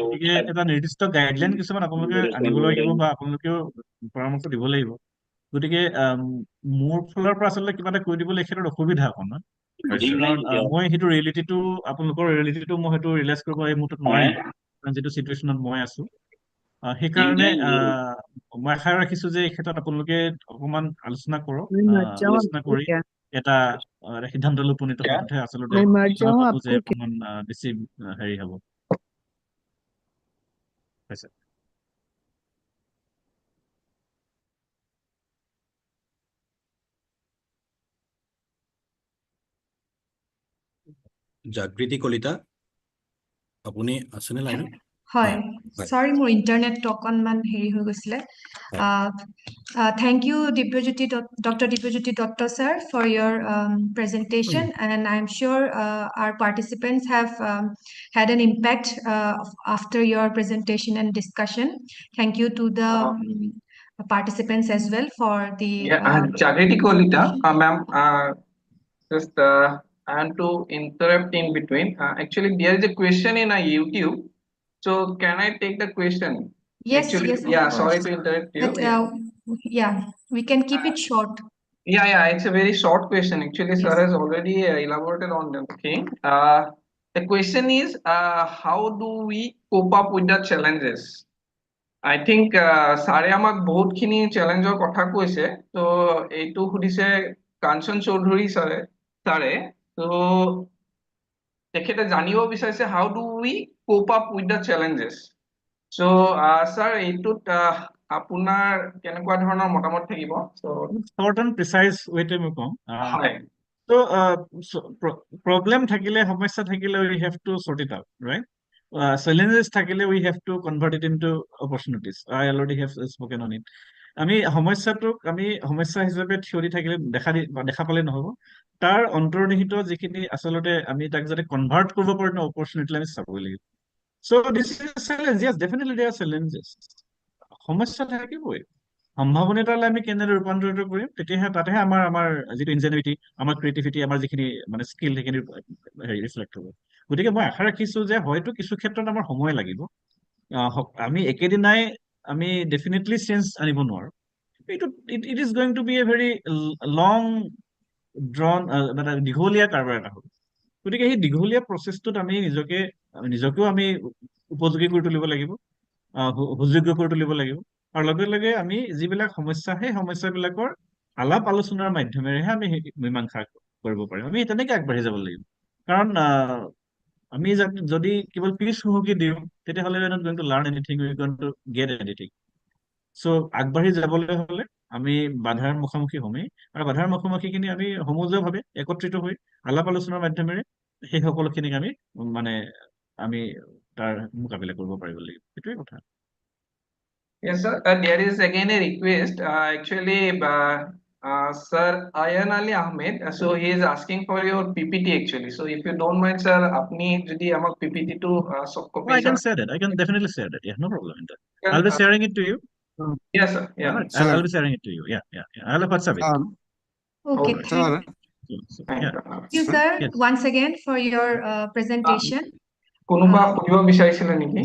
গতিকে এটা নিৰ্দিষ্ট গাইডলাইন কিছুমান আপোনালোকে আনিব লাগিব বা আপোনালোকেও পৰামৰ্শ দিব লাগিব গতিকে মোৰ ফালৰ পৰা আচলতে কিবা এটা কৈ দিবলৈ এই ক্ষেত্ৰত অসুবিধা অকণমান হয় ছাৰ কাৰণ মই সেইটো ৰিয়েলিটিটো আপোনালোকৰ ৰিয়েলিটিটো মই হয়তো ৰিয়েলাইজ কৰিব এই মুহূৰ্তত নোৱাৰিম কাৰণ যিটো চিটুৱেশ্যনত মই আছো সেইকাৰণে মই আশা ৰাখিছো যে এই ক্ষেত্ৰত আপোনালোকে অকণমান আলোচনা কৰক আলোচনা কৰি এটা সিদ্ধান্তলৈ উপনীত হোৱাটোহে আচলতে মই ভাবো যে অকণমান বেছি হেৰি হ'ব হৈছে জাগৃতি কলিতা আপুনি আছেনে লাইনত হয় সৰি মোৰ ইন্টাৰনেটটো অকনমান হেৰি হৈ গৈছিলে thank you Dr. Dibyajyoti Dutta sir for your presentation and I'm sure our participants have had an impact after your presentation and discussion thank you to the participants as well for the Jagriti Kolita, ma'am, just I want to interrupt in between. Actually, there is a question in YouTube. So can I take the question? Yes, Actually, yes, of yeah, course. sorry to interrupt you. But yeah, we can keep it short. Yeah, it's a very short question. Actually, sir has already elaborated on the thing. The question is, how do we cope up with the challenges? I think ছাৰে আমাক বহুতখিনি চেলেঞ্জৰ কথা কৈছে তো এইটো সুধিছে কাঞ্চন চৌধুৰী ছাৰে তো তেখেতে জানিব বিচাৰিছে হাউ do we cope up with the challenges so' sir এইটোত আপোনাৰ কেনেকুৱা ধৰণৰ মতামত থাকিব শ্বৰ্ট এণ্ড প্ৰিচাইজ ৱেতে মই কওঁ হয় প্ৰব্লেম থাকিলে সমস্যা থাকিলে we have to sort it out right challenges থাকিলে we have to convert it into opportunities. I already have spoken on it. আমি সমস্যাটোক আমি সমস্যা হিচাপে থিয়ৰি থাকিলে দেখা পালে নহ'ব তাৰ অন্তৰ্নিহিত যিখিনি আচলতে আমি তাক যাতে কনভাৰ্ট কৰিব পাৰো অপৰচুনিটি আমি চাবই লাগিব so this is a challenge yes definitely there are challenges সমস্যা থাকিবই সম্ভাৱনাতালৈ আমি কেনেদৰে ৰূপান্তৰিত কৰিম তেতিয়াহে তাতেহে আমাৰ যিটো ইনজেনুইটি আমাৰ ক্ৰিয়েটিভিটি আমাৰ যিখিনি মানে স্কিল সেইখিনি ৰিফ্লেক্ট হ'ব গতিকে মই আশা ৰাখিছো যে হয়তো কিছু ক্ষেত্ৰত আমাৰ সময় লাগিব আমি একেদিনাই আমি ডেফিনেটলি চেঞ্জ আনিব নোৱাৰো এইটো it is going to be a very long drawn মানে দীঘলীয়া কাৰবাৰ এটা হ'ব গতিকে সেই দীঘলীয়া প্ৰচেছটোত আমি নিজকেও আমি উপযোগী কৰি তুলিব লাগিব সুযোগ্য কৰি তুলিব লাগিব আৰু লগে লগে আমি যিবিলাক সমস্যা সেই সমস্যাবিলাকৰ আলাপ আলোচনাৰ মাধ্যমেৰেহে আমি মীমাংসা কৰিব পাৰিম আমি তেনেকে আগবাঢ়ি যাব লাগিব কাৰণ আমি যদি কেৱল পিছ হুহুকি দিওঁ তেতিয়াহ'লে we're not going to learn anything we're going to get anything so আগবাঢ়ি যাবলৈ হ'লে আমি বাধাৰ মুখামুখি হমেই আৰু বাধাৰ মুখামুখিখিনি আমি সমজুৱাভাৱে একত্ৰিত হৈ আলাপ আলোচনাৰ মাধ্যমেৰে সেই সকলোখিনিক আমি মানে আমি তাৰ মোকাবিলা কৰিব পাৰিব লাগিব সেইটোৱে কথা Yes, sir. There is again a request. Actually, Sir Ayan Ali Ahmed. So he is asking for your PPT actually. So if you don't mind, sir, apni jodi amak PPT to soft Oh, copy I can sir. share it. I can definitely share it. Yeah, no problem in that. Can, I'll be sharing it to you. yes, sir. All Yeah. right. Sir. I'll be sharing it to you. Yeah. I'll have WhatsApp it. Okay, Alright. Sir, Thank Yeah. you. thank you, sir, Yes. once again for your presentation. কোনোবা সুধিব বিচাৰিছিলে নেকি?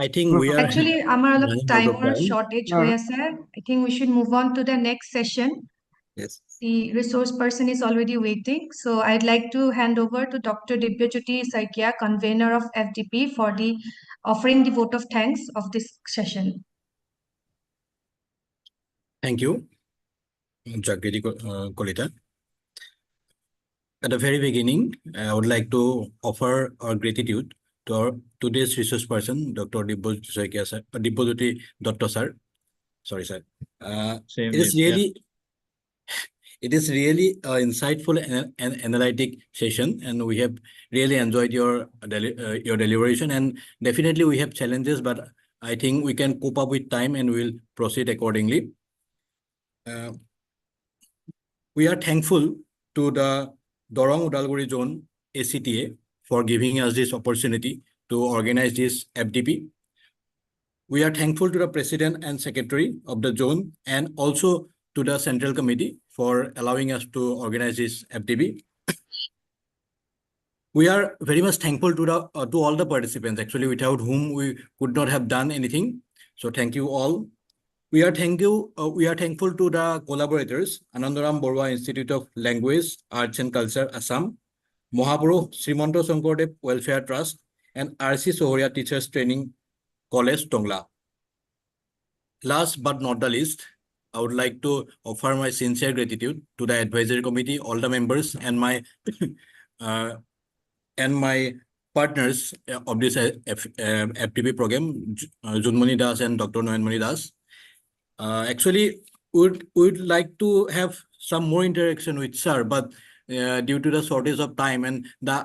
I think we are Actually, আমাৰ অলপ running out of টাইমৰ time. shortage হৈ আছে. I think we should move on to the next session. Yes. The resource person is already waiting. So I'd like to hand over to Dr. Dibyajyoti Saikia, convener of FDP, for the offering the vote of thanks of this session. Thank you, Jagriti Kolita. At the very beginning, I would like to offer our gratitude to our today's resource person, Dr. Dibyajyoti Dotto sir. Sorry, sir. Same It is here. really, it is really an insightful and analytic session, and we have really enjoyed your deliberation. And definitely, we have challenges, but I think we can cope up with time, and we'll proceed accordingly. We are thankful to the Dorong Udalguri Zone ACTA for giving us this opportunity to organize this FDP. We are thankful to the President and Secretary of the zone and also to the Central Committee for allowing us to organize this FDP. We are very much thankful to all the participants, actually, without whom we could not have done anything. So thank you all. We are thankful to the collaborators, Anandaram Borwa Institute of Language, Arts and Culture, Assam, Mohapuru Srimanto Sankardev Welfare Trust, and RC Sohoria Teachers Training College, Tongla. Last but not the least, I would like to offer my sincere gratitude to the advisory committee, all the members, and my partners of this FTP program, Junmani Das and Dr. Noyanmani Das. Actually, we'd like to have some more interaction with sir, but due to the shortage of time and the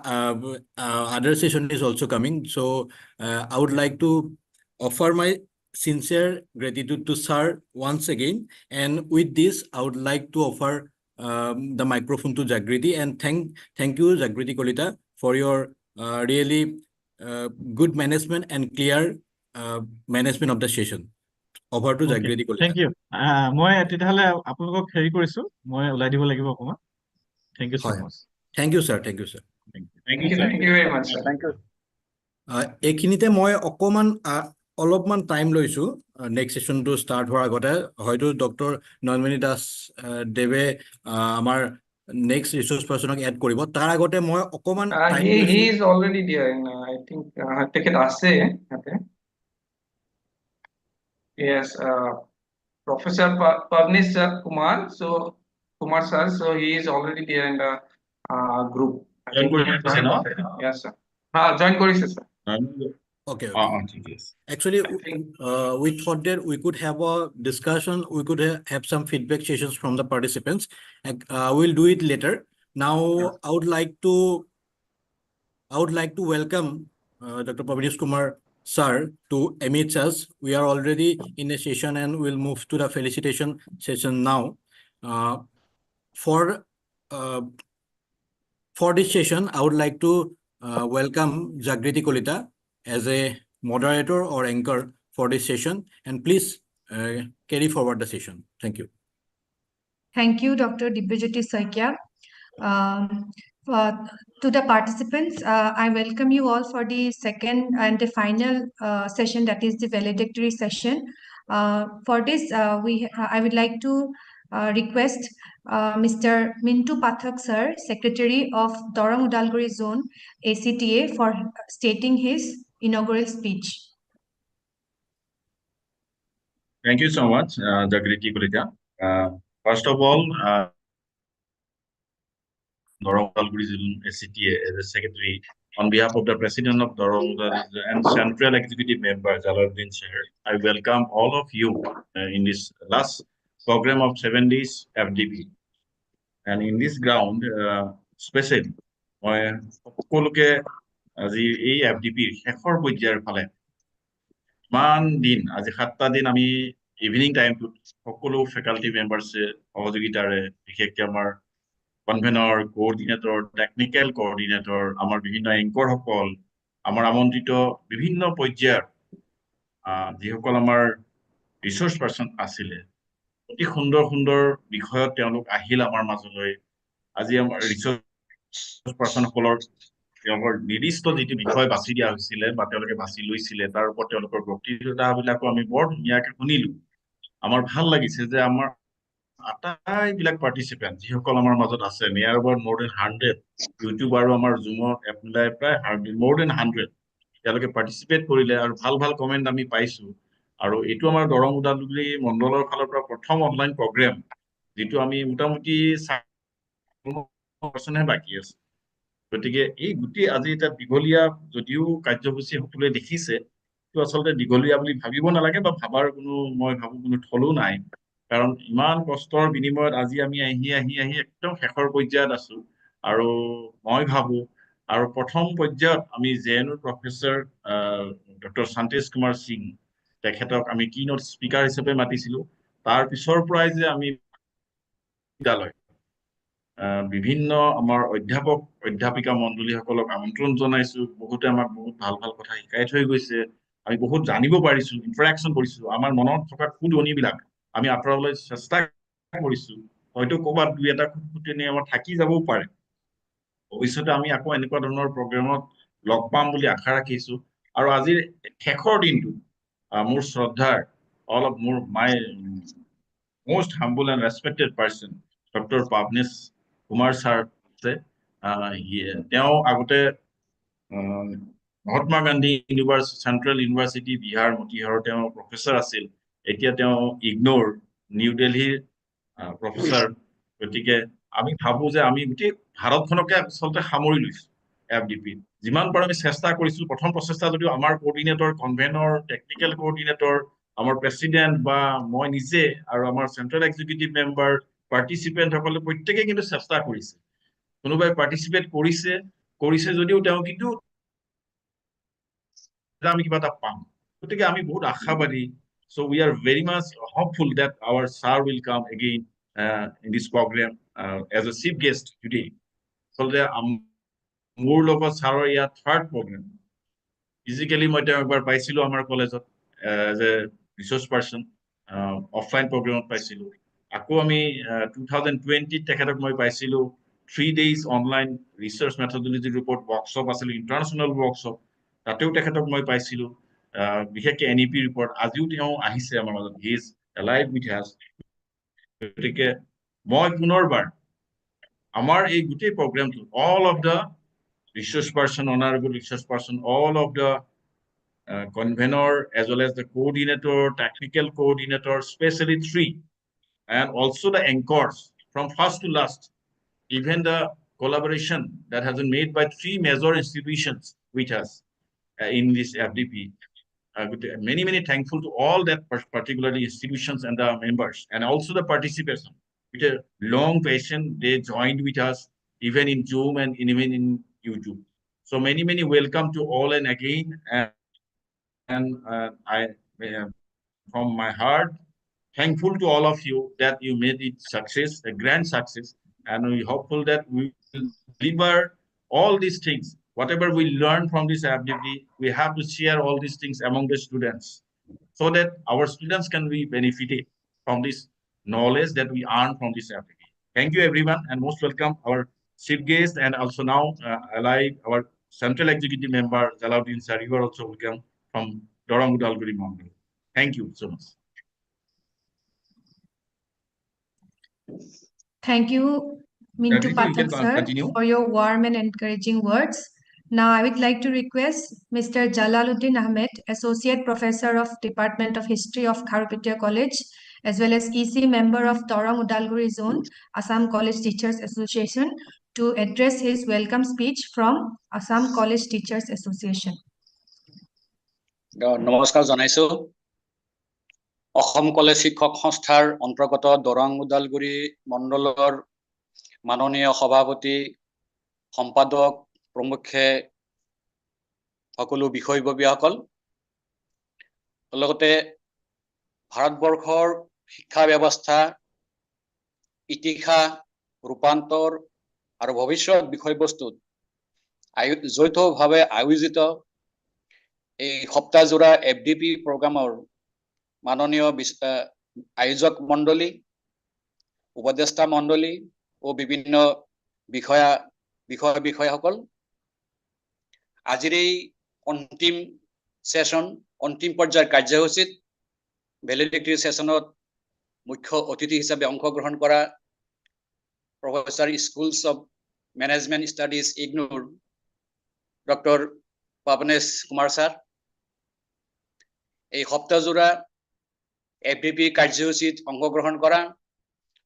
other session is also coming, so I would like to offer my sincere gratitude to sir once again. And with this, I would like to offer the microphone to Jagriti, and thank you, Jagriti Kolita, for your really good management and clear management of the session. Over to Okay. Jagriti Kolita. Thank you. মই তেতিয়াহ'লে আপোনালোকক হেৰি কৰিছো, মই ওলাই দিব লাগিব অকণমান. Thank you so হয়। much. Thank you, sir. Thank you, sir. Thank you, sir. Thank you very much, sir. thank you. এইখিনিতে মই অকণমান অলপমান টাইম লৈছো নেক্সট সেশনটো ষ্টাৰ্ট হোৱাৰ আগতে। হয়তো ডক্টৰ নয়নমণি দাস দেৱে আমাৰ নেক্সট ৰিচোৰ্চ পাৰ্চনক এড কৰিব, তাৰ আগতে মই অকণমান টাইম He লৈছো। is already there in, I think, তেখেত আছে ইয়াতে। Yes, Professor Pavnis Kumar. So Kumar sir, so he is already there in the group. I Join think he has কৰিছে ন? joined. Yes, sir. Join কৰিছে sir. Okay. ঠিক আছে। Actually, we thought that we could have a discussion, we could have some feedback sessions from the participants. We'll do it later. Now, I would like to welcome Dr. Pavnis Kumar sir to MHS. We are already in a session and we'll move to the felicitation session now. For this session, I would like to welcome Jagriti Kolita as a moderator or anchor for this session, and please carry forward the session. Thank you. Thank you, Dr. Dibyajyoti Saikia. To the participants, I welcome you all for the second and the final session, that is the valedictory session. For this, I would like to request Mr. Mintu Pathak sir, Secretary of Dorong Udalguri Zone ACTA, for stating his inaugural speech. Thank you so much, Jagriti Kolita. First of all, Dorong Udalguri Zone ACTA as a secretary, on behalf of the President of Dorong and Central Executive Member Jalaluddin Sher, I welcome all of you in this last program of 7 days FDP. And in this ground, special, মই সকলোকে আজি এই FDP শেষৰ পৰ্যায়ৰ ফালে ইমান দিন আজি 7টা দিন আমি ইভিনিং টাইমটোত সকলো ফেকাল্টি মেম্বাৰ্ছে সহযোগিতাৰে বিশেষকৈ আমাৰ কনভেনৰ কোঅৰ্ডিনেটৰ টেকনিকেল কোঅৰ্ডিনেটৰ আমাৰ বিভিন্ন এংকৰসকল আমাৰ আমন্ত্ৰিত বিভিন্ন পৰ্যায়ৰ যিসকল আমাৰ ৰিচোৰ্চ পাৰ্চন আছিলে অতি সুন্দৰ সুন্দৰ বিষয়ত তেওঁলোক আহিল আমাৰ মাজলৈ আজি আমাৰ ৰিচোৰ্চ পাৰ্চনসকলৰ তেওঁলোকৰ নিৰ্দিষ্ট যিটো বিষয় বাছি দিয়া হৈছিলে বা তেওঁলোকে বাছি লৈছিলে তাৰ ওপৰত তেওঁলোকৰ বক্তৃতাবিলাকো আমি বৰ ধুনীয়াকৈ শুনিলো আমাৰ ভাল লাগিছে যে আমাৰ আটাইবিলাক পাৰ্টিচিপেণ্ট যিসকল আমাৰ মাজত আছে নিয়াৰ এবাউট more than 100 ইউটিউব আৰু আমাৰ জুমত এপ মিলাই প্ৰায় more than 100 তেওঁলোকে পাৰ্টিচিপেট কৰিলে আৰু ভাল ভাল কমেণ্ট আমি পাইছো আৰু এইটো আমাৰ দৰং ওদালগুৰি মণ্ডলৰ ফালৰ পৰা প্ৰথম অনলাইন প্ৰগ্ৰেম যিটো আমি মোটামুটি 40% বাকী আছে গতিকে এই গোটেই আজি এটা দীঘলীয়া যদিও কাৰ্যসূচী সকলোৱে দেখিছে তো আচলতে দীঘলীয়া বুলি ভাবিব নালাগে বা ভাবাৰ কোনো মই ভাবো কোনো থলো নাই কাৰণ ইমান কষ্টৰ বিনিময়ত আজি আমি আহি একদম শেষৰ পৰ্যায়ত আছো আৰু মই ভাবো আৰু প্ৰথম পৰ্যায়ত আমি জেএনইউৰ প্ৰফেচৰ ডক্টৰ শান্তেশ কুমাৰ সিং তেখেতক আমি কিনোট স্পিকাৰ হিচাপে মাতিছিলো তাৰ পিছৰ পৰাই যে আমি বিদ্যালয় বিভিন্ন আমাৰ অধ্যাপক অধ্যাপিকা মণ্ডলীসকলক আমন্ত্ৰণ জনাইছো বহুতে আমাক বহুত ভাল ভাল কথা শিকাই থৈ গৈছে আমি বহুত জানিব পাৰিছো ইন্টাৰেকশ্যন কৰিছো আমাৰ মনত থকা খুদনিবিলাক আমি আঁতৰাবলৈ চেষ্টা কৰিছো হয়তো ক'ৰবাত দুই এটা খুঁটনি আমাৰ থাকি যাবও পাৰে ভৱিষ্যতে আমি আকৌ এনেকুৱা ধৰণৰ প্ৰগ্ৰেমত লগ পাম বুলি আশা ৰাখিছো আৰু আজিৰ শেষৰ দিনটো মোৰ শ্ৰদ্ধাৰ all of my most humble and respected person doctor Pavnesh Kumar sir তেওঁ আগতে Mahatma Gandhi university central university Bihar মতিহাৰৰ তেওঁ প্ৰফেচৰ আছিল এতিয়া তেওঁ ইগনোৰ নিউ দিল্লীৰ প্ৰফেচৰ গতিকে আমি ভাবো যে আমি গোটেই ভাৰতখনকে আচলতে সামৰি লৈছো FDP যিমান পাৰো আমি চেষ্টা কৰিছো প্ৰথম প্ৰচেষ্টা যদিও আমাৰ কোঅৰ্ডিনেটৰ কনভেনৰ টেকনিকেল কোঅৰ্ডিনেটৰ আমাৰ প্ৰেচিডেণ্ট বা মই নিজে আৰু আমাৰ চেন্ট্ৰেল এক্সিকিউটিভ মেম্বাৰ পাৰ্টিচিপেণ্ট সকলে প্ৰত্যেকে কিন্তু চেষ্টা কৰিছে কোনোবাই পাৰ্টিচিপেট কৰিছে যদিও তেওঁ কিন্তু আমি কিবা এটা পাম গতিকে আমি বহুত আশাবাদী so we are very much hopeful that our sir will come again in this program as a chief guest today আচলতে মোৰ লগত ছাৰৰ ইয়াত থাৰ্ড প্ৰগ্ৰেম ফিজিকেলি মই তেওঁ একবাৰ পাইছিলো আমাৰ কলেজত as a research person offline প্ৰগ্ৰেমত পাইছিলো আকৌ আমি 2020 তেখেতক মই পাইছিলো 3 days অনলাইন ৰিচাৰ্চ মেথডলজিৰ ওপৰত ৱৰ্কশ্বপ আছিল ইণ্টাৰনেশ্যনেল ৱৰ্কশ্বপ তাতেও তেখেতক মই পাইছিলো বিশেষকৈ NEP ৰিপৰ্ট আজিও তেওঁ আহিছে আমাৰ মাজত হি ইজ এলাইভ উইথ আছ গতিকে মই পুনৰবাৰ আমাৰ এই গোটেই প্ৰগ্ৰেমটো all of the resource person honorable resource person all of the convener as well as the coordinator technical coordinator especially 3 and also the anchors from first to last even the collaboration that has been made by 3 major institutions with us in this FDP many thankful to all that particularly institutions and the members and also the participants with a long patience they joined with us even in Zoom and even in YouTube so many welcome to all and again and I from my heart thankful to all of you that you made it success a grand success and we hopeful that we will deliver all these things whatever we learn from this FDP we have to share all these things among the students so that our students can be benefited from this knowledge that we earn from this FDP thank you everyone and most welcome our chief guest and also now alive our central executive member Jalaluddin sir you are also welcome from Dorong Udalguri Mandal thank you so much. Thank you, Mintu Aditi, you can Pathak sir, continue. for your warm and encouraging words. Now I would like to request Mr. Jalaluddin Ahmed, Associate Professor of Department of History of Kharupetya College, as well as EC member of Dorong Udalguri Zone, Assam College Teachers Association, to address his welcome speech from Assam College Teachers Association. নমস্কাৰ জনাইছো Assam college শিক্ষক সংস্থাৰ অন্তৰ্গত দৰং উদালগুৰি মণ্ডলৰ মাননীয় সভাপতি সম্পাদক প্ৰমুখ্যে সকলো বিষয়ববীয়াসকল লগতে ভাৰতবৰ্ষৰ শিক্ষা ব্যৱস্থা, ইতিহাস, ৰূপান্তৰ আৰু ভৱিষ্যত বিষয়বস্তুত যৌথভাৱে আয়োজিত এই সপ্তাহজোৰা FDP প্ৰগ্ৰামৰ মাননীয় আয়োজক মণ্ডলী, উপদেষ্টা মণ্ডলী ও বিভিন্ন বিষয়াসকল, আজিৰ এই অন্তিম সেশন, অন্তিম পৰ্যায়ৰ কাৰ্যসূচীত ভেলিডিটি সেশনত মুখ্য অতিথি হিচাপে অংশগ্ৰহণ কৰা professor schools of management studies ইগনোৰ ডক্টৰ পাৱনেশ কুমাৰ ছাৰ, এই সপ্তাহজোৰা FDP কাৰ্যসূচীত অংশগ্ৰহণ কৰা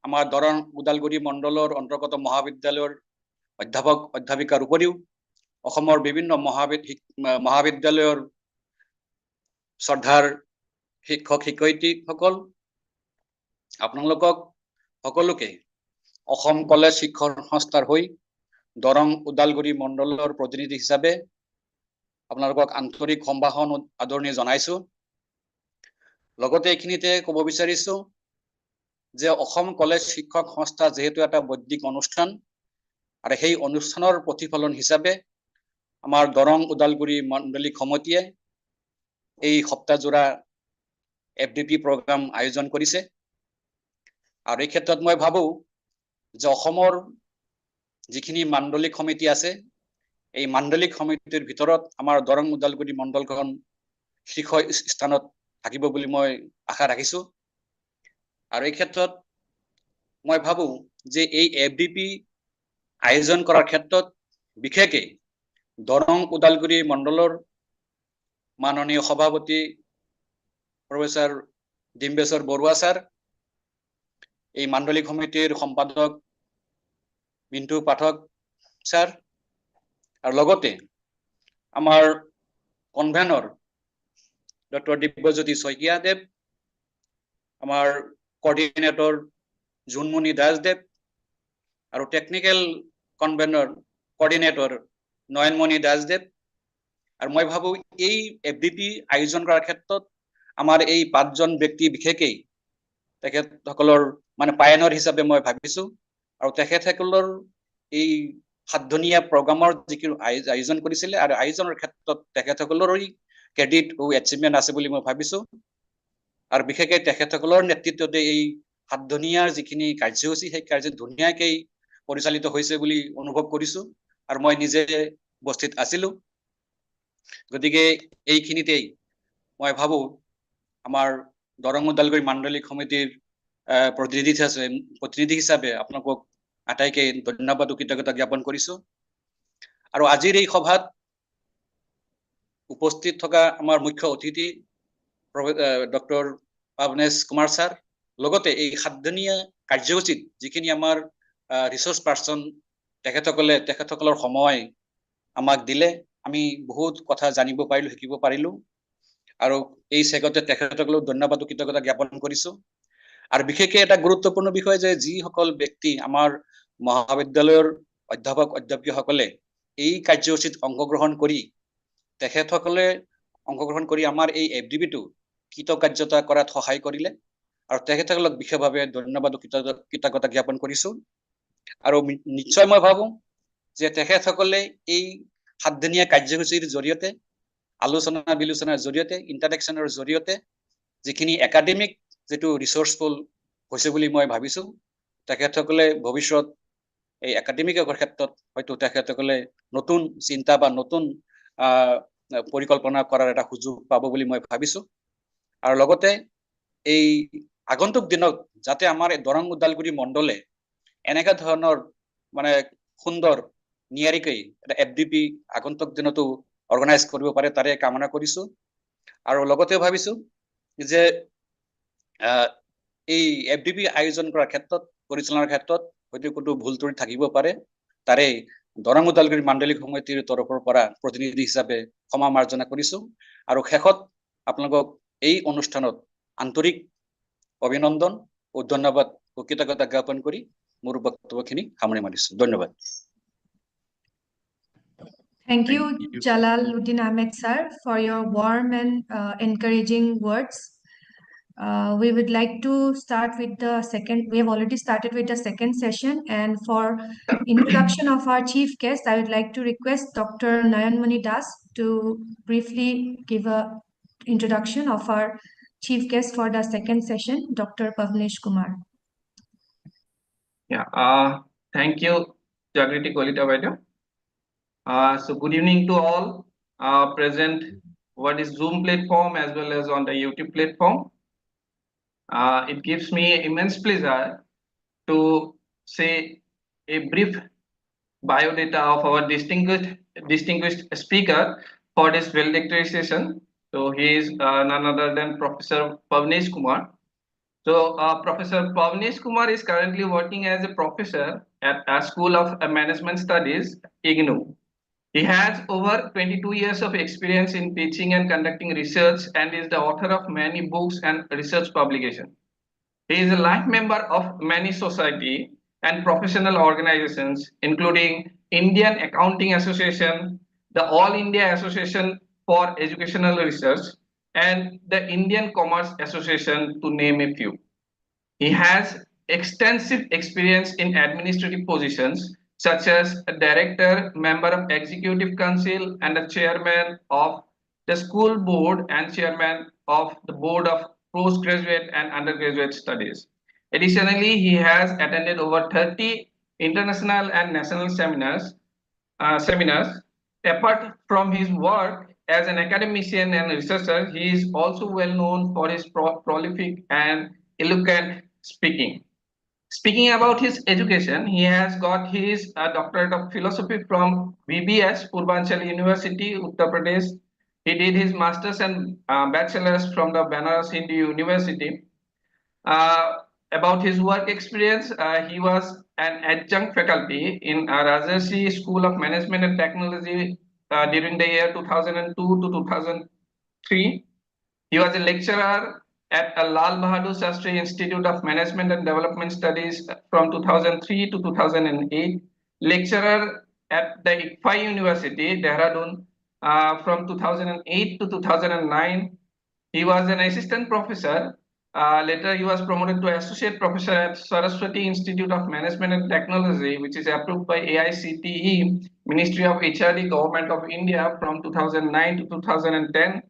আমাৰ দৰং ওদালগুৰি মণ্ডলৰ অন্তৰ্গত মহাবিদ্যালয়ৰ অধ্যাপক অধ্যাপিকাৰ উপৰিও অসমৰ বিভিন্ন মহাবিদ্যালয়ৰ শ্ৰদ্ধাৰ শিক্ষক শিক্ষয়িত্ৰীসকল, আপোনালোকক সকলোকে অসম কলেজ শিক্ষণ সংস্থাৰ হৈ দৰং ওদালগুৰি মণ্ডলৰ প্ৰতিনিধি হিচাপে আপোনালোকক আন্তৰিক সম্ভাষণ আদৰণি জনাইছো। লগতে এইখিনিতে ক'ব বিচাৰিছো যে অসম কলেজ শিক্ষক সংস্থা যেহেতু এটা বৈদিক অনুষ্ঠান আৰু সেই অনুষ্ঠানৰ প্ৰতিফলন হিচাপে আমাৰ দৰং ওদালগুৰি মণ্ডলিক সমিতিয়ে এই সপ্তাহজোৰা FDP প্ৰগ্ৰাম আয়োজন কৰিছে। আৰু এই ক্ষেত্ৰত মই ভাবো যে অসমৰ যিখিনি মাণ্ডলিক সমিতি আছে, এই মাণ্ডলিক সমিতিৰ ভিতৰত আমাৰ দৰং ওদালগুৰি মণ্ডলখন শীৰ্ষ স্থানত থাকিব বুলি মই আশা ৰাখিছো। আৰু এই ক্ষেত্ৰত মই ভাবো যে এই FDP আয়োজন কৰাৰ ক্ষেত্ৰত বিশেষকৈ দৰং ওদালগুৰি মণ্ডলৰ মাননীয় সভাপতি প্ৰফেসৰ ডিম্বেশ্বৰ বৰুৱা ছাৰ, এই মাণ্ডলিক সমিতিৰ সম্পাদক মিণ্টু পাঠক ছাৰ, আৰু লগতে আমাৰ কনভেনৰ ডক্টৰ দিব্যজ্যোতি শইকীয়াদেৱ, আমাৰ কোঅৰ্ডিনেটৰ জোনমণি দাসদেৱ আৰু টেকনিক্যাল কনভেনৰ কোঅৰ্ডিনেটৰ নয়নমণি দাসদেৱ। আৰু মই ভাবো এই FDP আয়োজন কৰাৰ ক্ষেত্ৰত আমাৰ এই 5জন ব্যক্তি বিশেষকৈ তেখেতসকলৰ মানে পায়নৰ হিচাপে মই ভাবিছো। আৰু তেখেতসকলৰ এই 7দিনীয়া প্ৰগ্ৰামৰ যিটো আয়োজন কৰিছিলে আৰু আয়োজনৰ ক্ষেত্ৰত তেখেতসকলৰো ক্ৰেডিট ও এচিভমেন্ট আছে বুলি মই ভাবিছো। আৰু বিশেষকৈ তেখেতসকলৰ নেতৃত্বতে এই 7দিনীয়াৰ যিখিনি কাৰ্যসূচী সেই কাৰ্য ধুনীয়াকৈ পৰিচালিত হৈছে বুলি অনুভৱ কৰিছো আৰু মই নিজে উপস্থিত আছিলো। গতিকে এইখিনিতেই মই ভাবো আমাৰ দৰং ওদালগুৰি মাণ্ডলিক সমিতিৰ প্ৰতিনিধি হিচাপে আপোনালোকক আটাইকে ধন্যবাদ ও কৃতজ্ঞতা জ্ঞাপন কৰিছো। আৰু আজিৰ এই সভাত উপস্থিত থকা আমাৰ মুখ্য অতিথি ডক্টৰ পাৱনেশ কুমাৰ ছাৰ, লগতে এই 7দিনীয়া কাৰ্যসূচীত যিখিনি আমাৰ ৰিসোৰ্স পাৰ্সন তেখেতসকলৰ সময় আমাক দিলে, আমি বহুত কথা জানিব পাৰিলো, শিকিব পাৰিলো। আৰু এই চেগতে তেখেতসকলক ধন্যবাদ ও কৃতজ্ঞতা জ্ঞাপন কৰিছো। আৰু বিশেষকৈ এটা গুৰুত্বপূৰ্ণ বিষয় যে যিসকল ব্যক্তি আমাৰ মহাবিদ্যালয়ৰ অধ্যাপক অধ্যাপিকাসকলে এই কাৰ্যসূচীত অংশগ্ৰহণ কৰি আমাৰ এই FDPটো কৃতকাৰ্যতা কৰাত সহায় কৰিলে আৰু তেখেতসকলক বিশেষভাৱে ধন্যবাদ ও কৃতজ্ঞতা জ্ঞাপন কৰিছো। আৰু নিশ্চয় মই ভাবো যে তেখেতসকলে এই 7দিনীয়া কাৰ্যসূচীৰ জৰিয়তে আলোচনা বিলোচনাৰ জৰিয়তে ইণ্টাৰেকশ্যনৰ জৰিয়তে যিখিনি একাডেমিক যেটো ৰিসোৰ্সফুল হৈছে বুলি মই ভাবিছো, তেখেতসকলে ভৱিষ্যত এই একাডেমিকৰ ক্ষেত্ৰত হয়তো তেখেতসকলে নতুন চিন্তা বা নতুন পৰিকল্পনা কৰাৰ এটা সুযোগ পাব বুলি মই ভাবিছো। আৰু লগতে এই আগন্তুক দিনত যাতে আমাৰ দৰং ওদালগুৰি মণ্ডলে এনেকা ধৰণৰ মানে সুন্দৰ নিয়াৰিকৈ এটা FDP আগন্তুক দিনতো অৰ্গানাইজ কৰিব পাৰে তাৰে কামনা কৰিছো। আৰু লগতে ভাবিছো যে এই FDP আয়োজন কৰাৰ ক্ষেত্ৰত পৰিচালনাৰ ক্ষেত্ৰত হয়তো কোনো ভুল ত্ৰুটি থাকিব পাৰে, তাৰে দৰং ওদালগুৰি মাণ্ডলিক সমিতিৰ তৰফৰ পৰা প্ৰতিনিধি হিচাপে ক্ষমা মাৰ্জনা কৰিছো। আৰু শেষত আপোনালোকক এই অনুষ্ঠানত আন্তৰিক অভিনন্দন ও ধন্যবাদ ও কৃতজ্ঞতা জ্ঞাপন কৰি মোৰ বক্তব্যখিনি সামৰি মাৰিছো। ধন্যবাদ। Thank Thank you, you. Jalaluddin Ahmed sir, for your warm and encouraging words. We would like to start with the second. We have already started with the second session, and for introduction of our chief guest, I would like to request Dr. Nayanmani Das to briefly give a introduction of our chief guest for the second session, Dr. Pavnesh Kumar. Yeah, thank you, Jagriti Kolita Vaidya. So good evening to all present what is Zoom platform as well as on the YouTube platform. It gives me immense pleasure to say a brief biodata of our distinguished speaker for this valedictory session. So he is none other than Professor Pavnesh Kumar. So Professor Pavnesh Kumar is currently working as a professor at a School of Management Studies, IGNOU. He has over 22 years of experience in teaching and conducting research and is the author of many books and research publications. He is a life member of many society and professional organizations, including Indian Accounting Association, the All India Association for Educational Research, and the Indian Commerce Association, to name a few. He has extensive experience in administrative positions such as a director, member of executive council, and a chairman of the school board and chairman of the board of postgraduate and undergraduate studies. Additionally, he has attended over 30 international and national seminars. Apart from his work as an academician and researcher, he is also well known for his prolific and eloquent speaking. Speaking about his education, he has got his doctorate of philosophy from VBS, Purbanchal University, Uttar Pradesh. He did his master's and bachelor's from the Banaras Hindu University. About his work experience, he was an adjunct faculty in Rajarsi School of Management and Technology during the year 2002 to 2003. He was a lecturer at Lal Bahadur Shastri Institute of Management and Development Studies from 2003 to 2008, lecturer at the ICFAI University, Dehradun, from 2008 to 2009. He was an assistant professor. Later, he was promoted to associate professor at Saraswati Institute of Management and Technology, which is approved by AICTE, Ministry of HRD, Government of India, from 2009 to 2010.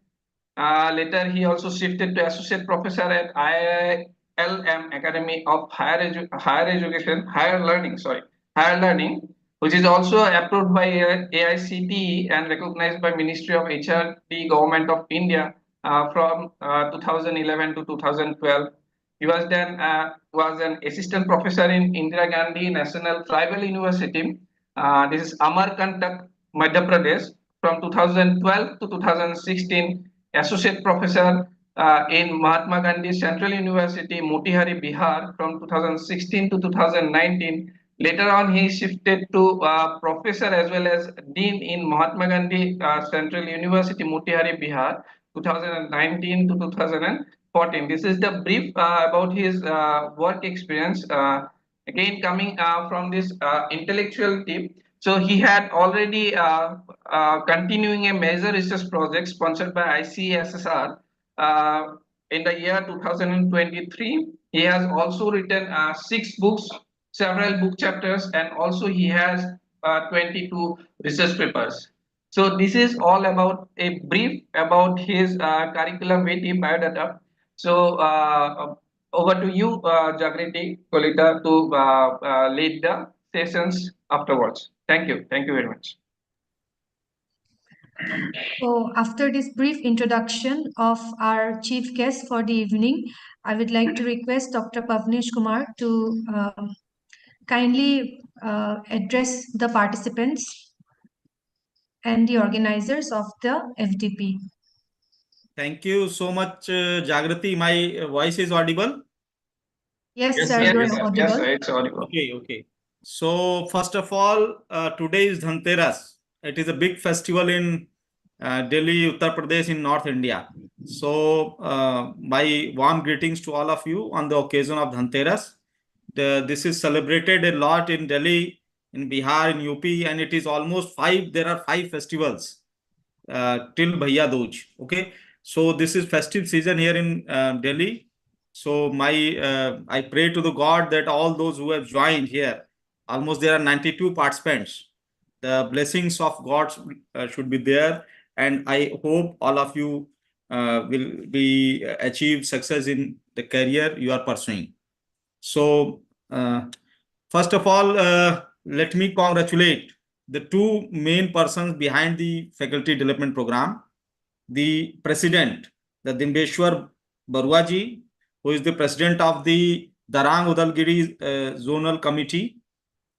Later, he also shifted to associate professor at IILM Academy of Higher Learning, which is also approved by AICTE and recognized by Ministry of HRD, Government of India, from 2011 to 2012. He was then was an assistant professor in Indira Gandhi National Tribal University. This is Amarkantak, Madhya Pradesh, from 2012 to 2016. Associate professor in Mahatma Gandhi Central University, Motihari, Bihar, from 2016 to 2019. Later on, he shifted to professor as well as dean in Mahatma Gandhi Central University, Motihari, Bihar, 2019 to 2014. This is the brief about his work experience. Again, coming from this intellectual tip, so he had already continuing a major research project sponsored by ICSSR in the year 2023. He has also written 6 books, several book chapters, and also he has 22 research papers. So this is all about a brief about his curriculum vitae biodata. So over to you, Jagriti Kolita, to lead the sessions afterwards. Thank you. Thank you very much. So after this brief introduction of our chief guest for the evening, I would like to request Dr. Pavnesh Kumar to kindly address the participants and the organizers of the FDP. Thank you so much, Jagrati. My voice is audible? Yes, Yes, sir, sir. you Yes, are sir. audible. Yes, sir. It's audible. Okay. So first of all, today is Dhanteras. It is a big festival in Delhi, Uttar Pradesh in North India. So my warm greetings to all of you on the occasion of Dhanteras. This is celebrated a lot in Delhi in Bihar, in UP, and it is almost 5. There are 5 festivals till Bhaiya Dooj. Okay, so this is festive season here in Delhi. So I pray to the God that all those who have joined here, almost there are 92 participants. The blessings of God should be there, and I hope all of you will be achieve success in the career you are pursuing. So first of all, let me congratulate the 2 main persons behind the faculty development program. The president, the Dimbeshwar Baruaji, who is the president of the Darang Udalgiri Zonal Committee,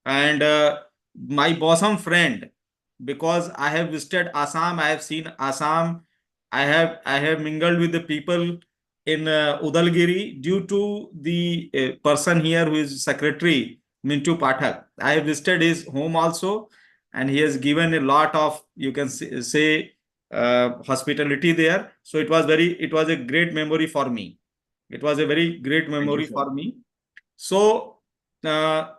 and my bosom friend, because I have visited Assam, I have seen Assam, I have mingled with the people in Udalgiri due to the person here who is secretary, Mintu Pathak. I have visited his home also, and he has given a lot of, you can say hospitality there. So it was a great memory for me. It was a very great memory for me. So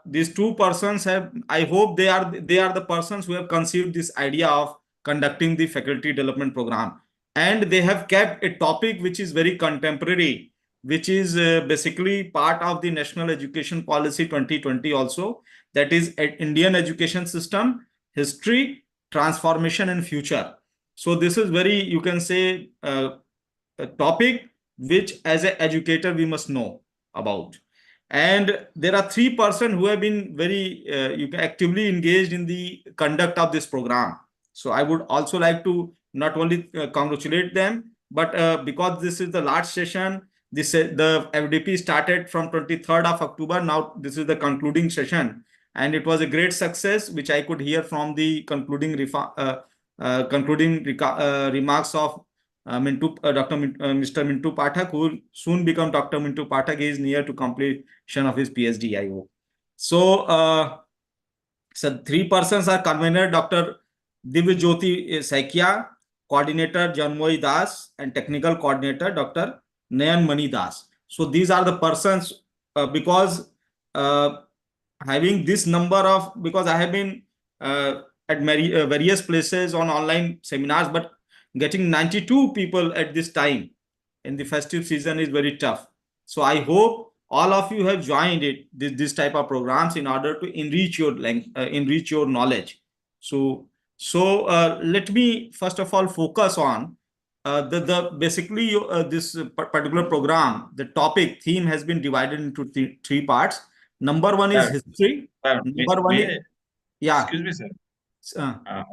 these 2 persons have, I hope they are the persons who have conceived this idea of conducting the faculty development program, and they have kept a topic which is very contemporary, which is basically part of the National Education Policy 2020 also, that is Indian education system, history, transformation and future. So this is very, you can say, a topic which as an educator we must know about. And there are 3 persons who have been very actively engaged in the conduct of this program. So I would also like to not only congratulate them, but because this is the last session, the FDP started from 23rd of October. Now this is the concluding session, and it was a great success, which I could hear from the concluding remarks of Mr. Mintu Pathak, who will soon become Dr. Mintu Pathak. He is near to completion of his PhD, I hope. So, 3 persons are convener, Dr. Divyajyoti Saikia, coordinator Janmoy Das, and technical coordinator Dr. Nayan Mani Das. So these are the persons, because having this number of, because I have been at various places on online seminars, but getting 92 people at this time in the festive season is very tough. So I hope all of you have joined this type of programs in order to enrich your knowledge. So let me first of all focus on basically this particular program. The topic theme has been divided into 3 parts. Number 1 is history. Number 1 is, yeah. Excuse me, sir.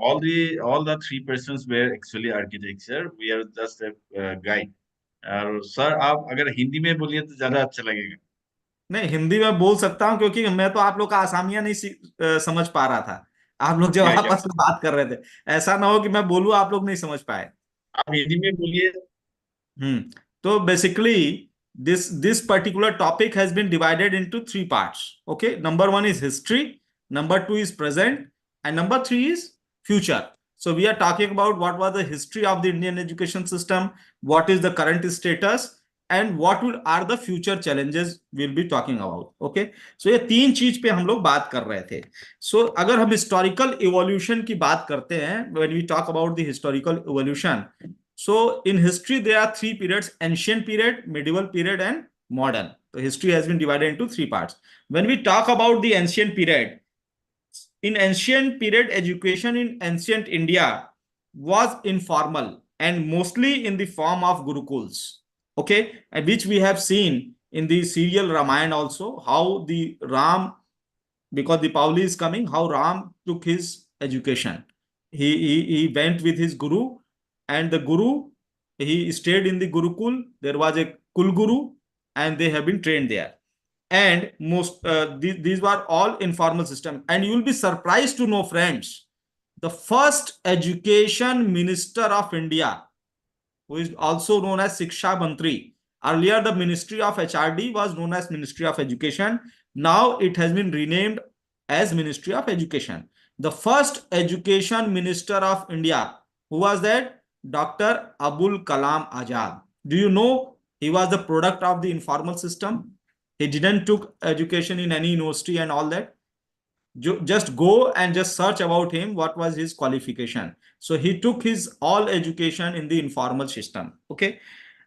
All the 3 persons were actually architecture. We are just a guide. Sir आप अगर हिंदी में बोलिए तो ज्यादा अच्छा लगेगा. नहीं, हिंदी में बोल सकता हूँ, क्योंकि मैं तो आप लोग का आसामिया नहीं समझ पा रहा था. आप लोग जब आपस में बात कर रहे थे, ऐसा ना हो कि मैं बोलूँ आप लोग नहीं समझ पाए. आप हिंदी में बोलिए. तो basically this particular topic has been divided into 3 parts. Okay, number 1 is history, number 2 is present, and number 3 is future. So we are talking about what was the history of the Indian education system, what is the current status, and what are the future challenges we'll be talking about. Okay, so ये 3 चीज पे हम लोग बात कर रहे थे. So अगर हम historical evolution की बात करते हैं, when we talk about the historical evolution, so in history there are 3 periods: ancient period, medieval period, and modern. So history has been divided into 3 parts. When we talk about the ancient period, in ancient period, education in ancient India was informal and mostly in the form of gurukuls. Okay, and which we have seen in the serial Ramayana also, how the Ram, because the Pauli is coming, how Ram took his education. He went with his guru, and the guru, he stayed in the Gurukul. There was a Kul Guru, and they have been trained there. And most these were all informal system. And you will be surprised to know, friends, the first education minister of India, who is also known as Shiksha Mantri. Earlier, the Ministry of HRD was known as Ministry of Education. Now it has been renamed as Ministry of Education. The first education minister of India, who was that? Dr. Abul Kalam Azad. Do you know he was the product of the informal system? He didn't took education in any university and all that. just go and just search about him, what was his qualification. So he took his all education in the informal system. Okay.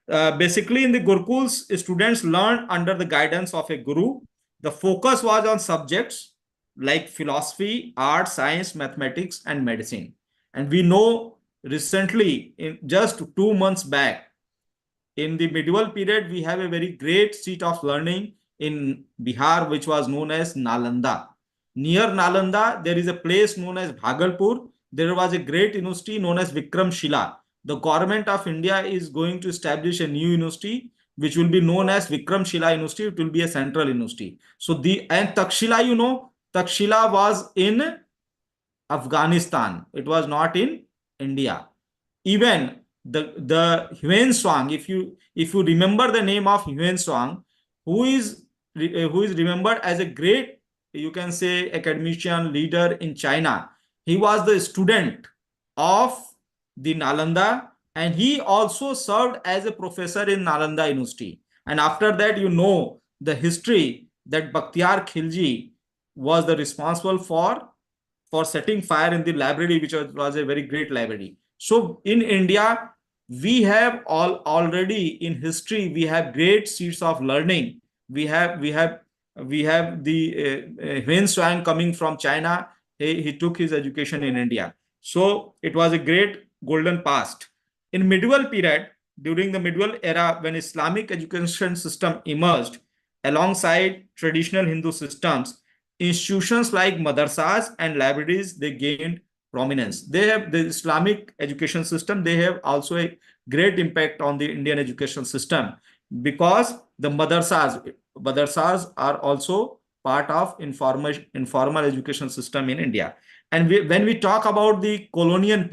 Basically, in the Gurukuls, students learned under the guidance of a guru. The focus was on subjects like philosophy, art, science, mathematics, and medicine. And we know recently, in just 2 months back, in the medieval period, we have a very great seat of learning in Bihar, which was known as Nalanda. Near Nalanda, there is a place known as Bhagalpur. There was a great university known as Vikramshila. The government of India is going to establish a new university, which will be known as Vikramshila University. It will be a central university. So and Takshila, Takshila was in Afghanistan. It was not in India. Even the Xuanzang, if you remember the name of Xuanzang, who is remembered as a great, you can say, academician leader in China. He was the student of the Nalanda, and he also served as a professor in Nalanda University. And after that, the history that Bakhtiyar Khilji was the responsible for setting fire in the library, which was a very great library. So in India, we have already in history, we have great seeds of learning. We have the Huen Shuang coming from China. He took his education in India. So it was a great golden past. In medieval period, during the medieval era, when Islamic education system emerged alongside traditional Hindu systems, institutions like madrasas and libraries, they gained prominence. They have the Islamic education system. They have also a great impact on the Indian education system, because the madrasas are also part of informal education system in India. And when we talk about the colonial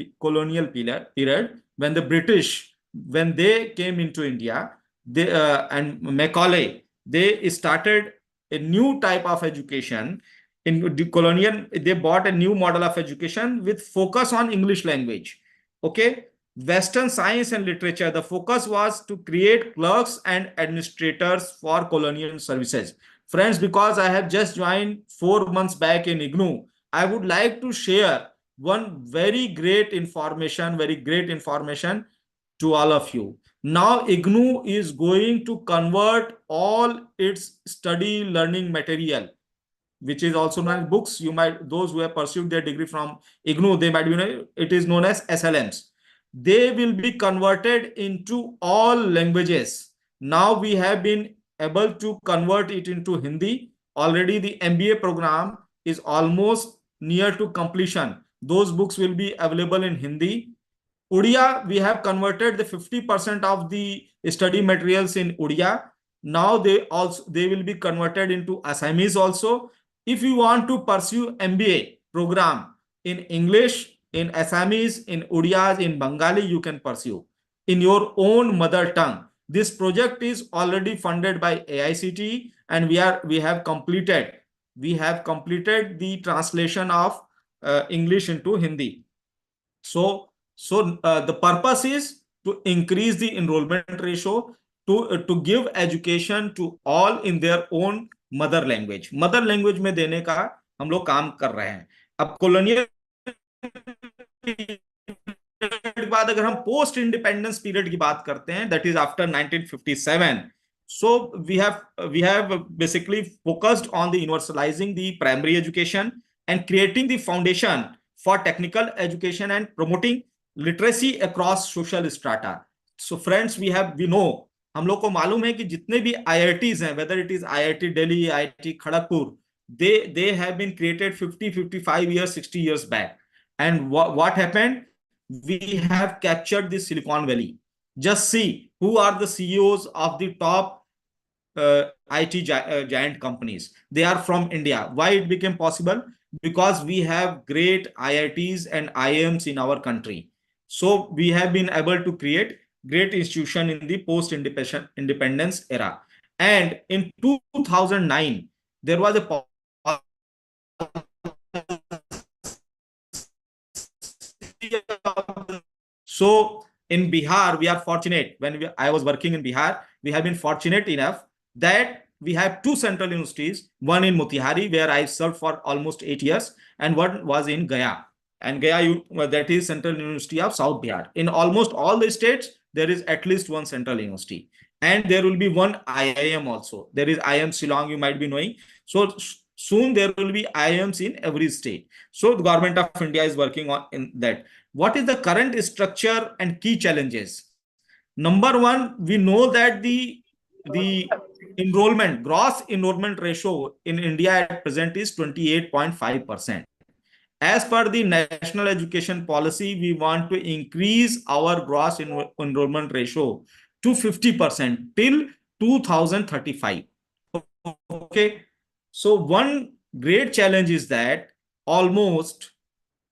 period, when the British, when they came into India, they and Macaulay, they started a new type of education. In the colonial, they bought a new model of education with focus on English language. Okay. Western science and literature, the focus was to create clerks and administrators for colonial services. Friends, because I have just joined 4 months back in IGNOU, I would like to share one very great information to all of you. Now IGNOU is going to convert all its study learning material, which is also known as books. Those who have pursued their degree from IGNOU, they might it is known as SLMs. They will be converted into all languages. Now we have been able to convert it into Hindi. Already the MBA program is almost near to completion. Those books will be available in Hindi. Odia, we have converted the 50% of the study materials in Odia. Now they will be converted into Assamese also. If you want to pursue MBA program in English, in Assamese, in Odia, in Bengali, you can pursue in your own mother tongue. This project is already funded by AICTE, and we have completed the translation of English into Hindi. So the purpose is to increase the enrollment ratio, to give education to all in their own mother language. Mother language में देने का हम लोग काम कर रहे हैं. अब colonial बाद अगर हम post independence period की बात करते हैं, that is after 1957. So we have basically focused on the universalizing the primary education and creating the foundation for technical education and promoting literacy across social strata. So friends, we know, हम लोग को मालूम है कि जितने भी IITs हैं, whether it is IIT Delhi, IIT Kharagpur, they have been created 50, 55 years, 60 years back. And what happened? We have captured the Silicon Valley. Just see who are the CEOs of the top IT giant companies. They are from India. Why it became possible? Because we have great IITs and IIMs in our country. So we have been able to create great institution in the post-independence era. And in 2009, there was a so in Bihar, we are fortunate. When I was working in Bihar, we have been fortunate enough that we have two central universities, one in Motihari, where I served for almost 8 years, and one was in Gaya. And Gaya, that is Central University of South Bihar. In almost all the states, there is at least one central university. And there will be one IIM also. There is IIM Shillong, you might be knowing. So soon there will be IIMs in every state. So the government of India is working on in that. What is the current structure and key challenges? Number one, we know that the gross enrollment ratio in India at present is 28.5%. As per the national education policy, we want to increase our gross enrollment ratio to 50% till 2035. Okay. So one great challenge is that almost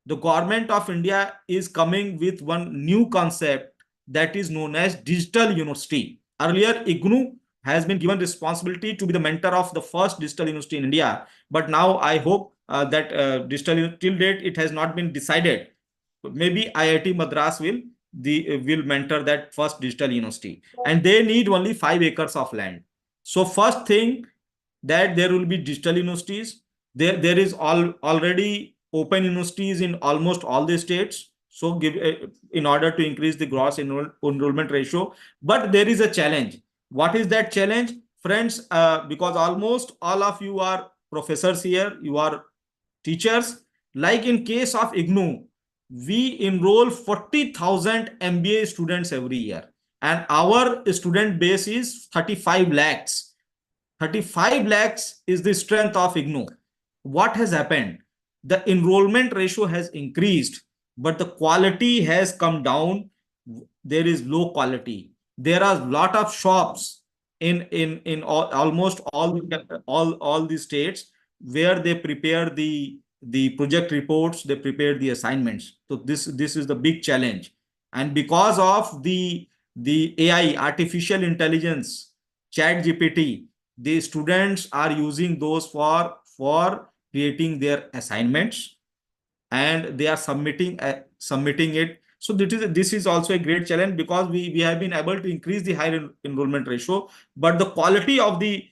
the government of India is coming with one new concept that is known as digital university. Earlier, IGNU has been given responsibility to be the mentor of the first digital university in India. But now I hope that digital till date, it has not been decided. Maybe IIT Madras will mentor that first digital university, and they need only 5 acres of land. So first thing, that there will be digital universities. There is already open universities in almost all the states. So in order to increase the gross enrollment ratio. But there is a challenge. What is that challenge? Friends, because almost all of you are professors here, you are teachers. Like in case of IGNU, we enroll 40,000 MBA students every year. And our student base is 35 lakhs. 35 lakhs is the strength of IGNU. What has happened? The enrollment ratio has increased, but the quality has come down. There is low quality. There are a lot of shops in almost all the states where they prepare the project reports, they prepare the assignments. So this is the big challenge. And because of the AI, artificial intelligence, ChatGPT, the students are using those for creating their assignments, and they are submitting it. So this is also a great challenge, because we have been able to increase the higher enrollment ratio, but the quality of the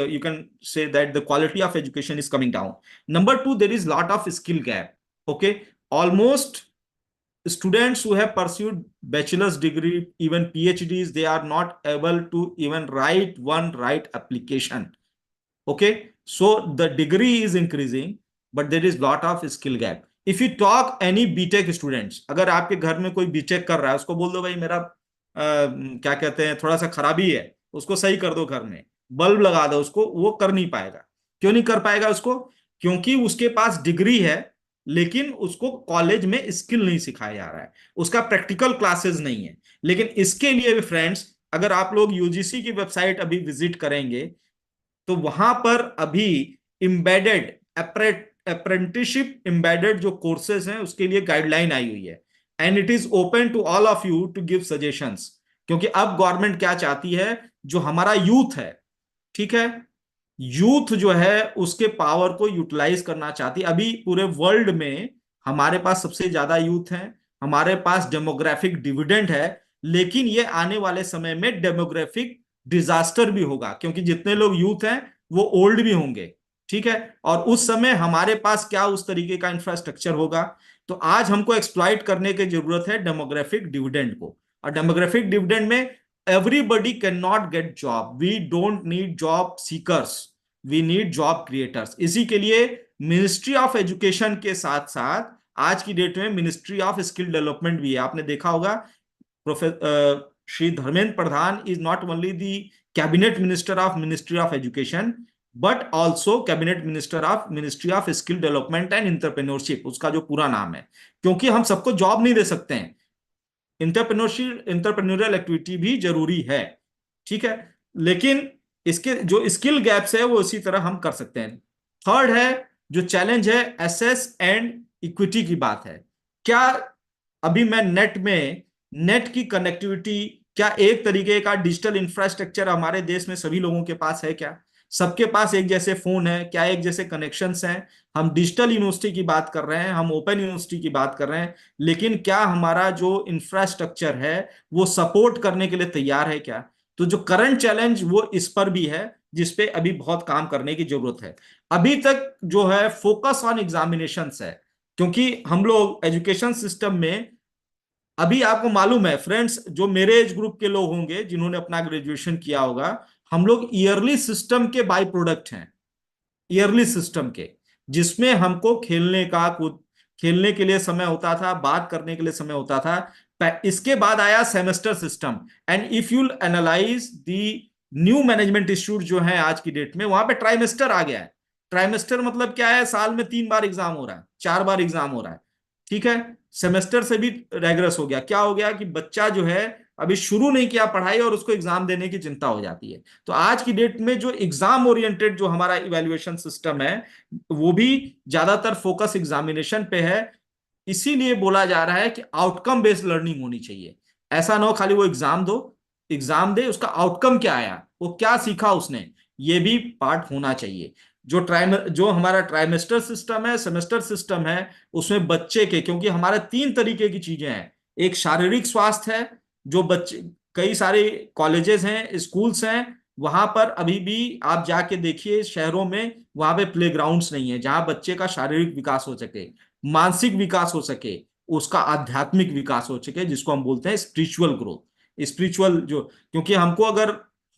you can say that the quality of education is coming down. Number two, there is lot of skill gap. Okay, almost students who have pursued bachelor's degree, even PhDs, they are not able to even write one right application. Okay, so the degree is increasing, but there is lot of skill gap. If you talk any BTech students, अगर आपके घर में कोई BTech कर रहा है, उसको बोल दो भाई मेरा क्या कहते हैं, थोड़ा सा खराबी है, उसको सही कर दो घर में, बल्ब लगा दो उसको, वो कर नहीं पाएगा. क्यों नहीं कर पाएगा उसको? क्योंकि उसके पास डिग्री है, लेकिन उसको कॉलेज में स्किल नहीं सिखाया जा रहा है, उसका प्रैक्टिकल क्लासेस नहीं है. लेकिन इसके लिए भी फ्रेंड्स, अगर आप लोग यूजीसी की वेबसाइट अभी विजिट करेंगे, तो वहां पर अभी एम्बेडेड अप्रेंटिसशिप एम्बेडेड जो कोर्सेज हैं, उसके लिए गाइडलाइन आई हुई है. And it is open to all of you to give suggestions. क्योंकि अब गवर्नमेंट क्या चाहती है, जो हमारा यूथ है, ठीक है, यूथ जो है उसके पावर को यूटिलाइज करना चाहती है. अभी पूरे वर्ल्ड में हमारे पास सबसे ज्यादा यूथ है, हमारे पास डेमोग्राफिक डिविडेंड है, लेकिन ये आने वाले समय में डेमोग्राफिक डिजास्टर भी होगा, क्योंकि जितने लोग यूथ हैं वो ओल्ड भी होंगे. ठीक है, और उस समय हमारे पास क्या उस तरीके का इंफ्रास्ट्रक्चर होगा. तो आज हमको एक्सप्लॉइट करने की जरूरत है डेमोग्राफिक डिविडेंड को. और डेमोग्राफिक डिविडेंड में everybody cannot get job. We don't need job seekers, we need job creators. इसी के लिए मिनिस्ट्री ऑफ एजुकेशन के साथ साथ आज की डेट में मिनिस्ट्री ऑफ स्किल डेवलपमेंट भी है. आपने देखा होगा Shri Dharmendra Pradhan is not only the cabinet minister of ministry of education, but also cabinet minister of ministry of skill development and entrepreneurship, उसका जो पूरा नाम है. क्योंकि हम सबको जॉब नहीं दे सकते हैं, एंटरप्रेन्योरियल एक्टिविटी भी जरूरी है. ठीक है, लेकिन इसके जो स्किल गैप्स है वो इसी तरह हम कर सकते हैं. थर्ड है जो चैलेंज है, एसेस एंड इक्विटी की बात है. क्या अभी मैं नेट की कनेक्टिविटी, क्या एक तरीके का डिजिटल इंफ्रास्ट्रक्चर हमारे देश में सभी लोगों के पास है क्या? सबके पास एक जैसे फोन है क्या, एक जैसे कनेक्शंस हैं? हम डिजिटल यूनिवर्सिटी की बात कर रहे हैं, हम ओपन यूनिवर्सिटी की बात कर रहे हैं, लेकिन क्या हमारा जो इंफ्रास्ट्रक्चर है वो सपोर्ट करने के लिए तैयार है क्या? तो जो करंट चैलेंज वो इस पर भी है, जिसपे अभी बहुत काम करने की जरूरत है। अभी तक जो है फोकस ऑन एग्जामिनेशंस है, क्योंकि हम लोग एजुकेशन सिस्टम में, अभी आपको मालूम है फ्रेंड्स, जो मेरे एज ग्रुप के लोग होंगे जिन्होंने अपना ग्रेजुएशन किया होगा, हम लोग yearly system K by product हैं, ईयरली सिस्टम के, जिसमें हमको खेलने का कुछ, खेलने के लिए समय होता था, बात करने के लिए समय होता था। इसके बाद आया semester system, and if you analyse the new management institute जो है आज की डेट में, वहां पे ट्राइमेस्टर आ गया है। ट्राइमेस्टर मतलब क्या है? साल में 3 बार एग्जाम हो रहा है, 4 बार एग्जाम हो रहा है, ठीक है। सेमेस्टर से भी रेग्रेस हो गया। क्या हो गया कि बच्चा जो है अभी शुरू नहीं किया पढ़ाई और उसको एग्जाम देने की चिंता हो जाती है। तो आज की डेट में जो एग्जाम ओरिएंटेड जो हमारा इवैल्यूएशन सिस्टम है, वो भी ज्यादातर फोकस एग्जामिनेशन पे है। इसीलिए बोला जा रहा है कि आउटकम बेस्ड लर्निंग होनी चाहिए। ऐसा ना हो खाली वो एग्जाम दो, एग्जाम दे, उसका आउटकम क्या आया, वो क्या सीखा उसने, ये भी पार्ट होना चाहिए। जो हमारा ट्राइमेस्टर सिस्टम है, सेमेस्टर सिस्टम है, उसमें बच्चे के, क्योंकि हमारे 3 तरीके की चीजें हैं। एक शारीरिक स्वास्थ्य है, जो बच्चे, कई सारे कॉलेजेस हैं, स्कूल्स हैं, वहां पर अभी भी आप जाके देखिए शहरों में, वहां पे प्लेग्राउंड्स नहीं है जहां बच्चे का शारीरिक विकास हो सके, मानसिक विकास हो सके, उसका आध्यात्मिक विकास हो सके, जिसको हम बोलते हैं स्पिरिचुअल ग्रोथ। स्पिरिचुअल जो, क्योंकि हमको अगर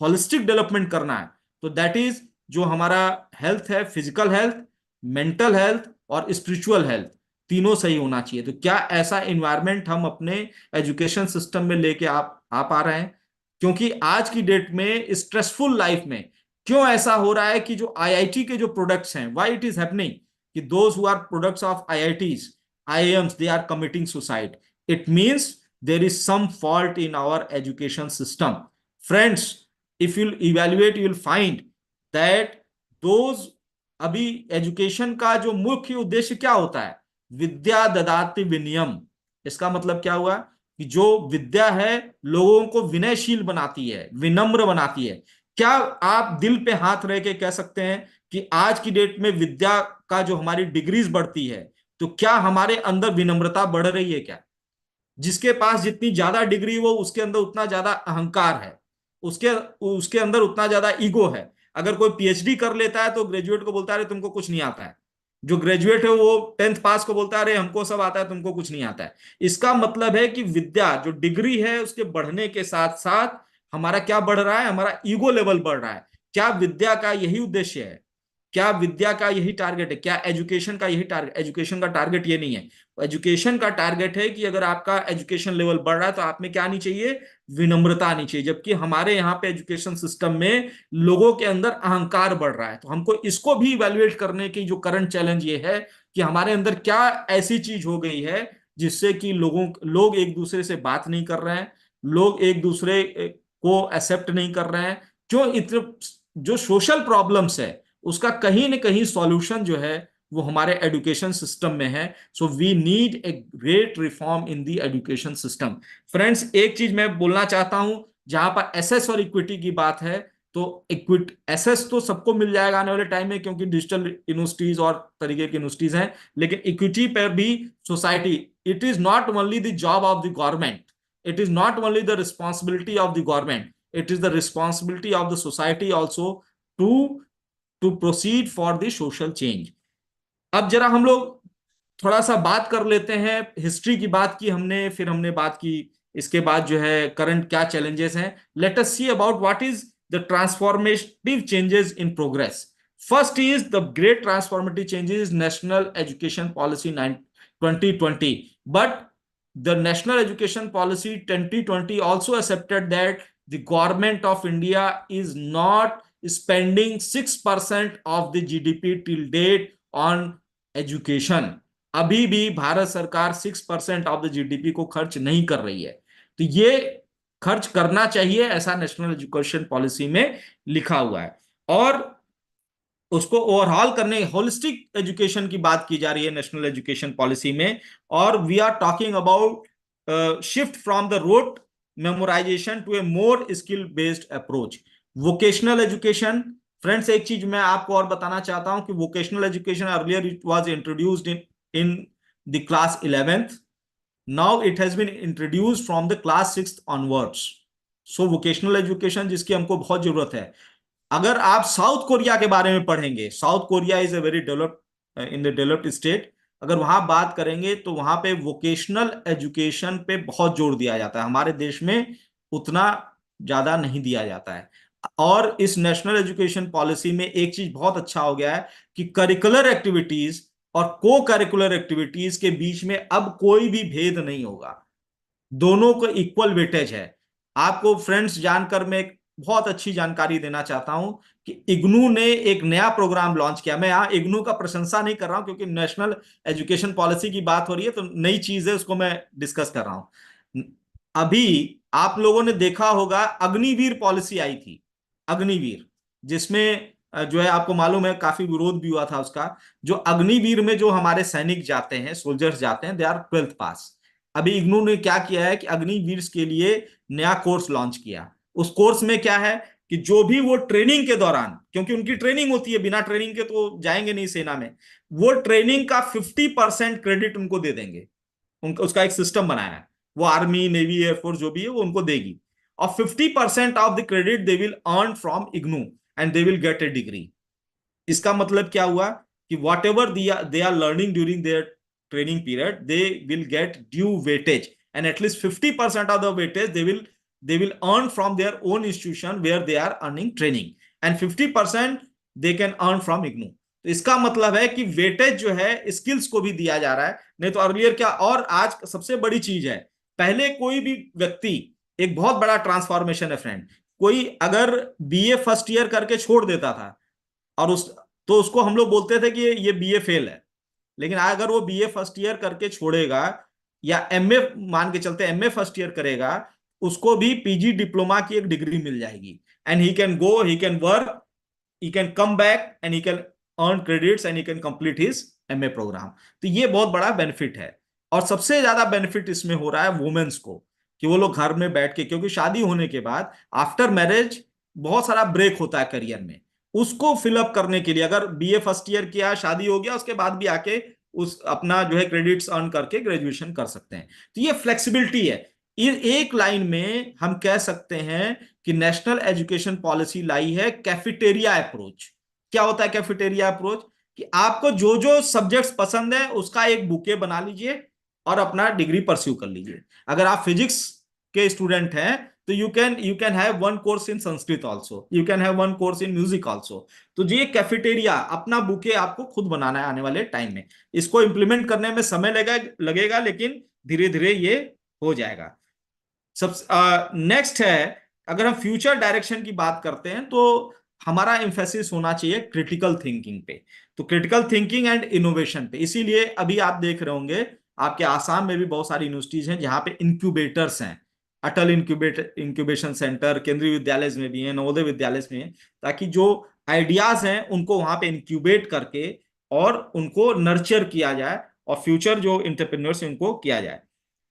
होलिस्टिक डेवलपमेंट करना है, तो दैट इज जो हमारा हेल्थ है, फिजिकल हेल्थ, मेंटल हेल्थ और स्पिरिचुअल हेल्थ, तीनों सही होना चाहिए। तो क्या ऐसा एनवायरनमेंट हम अपने एजुकेशन सिस्टम में लेके आ पा रहे हैं? क्योंकि आज की डेट में स्ट्रेसफुल लाइफ में क्यों ऐसा हो रहा है कि जो आईआईटी के जो प्रोडक्ट्स हैं, व्हाई इट इज हैपनिंग कि those who are products of IITs, IIMs, they are committing suicide. It means there is some fault in our education system. Friends, if you evaluate, you will find that those, अभी education का जो मुख्य उद्देश्य क्या होता है? विद्या ददाति विनयम। इसका मतलब क्या हुआ कि जो विद्या है लोगों को विनयशील बनाती है, विनम्र बनाती है। क्या आप दिल पे हाथ रह के कह सकते हैं कि आज की डेट में विद्या का जो हमारी डिग्रीज बढ़ती है, तो क्या हमारे अंदर विनम्रता बढ़ रही है क्या? जिसके पास जितनी ज्यादा डिग्री वो, उसके अंदर उतना ज्यादा अहंकार है, उसके उसके अंदर उतना ज्यादा ईगो है। अगर कोई पीएचडी कर लेता है तो ग्रेजुएट को बोलता है तुमको कुछ नहीं आता है। जो ग्रेजुएट है वो 10th पास को बोलता है अरे हमको सब आता है, तुमको कुछ नहीं आता है। इसका मतलब है कि विद्या जो डिग्री है उसके बढ़ने के साथ साथ हमारा क्या बढ़ रहा है? हमारा ईगो लेवल बढ़ रहा है। क्या विद्या का यही उद्देश्य है? क्या विद्या का यही टारगेट है? क्या एजुकेशन का यही टारगेट? एजुकेशन का टारगेट ये नहीं है। एजुकेशन का टारगेट है कि अगर आपका एजुकेशन लेवल बढ़ रहा है तो आप में क्या आनी चाहिए? विनम्रता आनी चाहिए। जबकि हमारे यहाँ पे एजुकेशन सिस्टम में लोगों के अंदर अहंकार बढ़ रहा है। तो हमको इसको भी इवेल्युएट करने की जो करंट चैलेंज ये है कि हमारे अंदर क्या ऐसी चीज हो गई है जिससे कि लोग एक दूसरे से बात नहीं कर रहे हैं, लोग एक दूसरे को एक्सेप्ट नहीं कर रहे हैं। क्यों? इतने जो सोशल प्रॉब्लम्स है उसका कहीं ना कहीं सॉल्यूशन जो है वो हमारे एजुकेशन सिस्टम में है। So we need a great reform in the education system. Friends, एक चीज मैं बोलना चाहता हूं, जहां पर एसएस और इक्विटी की बात है, तो एसएस तो सबको मिल जाएगा आने वाले टाइम में, क्योंकि डिजिटल यूनिवर्सिटीज और तरीके की यूनिवर्सिटीज हैं। लेकिन इक्विटी पर भी society, it is not only the job of the government, it is not only the responsibility of the government, it is the responsibility of the society also to proceed for the social change. अब जरा हम लोग थोड़ा सा बात कर लेते हैं, हिस्ट्री की बात की हमने, फिर हमने बात की इसके बाद जो है करंट क्या चैलेंजेस हैं। Let us see about what is the transformative changes in progress. First is the great transformative changes national education policy 2020, but the National Education Policy 2020 also accepted that the government of India is not spending 6% of the GDP till date on education. अभी भी भारत सरकार 6% of the GDP को खर्च नहीं कर रही है। तो ये खर्च करना चाहिए, ऐसा नेशनल एजुकेशन पॉलिसी में लिखा हुआ है। और उसको ओवरऑल करने, होलिस्टिक एजुकेशन की बात की जा रही है नेशनल एजुकेशन पॉलिसी में। और we are talking about shift from the rote memorization to a more skill based approach. Vocational education, friends एक चीज मैं आपको और बताना चाहता हूं कि vocational education earlier it was introduced in the class 11th. Now it has been introduced from the class 6th onwards. So vocational education जिसकी हमको बहुत जरूरत है. अगर आप साउथ कोरिया के बारे में पढ़ेंगे, south Korea is a very developed in the developed state, अगर वहां बात करेंगे तो वहां पे वोकेशनल एजुकेशन पे बहुत जोर दिया जाता है. हमारे देश में उतना ज्यादा नहीं दिया जाता है. और इस नेशनल एजुकेशन पॉलिसी में एक चीज बहुत अच्छा हो गया है कि करिकुलर एक्टिविटीज और को करिकुलर एक्टिविटीज के बीच में अब कोई भी भेद नहीं होगा. दोनों को इक्वल वेटेज है. आपको फ्रेंड्स जानकर मैं एक बहुत अच्छी जानकारी देना चाहता हूं कि इग्नू ने एक नया प्रोग्राम लॉन्च किया. मैं यहाँ इग्नू का प्रशंसा नहीं कर रहा हूं क्योंकि नेशनल एजुकेशन पॉलिसी की बात हो रही है तो नई चीज है, उसको मैं डिस्कस कर रहा हूं. अभी आप लोगों ने देखा होगा अग्निवीर पॉलिसी आई थी, अग्निवीर, जिसमें जो है आपको मालूम है काफी विरोध भी हुआ था उसका. जो अग्निवीर में जो हमारे सैनिक जाते हैं, सोल्जर्स जाते हैं, दे आर 12th पास. अभी इग्नू ने क्या किया है कि अग्निवीर के लिए नया कोर्स लॉन्च किया. उस कोर्स में क्या है कि जो भी वो ट्रेनिंग के दौरान, क्योंकि उनकी ट्रेनिंग होती है, बिना ट्रेनिंग के तो जाएंगे नहीं सेना में, वो ट्रेनिंग का 50% क्रेडिट उनको दे देंगे. उनका उसका एक सिस्टम बनाया है, वो आर्मी, नेवी, एयरफोर्स जो भी है वो उनको देगी. और 50% of the credit they will earn from IGNOU and they will get a degree. इसका मतलब क्या हुआ कि whatever they are learning during their training period, they will get due weightage, and at least 50% of the weightage they will earn from their own institution where they are earning training, and 50% they can earn from IGNU. तो इसका मतलब है कि weightage जो है skills को भी दिया जा रहा है. नहीं तो अर्लियर क्या. और आज सबसे बड़ी चीज है, पहले कोई भी व्यक्ति, एक बहुत बड़ा ट्रांसफॉर्मेशन है फ्रेंड, कोई अगर बीए फर्स्ट ईयर करके छोड़ देता था और तो उसको हम लोग बोलते थे कि ये बीए फेल है. लेकिन अगर वो बीए फर्स्ट ईयर करके छोड़ेगा या एमए, मान के चलते एमए फर्स्ट ईयर करेगा, उसको भी पीजी डिप्लोमा की एक डिग्री मिल जाएगी. And he can go, he can work, he can come back and he can earn credits and he can complete his MA programme. तो ये बहुत बड़ा बेनिफिट है. और सबसे ज्यादा बेनिफिट इसमें हो रहा है वुमेन्स को, कि वो लोग घर में बैठ के, क्योंकि शादी होने के बाद आफ्टर मैरिज बहुत सारा ब्रेक होता है करियर में, उसको फिलअप करने के लिए अगर बीए फर्स्ट ईयर किया, शादी हो गया, उसके बाद भी आके उस अपना जो है क्रेडिट्स अर्न करके ग्रेजुएशन कर सकते हैं. तो ये फ्लेक्सिबिलिटी है. एक लाइन में हम कह सकते हैं कि नेशनल एजुकेशन पॉलिसी लाई है कैफेटेरिया अप्रोच. क्या होता है कैफेटेरिया अप्रोच? कि आपको जो जो सब्जेक्ट्स पसंद है उसका एक बुके बना लीजिए और अपना डिग्री परस्यू कर लीजिए. अगर आप फिजिक्स के स्टूडेंट हैं तो you can have one course in Sanskrit also, you can have one course in music also. तो ये कैफेटेरिया, अपना बुके आपको खुद बनाना है आने वाले टाइम में. इसको इंप्लीमेंट करने में समय लगेगा लेकिन धीरे धीरे ये हो जाएगा. सब नेक्स्ट है, अगर हम फ्यूचर डायरेक्शन की बात करते हैं तो हमारा एम्फेसिस होना चाहिए क्रिटिकल थिंकिंग पे. तो क्रिटिकल थिंकिंग एंड इनोवेशन पे. इसीलिए अभी आप देख रहे होंगे आपके आसाम में भी बहुत सारी यूनिवर्सिटीज हैं जहां पे इंक्यूबेटर्स हैं. अटल इंक्यूबेशन सेंटर केंद्रीय विद्यालय में भी है, नवोदय विद्यालय में है, ताकि जो आइडियाज हैं उनको वहां पे इंक्यूबेट करके और उनको नर्चर किया जाए और फ्यूचर जो एंटरप्रेन्योर्स उनको किया जाए.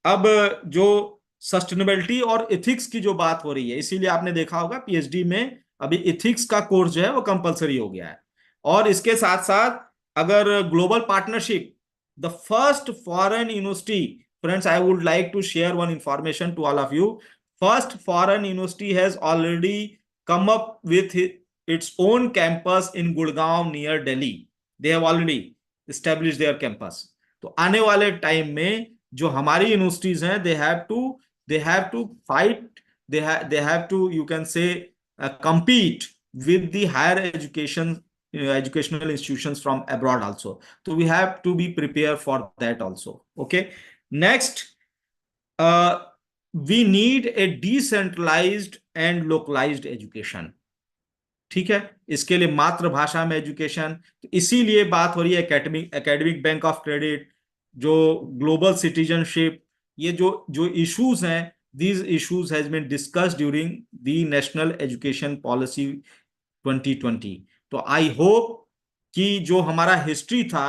अब जो सस्टेनेबिलिटी और एथिक्स की जो बात हो रही है, इसीलिए आपने देखा होगा पीएचडी में अभी एथिक्स का कोर्स जो है वो कंपलसरी हो गया है. और इसके साथ साथ अगर global partnership, the first foreign university, friends I would like to share one information to all of you. First foreign university has already come up with its own campus in Gurgaon near Delhi. They have already established their campus. तो आने वाले time में जो हमारी universities हैं, they have to fight, they have to, you can say, compete with the higher educational institutions from abroad also. So we have to be prepared for that also. Okay, next, we need a decentralized and localized education. ठीक है, इसके लिए मातृभाषा में education. तो इसीलिए बात हो रही है एकेडमिक बैंक ऑफ क्रेडिट, जो ग्लोबल सिटीजनशिप, ये जो इश्यूज हैं, these issues has been discussed during the National Education Policy 2020. तो आई होप कि जो हमारा हिस्ट्री था,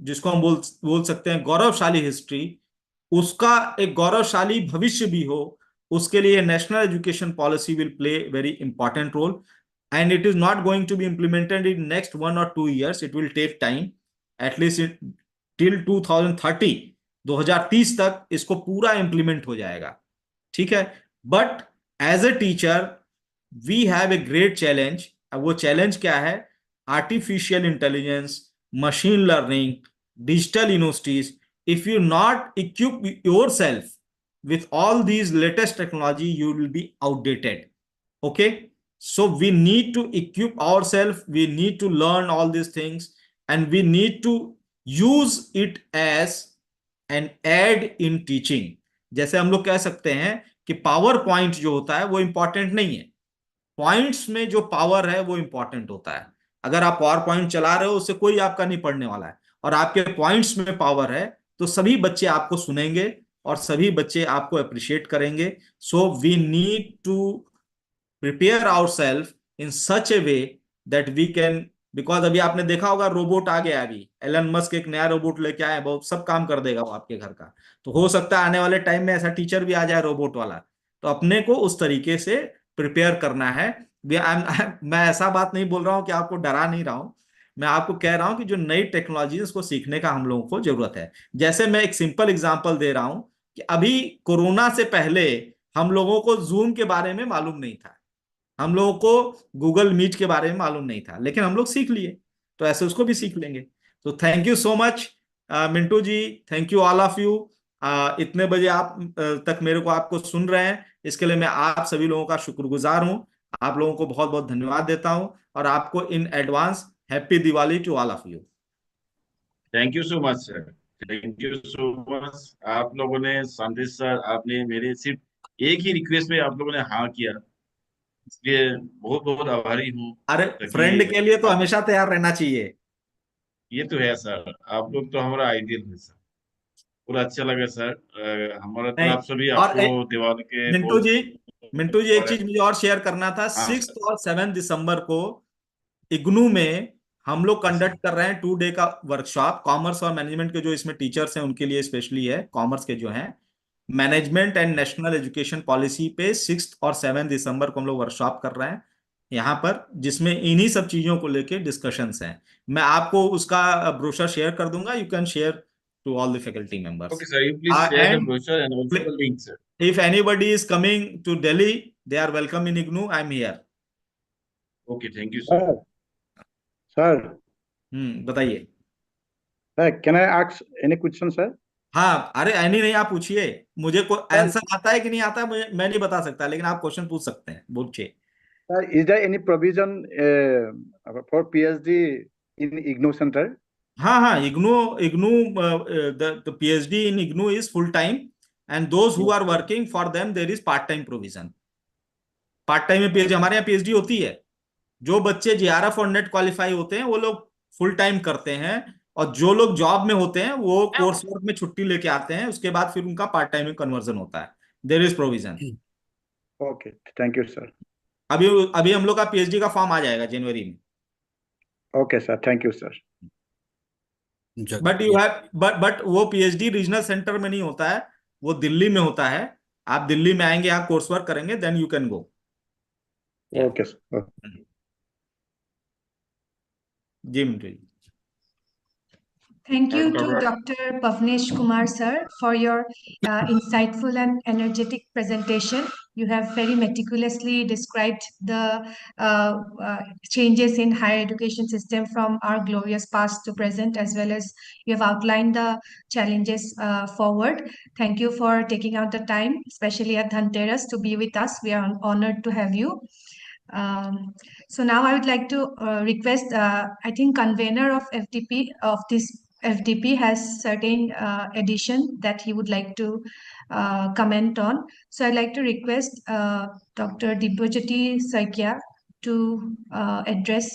जिसको हम बोल सकते हैं गौरवशाली हिस्ट्री, उसका एक गौरवशाली भविष्य भी हो. उसके लिए national education policy will play very important role. and it is not going to be implemented in next 1 or 2 years. It will take time, at least till 2030, 2030 तक इसको पूरा implement हो जाएगा, ठीक है. But as a teacher, we have a great challenge. अब वो challenge क्या है? Artificial intelligence, machine learning, digital universities. If you not equip yourself with all these latest technology, you will be outdated. Okay, so we need to equip ourselves, we need to learn all these things, and we need to use it as an aid in teaching. जैसे हम लोग कह सकते हैं कि power point जो होता है वो इंपॉर्टेंट नहीं है, पॉइंट्स में जो पावर है वो इंपॉर्टेंट होता है. अगर आप पावर पॉइंट चला रहे हो उससे कोई आपका नहीं पढ़ने वाला है, और आपके पॉइंट्स में पावर है तो सभी बच्चे आपको सुनेंगे और सभी बच्चे आपको अप्रिशिएट करेंगे. So we need to prepare ourselves in such a way that we can, because अभी आपने देखा होगा रोबोट आ गया, अभी एलन मस्क एक नया रोबोट लेके आए, बहुत सब काम कर देगा वो आपके घर का. तो हो सकता है आने वाले टाइम में ऐसा टीचर भी आ जाए रोबोट वाला. तो अपने को उस तरीके से प्रिपेयर करना है. मैं ऐसा बात नहीं बोल रहा हूं कि आपको डरा नहीं रहा हूं, मैं आपको कह रहा हूं कि जो नई टेक्नोलॉजी उसको सीखने का हम लोगों को जरूरत है. जैसे मैं एक सिंपल एग्जांपल दे रहा हूं कि अभी कोरोना से पहले हम लोगों को जूम के बारे में मालूम नहीं था, हम लोगों को गूगल मीट के बारे में मालूम नहीं था, लेकिन हम लोग सीख लिए, तो ऐसे उसको भी सीख लेंगे. तो thank you so much Mintu ji, thank you all of you. इतने बजे आप तक मेरे को आपको सुन रहे हैं, इसके लिए मैं आप सभी लोगों का शुक्रगुजार हूं. आप लोगों को बहुत बहुत धन्यवाद देता हूं, और आपको in advance happy Diwali to all of you. Thank you so much sir, thank you so much. आप लोगों ने, संदेश सर, आपने मेरे सिर्फ एक ही रिक्वेस्ट में आप लोगों ने हाँ किया, इसलिए बहुत बहुत आभारी हूँ. अरे ताकि फ्रेंड के लिए तो हमेशा तैयार रहना चाहिए. ये तो है सर, आप लोग तो हमारा आइडियल है सर. पूरा अच्छा लगा सर. हमारा नहीं, तरफ से भी और आपको दिवाली के मिंटू जी, मिंटू जी एक चीज बहुत. मुझे और शेयर करना था. हाँ 6 सर. और 7 दिसंबर को इग्नू में हम लोग हाँ सर. कंडक्ट कर रहे हैं 2 डे का वर्कशॉप. कॉमर्स और मैनेजमेंट के जो इसमें टीचर्स हैं उनके लिए स्पेशली है, कॉमर्स के जो हैं, management and national education policy पे 6 और 7 दिसंबर को हम लोग वर्कशॉप कर रहे हैं यहाँ पर, जिसमें इन्हीं सब चीजों को लेके डिस्कशंस हैं. मैं आपको उसका ब्रोशर शेयर कर दूंगा, you can share to all the faculty members. Okay sir, you please share the and brochure and also the link sir. if anybody is coming to Delhi, they are welcome in IGNU. I'm here. Okay, thank you sir. Sir बताइए. Sir can I ask any question sir? हाँ, अरे any नहीं, आप पूछिए. मुझे को answer आता है कि नहीं आता है मुझे, मैं नहीं बता सकता, लेकिन आप क्वेश्चन पूछ सकते हैं, पूछिए. Sir is there any provision for PhD in IGNOU centre? हाँ हाँ, IGNOU IGNOU the PhD in IGNOU is full time, and those who are working for them there is part time provision. Part time में पीएचडी, हमारे यहाँ PhD होती है. जो बच्चे JRF और नेट क्वालिफाई होते हैं वो लोग फुल टाइम करते हैं, और जो लोग जॉब में होते हैं वो कोर्स वर्क में छुट्टी लेके आते हैं, उसके बाद फिर उनका पार्ट टाइम में कन्वर्जन होता है. There is provision. Okay, thank you sir. अभी अभी हम लोग का पीएचडी का फॉर्म आ जाएगा जनवरी में. Okay sir, thank you sir. But you have but वो पीएचडी रीजनल सेंटर में नहीं होता है, वो दिल्ली में होता है. आप दिल्ली में आएंगे, यहाँ कोर्स वर्क करेंगे, then you can go. Okay sir. जी Mintu ji. Thank you to Dr. Pavnesh Kumar sir for your insightful and energetic presentation. You have very meticulously described the changes in higher education system from our glorious past to present, as well as you have outlined the challenges forward. Thank you for taking out the time, especially at Dhanteras, to be with us. We are honored to have you. So now I would like to request, I think convener of FDP of this FDP has certain addition that he would like to comment on. So I'd like to request Dr. Dibojyoti Saikya to address.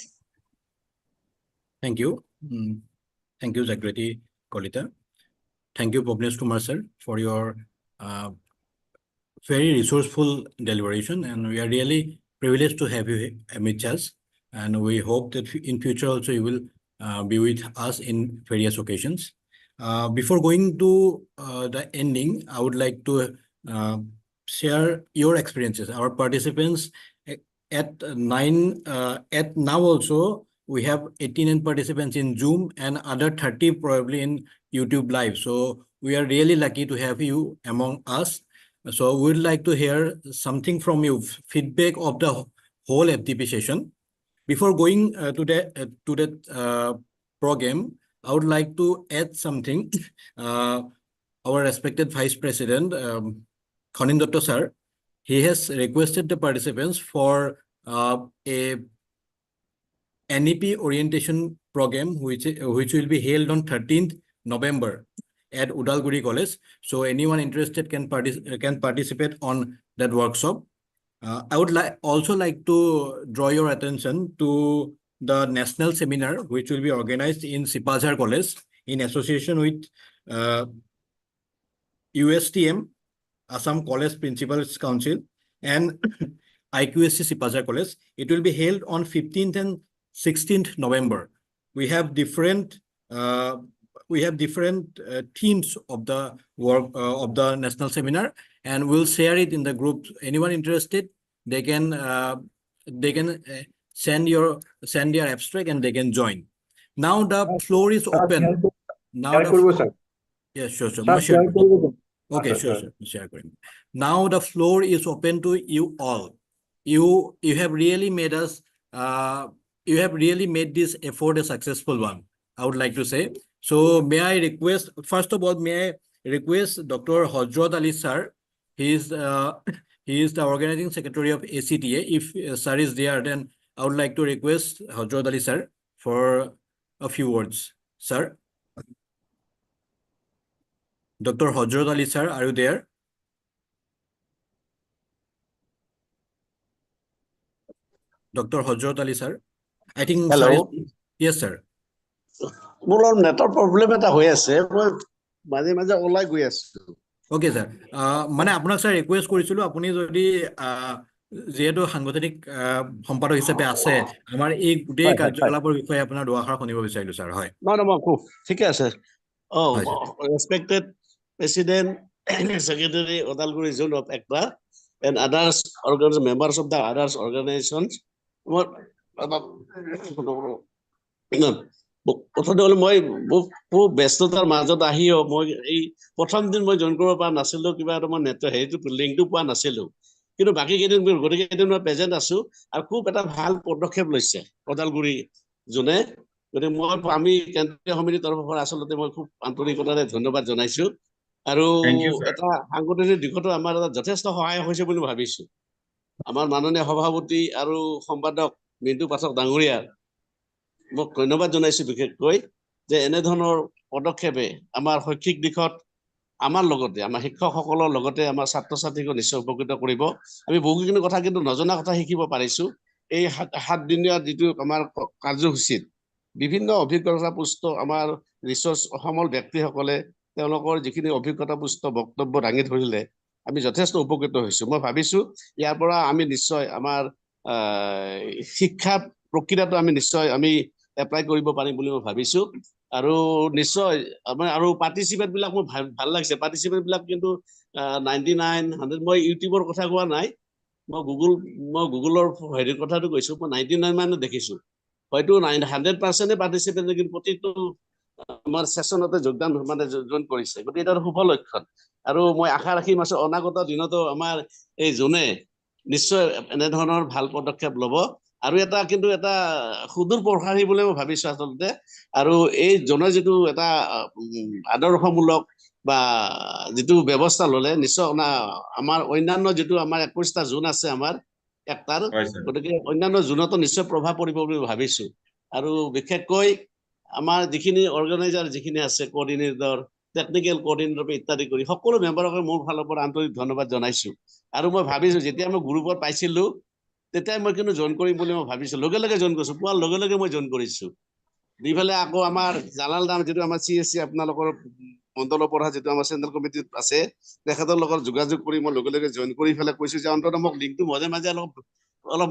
Thank you. Thank you, Secretary Kolita. Thank you, Pavnesh Kumar sir, for your very resourceful deliberation, and we are really privileged to have you amidst us. And we hope that in future also you will be with us in various occasions. Before going to the ending, I would like to share your experiences. Our participants at 9 at now also we have 89 participants in Zoom and other 30 probably in YouTube Live. So we are really lucky to have you among us. So we'd like to hear something from you, feedback of the whole FDP session. Before going to that program, I would like to add something. Our respected Vice President, Khanin Dotto sir, he has requested the participants for a NEP orientation program, which will be held on 13th November at Udalguri College. So anyone interested can participate on that workshop. I would also like to draw your attention to the national seminar, which will be organized in Sipazhar College in association with USTM, Assam College Principals Council, and IQSC Sipazhar College. It will be held on 15th and 16th November. We have different themes of the work of the national seminar, and we'll share it in the group. Anyone interested, they can send their abstract and they can join. Now the floor is open. Now yes, sure. Okay, sure. Share. Now the floor is open to you all. You have really made us. You have really made this effort a successful one, I would like to say. So may I request, first of all, may I request Dr. Hajrat Ali sir. He is the organizing secretary of ACTA. If sir is there, then I would like to request Hajrat Ali sir for a few words. Sir. Dr. Hajrat Ali sir, are you there? Dr. Hajrat Ali sir, I think. Hello. Yes, sir. মোৰ নেটৰ problem এটা হৈ আছে, মই মাজে মাজে ওলাই গৈ আছো। Okay, sir. মানে আপোনাক স্যাৰ ৰিকুৱেষ্ট কৰিছিলো, আপুনি যদি যেহেতু সাংগঠনিক সম্পাদক হিচাপে আছে, আমাৰ এই গোটেই কাৰ্যকলাপৰ বিষয়ে আপোনাৰ দুআষাৰ শুনিব বিচাৰিলো স্যাৰ। হয়। ঠিকে আছে। Respected president, secretary Udalguri zone of একতা and others members of the others organizations. প্ৰথমতে মই খুব ব্যস্ততাৰ মাজত আহিও মই এই প্ৰথম দিন মই জইন কৰিব পৰা নাছিলো, কিবা এটা মই নেট লিংকটো পোৱা নাছিলো, কিন্তু বাকী কেইদিন গোটেই কেইদিন মই প্ৰেজেন্ট আছো আৰু খুব এটা ভাল পদক্ষেপ লৈছে ওদালগুৰি জোনে। গতিকে আমি কেন্দ্ৰীয় সমিতিৰ তৰফৰ পৰা আচলতে মই খুব আন্তৰিকতাৰে ধন্যবাদ জনাইছো আৰু এটা সাংগঠনিক দিশতো আমাৰ যথেষ্ট সহায় হৈছে বুলি ভাবিছো। আমাৰ মাননীয় সভাপতি আৰু সম্পাদক মিণ্টু পাঠক ডাঙৰীয়া মোক ধন্যবাদ জনাইছো বিশেষকৈ, যে এনেধৰণৰ পদক্ষেপে আমাৰ শৈক্ষিক দিশত আমাৰ লগতে আমাৰ শিক্ষকসকলৰ লগতে আমাৰ ছাত্ৰ ছাত্ৰীক নিশ্চয় উপকৃত কৰিব। আমি বহুখিনি কথা কিন্তু নজনা কথা শিকিব পাৰিছো। এই 7 দিনীয়া যিটো আমাৰ কাৰ্যসূচীত বিভিন্ন অভিজ্ঞতা পুষ্ট আমাৰ ৰিসোৰ্স সমল ব্যক্তিসকলে তেওঁলোকৰ যিখিনি অভিজ্ঞতা পুষ্ট বক্তব্য দাঙি ধৰিলে আমি যথেষ্ট উপকৃত হৈছো। মই ভাবিছো ইয়াৰ পৰা আমি নিশ্চয় আমাৰ শিক্ষা প্ৰক্ৰিয়াটো আমি নিশ্চয় এপ্লাই কৰিব পাৰিম বুলি মই ভাবিছো। আৰু নিশ্চয় আৰু পাৰ্টিচিপেট বিলাক মোৰ ভাল লাগিছে। পাৰ্টিচিপেট বিলাক কিন্তু 99, 100 মই ইউটিউবৰ কথা কোৱা নাই, মই গুগলৰ হেৰিৰ কথাটো কৈছো। মই 99 মানে দেখিছো, হয়তো 100% পাৰ্টিচিপেট, কিন্তু প্ৰতিটো আমাৰ সেশনতে যোগদান মানে জইন কৰিছে। গতিকে এটা শুভ লক্ষণ আৰু মই আশা ৰাখিম আছে অনাগত দিনতো আমাৰ এই জোনে নিশ্চয় এনেধৰণৰ ভাল পদক্ষেপ ল'ব। আৰু এটা কিন্তু এটা সুদূৰ প্ৰসাৰী বুলি মই ভাবিছো আচলতে। আৰু এই জনে যিটো এটা আদৰ্শমূলক বা যিটো ব্যৱস্থা ললে নিশ্চয় আমাৰ অন্যান্য যিটো আমাৰ 21টা জোন আছে আমাৰ একতাৰ, গতিকে অন্যান্য জোনতো নিশ্চয় প্ৰভাৱ পৰিব বুলি ভাবিছো। আৰু বিশেষকৈ আমাৰ যিখিনি অৰ্গেনাইজাৰ যিখিনি আছে, কোঅৰ্ডিনেটৰ, টেকনিকেল কোঅৰ্ডিনেটৰ ইত্যাদি কৰি সকলো মেম্বাৰক মোৰ ফালৰ পৰা আন্তৰিক ধন্যবাদ জনাইছো। আৰু মই ভাবিছো যেতিয়া মই গ্ৰুপত পাইছিলো তেতিয়াই মই কিন্তু জইন কৰিম বুলি মই ভাবিছো, লগে লগে জইন কৰিছো, পোৱাৰ লগে লগে মই জইন কৰিছো। দুইফালে আকৌ আমাৰ জালাল নাম যিটো আমাৰ CSC আপোনালোকৰ মণ্ডলৰ পৰা যিটো আমাৰ চেণ্ট্ৰেল কমিটিত আছে, তেখেতৰ লগত যোগাযোগ কৰি মই লগে লগে জইন কৰি পেলাই কৈছো যে অন্ততঃ মোক লিংকটো মাজে মাজে অলপ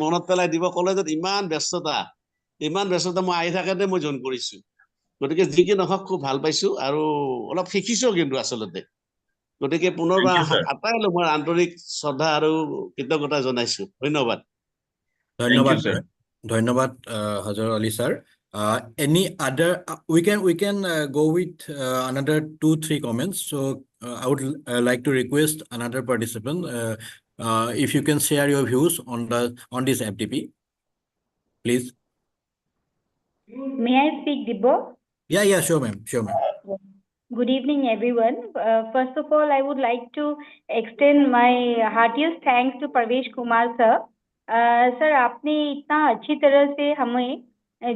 মনত পেলাই দিব। কলেজত ইমান ব্যস্ততা মই আহি থাকোঁতে মই জইন কৰিছো। গতিকে যি কি নহওক খুব ভাল পাইছো আৰু অলপ শিকিছো কিন্তু আচলতে। গতিকে পুনৰবাৰ আটাইলৈ মই আন্তৰিক শ্ৰদ্ধা আৰু কৃতজ্ঞতা জনাইছো। ধন্যবাদ। ধন্যবাদ sir. ধন্যবাদ Hazar Ali sir. Any other we can go with another 2-3 comments. So I would like to request another participant if you can share your views on this FDP, please. May I speak, Dibbo? Yeah, sure ma'am. Good evening, everyone. First of all, I would like to extend my heartiest thanks to Parvesh Kumar sir. Sir, आपने इतना अच्छी तरह से हमें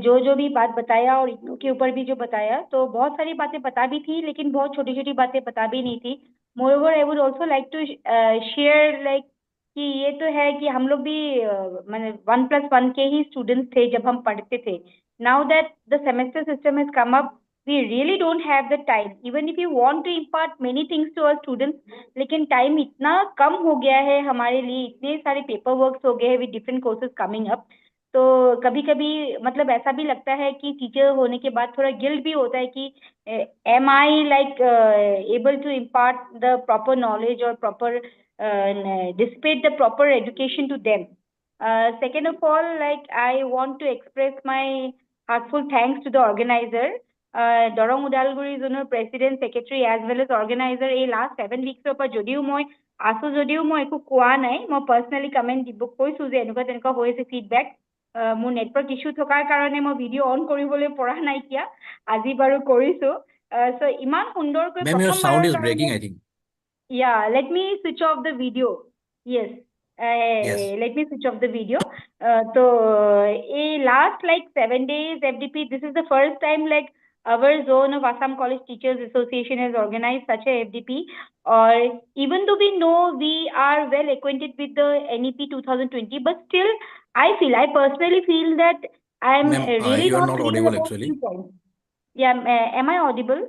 जो भी बात बताया और इग्नू के ऊपर भी जो बताया, तो बहुत सारी बातें पता भी थी, लेकिन बहुत छोटी छोटी बातें पता भी नहीं थी. Moreover, I would also like to share like कि ये तो है कि हम लोग भी मैंने 1+1 के ही स्टूडेंट्स थे जब हम पढ़ते थे. Now that the semester system has come up, we really don't have the time. Even if you want to impart many things to our students, लेकिन time इतना कम हो गया है हमारे लिए, इतने सारे पेपर वर्क्स हो गए हैं with different courses coming up. तो कभी कभी मतलब ऐसा भी लगता है कि टीचर होने के बाद थोड़ा गिल्ट भी होता है कि am I like able to impart the proper knowledge or proper dissipate the proper education to them. Second of all, like I want to express my heartfelt thanks to the organizer, Dorong Udalguri Zonal President, Secretary as well as organizer. A last 7 weeks पर যদিও মই আছো যদিও মই একো কোৱা নাই, মই personally comment দিব কৈছো যে এনেকুৱা তেনেকুৱা হৈছে feedback. মোৰ নেটৱৰ্ক ইস্যু থকাৰ কাৰণে মই ভিডিঅ অন কৰিবলৈ পৰা নাই কিয়া, আজি বাৰু কৰিছো. So ইমান সুন্দৰকৈ Ma'am, your sound is breaking, I think. Yeah, let me switch off the video. Yes. Yes. Let me switch off the video. So, last like 7 days, FDP, this is the first time like our zone of Assam College Teachers Association has organized such a FDP. Or even though we know we are well acquainted with the NEP 2020, but still, I personally feel that I'm really you are not not clear audible about actually. few points. Yeah, am I audible?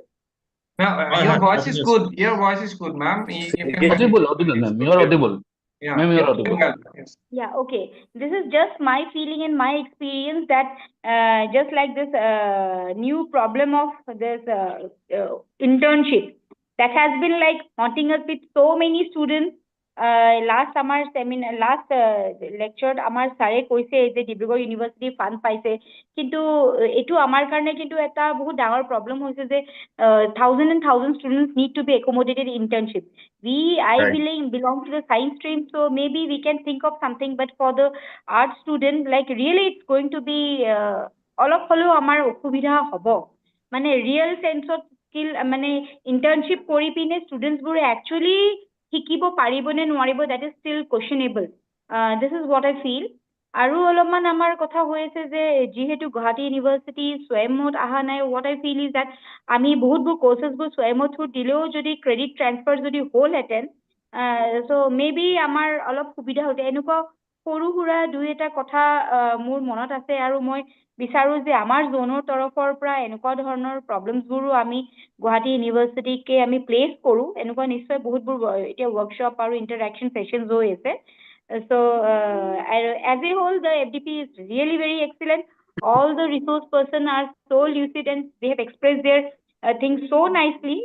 Your voice is good. Your voice is good, ma'am. You can Audible, ma'am. You are audible. Yeah, Ma'am, you are audible. Yes. Yeah, okay. This is just my feeling and my experience that just like this new problem of this internship that has been like haunting us with so many students. Last summer seminar, last lecture, আমার স্যারে কৈছে যে Dibrugarh university fund পাইছে, কিন্তু এইটো আমাৰ কাৰণে কিন্তু এটা বহুত ডাঙৰ প্ৰব্লেম হৈছে যে thousand and thousand students need to be accommodated in internship. I belong to the science stream, so maybe we can think of something, but for the art student, like really it's going to be অলপ হলেও আমাৰ অসুবিধা হ'ব. মানে real sense of skill মানে internship কৰি পিনে students বোৰে actually শিকিব পাৰিব নে নোৱাৰিব, that is still questionable. This is what I feel. আৰু অলপমান আমাৰ কথা হৈছে যে যিহেতু গুৱাহাটী ইউনিভাৰ্চিটি স্বয়মত অহা নাই, what I feel is that আমি বহুতবোৰ কোৰ্চেছবোৰ স্বয়মত থ্ৰু দিলেও যদি ক্ৰেডিট ট্ৰান্সফাৰ যদি হ'লহেঁতেন, so maybe আমাৰ অলপ সুবিধা হ'লহেঁতেন. এনেকুৱা সৰু সুৰা দুই এটা কথা মোৰ মনত আছে, আৰু মই বিচাৰো যে আমাৰ জোনৰ তৰফৰ পৰা এনেকুৱা ধৰণৰ প্ৰব্লেমছবোৰো আমি গুৱাহাটী ইউনিভাৰ্চিটিকে আমি প্লেচ কৰোঁ. এনেকুৱা নিশ্চয় বহুতবোৰ এতিয়া ৱৰ্কশ্বপ আৰু ইণ্টাৰেকশ্যন ছেশ্যনছ হৈ আছে. So as a whole, the FDP is really very excellent. All the resource person are so lucid and they have expressed their things so nicely.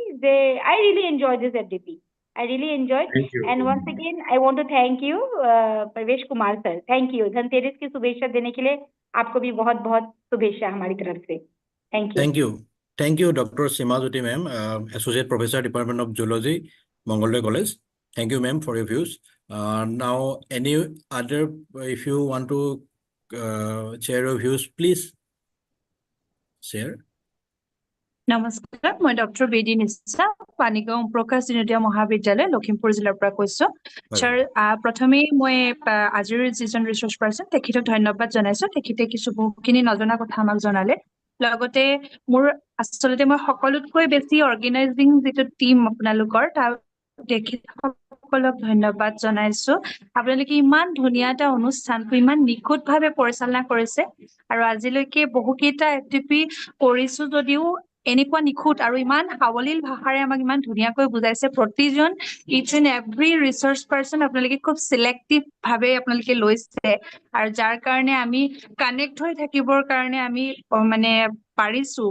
I really enjoyed this FDP. I really enjoyed. Thank you. And once again, I want to thank you, Parvesh Kumar sir. Thank you. Dhanteras की शुभेच्छा देने के लिए आपको भी बहुत बहुत शुभेच्छा हमारी तरफ से. Thank you. Thank you, Dr. Simajyoti ma'am, Associate Professor, Department of Zoology, Mongoldoy College. Thank you, ma'am, for your views. Now, any other, if you want to share your views, please share. নমস্কাৰ, মই doctor বেদী নিশা, পানীগাঁও প্ৰকাশ দিনতীয়া মহাবিদ্যালয়, লখিমপুৰ জিলাৰ পৰা কৈছো. Sir, প্ৰথমেই মই আজিৰ যিজন ৰিচৰ্চ পাৰ্চন তেখেতক ধন্যবাদ জনাইছো. তেখেতে কিছু বহুখিনি নজনা কথা আমাক জনালে. লগতে মোৰ আচলতে মই সকলোতকৈ বেছি অৰ্গেনাইজিং যিটো টিম আপোনালোকৰ, তেখেতসকলক ধন্যবাদ জনাইছো. আপোনালোকে ইমান ধুনীয়া এটা অনুষ্ঠানটো ইমান নিখুঁতভাৱে পৰিচালনা কৰিছে, আৰু আজিলৈকে বহুকেইটা FDP কৰিছো যদিও এনেকুৱা নিখুঁত আৰু ইমান সাৱলীল ভাষাৰে আমাক ইমান ধুনীয়াকৈ বুজাইছে. প্ৰতিজন ইচ এণ্ড এভৰি ৰিচাৰ্চ পাৰ্চন আপোনালোকে খুব চিলেক্টিভ ভাৱে আপোনালোকে লৈছে, আৰু যাৰ কাৰণে আমি কানেক্ট হৈ থাকিবৰ কাৰণে আমি মানে পাৰিছো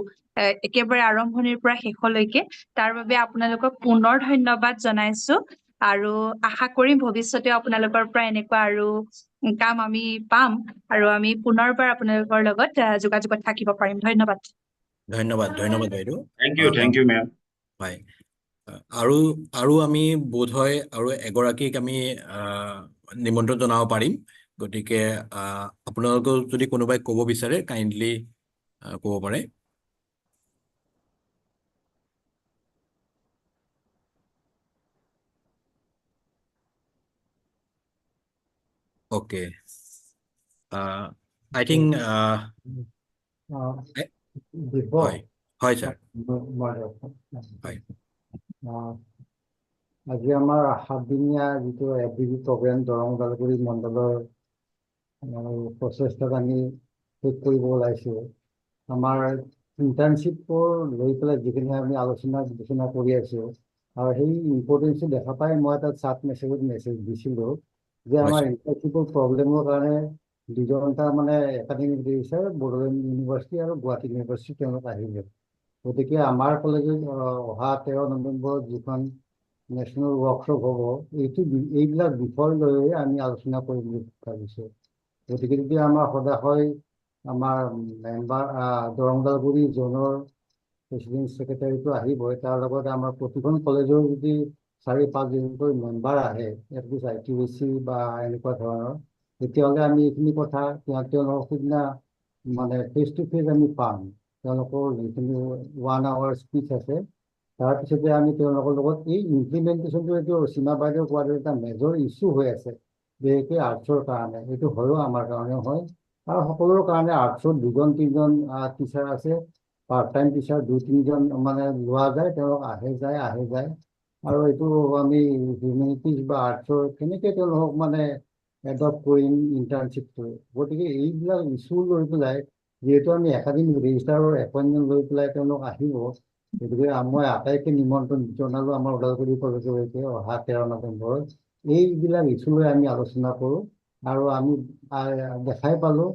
একেবাৰে আৰম্ভণিৰ পৰা শেষলৈকে. তাৰ বাবে আপোনালোকক পুনৰ ধন্যবাদ জনাইছো. আৰু আশা কৰিম ভৱিষ্যতে আপোনালোকৰ পৰা এনেকুৱা আৰু কাম আমি পাম আৰু আমি পুনৰবাৰ আপোনালোকৰ লগত যোগাযোগত থাকিব পাৰিম ধন্যবাদ ধন্যবাদ বাইদেউ Thank you, ma'am. হয় আৰু আৰু আমি বোধহয় আৰু এগৰাকীক আমি নিমন্ত্ৰণ জনাব পাৰিম গতিকে আপোনালোকেও যদি কোনোবাই ক'ব বিচাৰে কাইণ্ডলি ক'ব পাৰে Okay. I think before hi sir. Hi. আজি আমাৰ 7 দিনীয়া যিটো FDP প্ৰগ্ৰাম দৰং ওদালগুৰি মণ্ডলৰ প্ৰচেষ্টাত আমি শেষ কৰিব ওলাইছোঁ আমাৰ ইণ্টাৰ্ণশ্বিপৰ লৈ পেলাই যিখিনি আমি আলোচনা কৰি আছোঁ আৰু সেই ইম্পৰ্টেঞ্চটো দেখা পাই মই এটা চাট মেছেজ দিছিলোঁ যে আমাৰ ইণ্টাৰ্ণশ্বিপৰ প্ৰব্লেমৰ কাৰণে দুজনটা মানে একাডেমিক ডিৰেক্টৰ বড়োলেণ্ড ইউনিভাৰ্চিটি আৰু গুৱাহাটী ইউনিভাৰ্চিটি তেওঁলোক আহিলে গতিকে আমাৰ কলেজত অহা 13 নৱেম্বৰত যিখন নেশ্যনেল ৱৰ্কশ্বপ হ'ব এইবিলাক বিষয় লৈ আমি আলোচনা কৰিম বুলি ভাবিছোঁ গতিকে যদি আমাৰ সদায় আমাৰ মেম্বাৰ দৰং ওদালগুৰি জোনৰ প্ৰেচিডেণ্ট ছেক্ৰেটাৰীটো আহিবই তাৰ লগত আমাৰ প্ৰতিখন কলেজৰ যদি 4-5জনকৈ মেম্বাৰ আহে এটলিষ্ট ITBC বা এনেকুৱা ধৰণৰ তেতিয়াহ'লে আমি এইখিনি কথা তেওঁলোকক সিদিনা মানে ফেচ টু ফেচ আমি পাম তেওঁলোকৰ যিখিনি 1 hour স্পীচ আছে তাৰপিছতে আমি তেওঁলোকৰ লগত এই ইমপ্লিমেণ্টেশ্যনটো এইটো সীমা বাইদেউ কোৱাৰ এটা মেজৰ ইছ্যু হৈ আছে বিশেষকৈ আৰ্টছৰ কাৰণে এইটো হয়ও আমাৰ কাৰণেও হয় আৰু সকলোৰে কাৰণে আৰ্টছৰ 2-3জন টিচাৰ আছে পাৰ্ট টাইম টিচাৰ 2-3জন মানে লোৱা যায় তেওঁলোক আহে যায় আৰু এইটো আমি হিউমেনিটিজ বা আৰ্টছৰ কেনেকৈ তেওঁলোকক মানে এডপ্ট কৰিম ইণ্টাৰ্ণশ্বিপটো গতিকে এইবিলাক ইছ্যু লৈ পেলাই যিহেতু আমি একাডেমিক ৰেজিষ্টাৰৰ এপইণ্টমেণ্ট লৈ পেলাই তেওঁলোক আহিব গতিকে মই আটাইকে নিমন্ত্ৰণ জনালোঁ আমাৰ ওদালগুৰি কলেজলৈকে অহা 13 নৱেম্বৰত এইবিলাক ইছ্যু লৈ আমি আলোচনা কৰোঁ আৰু আমি দেখাই পালোঁ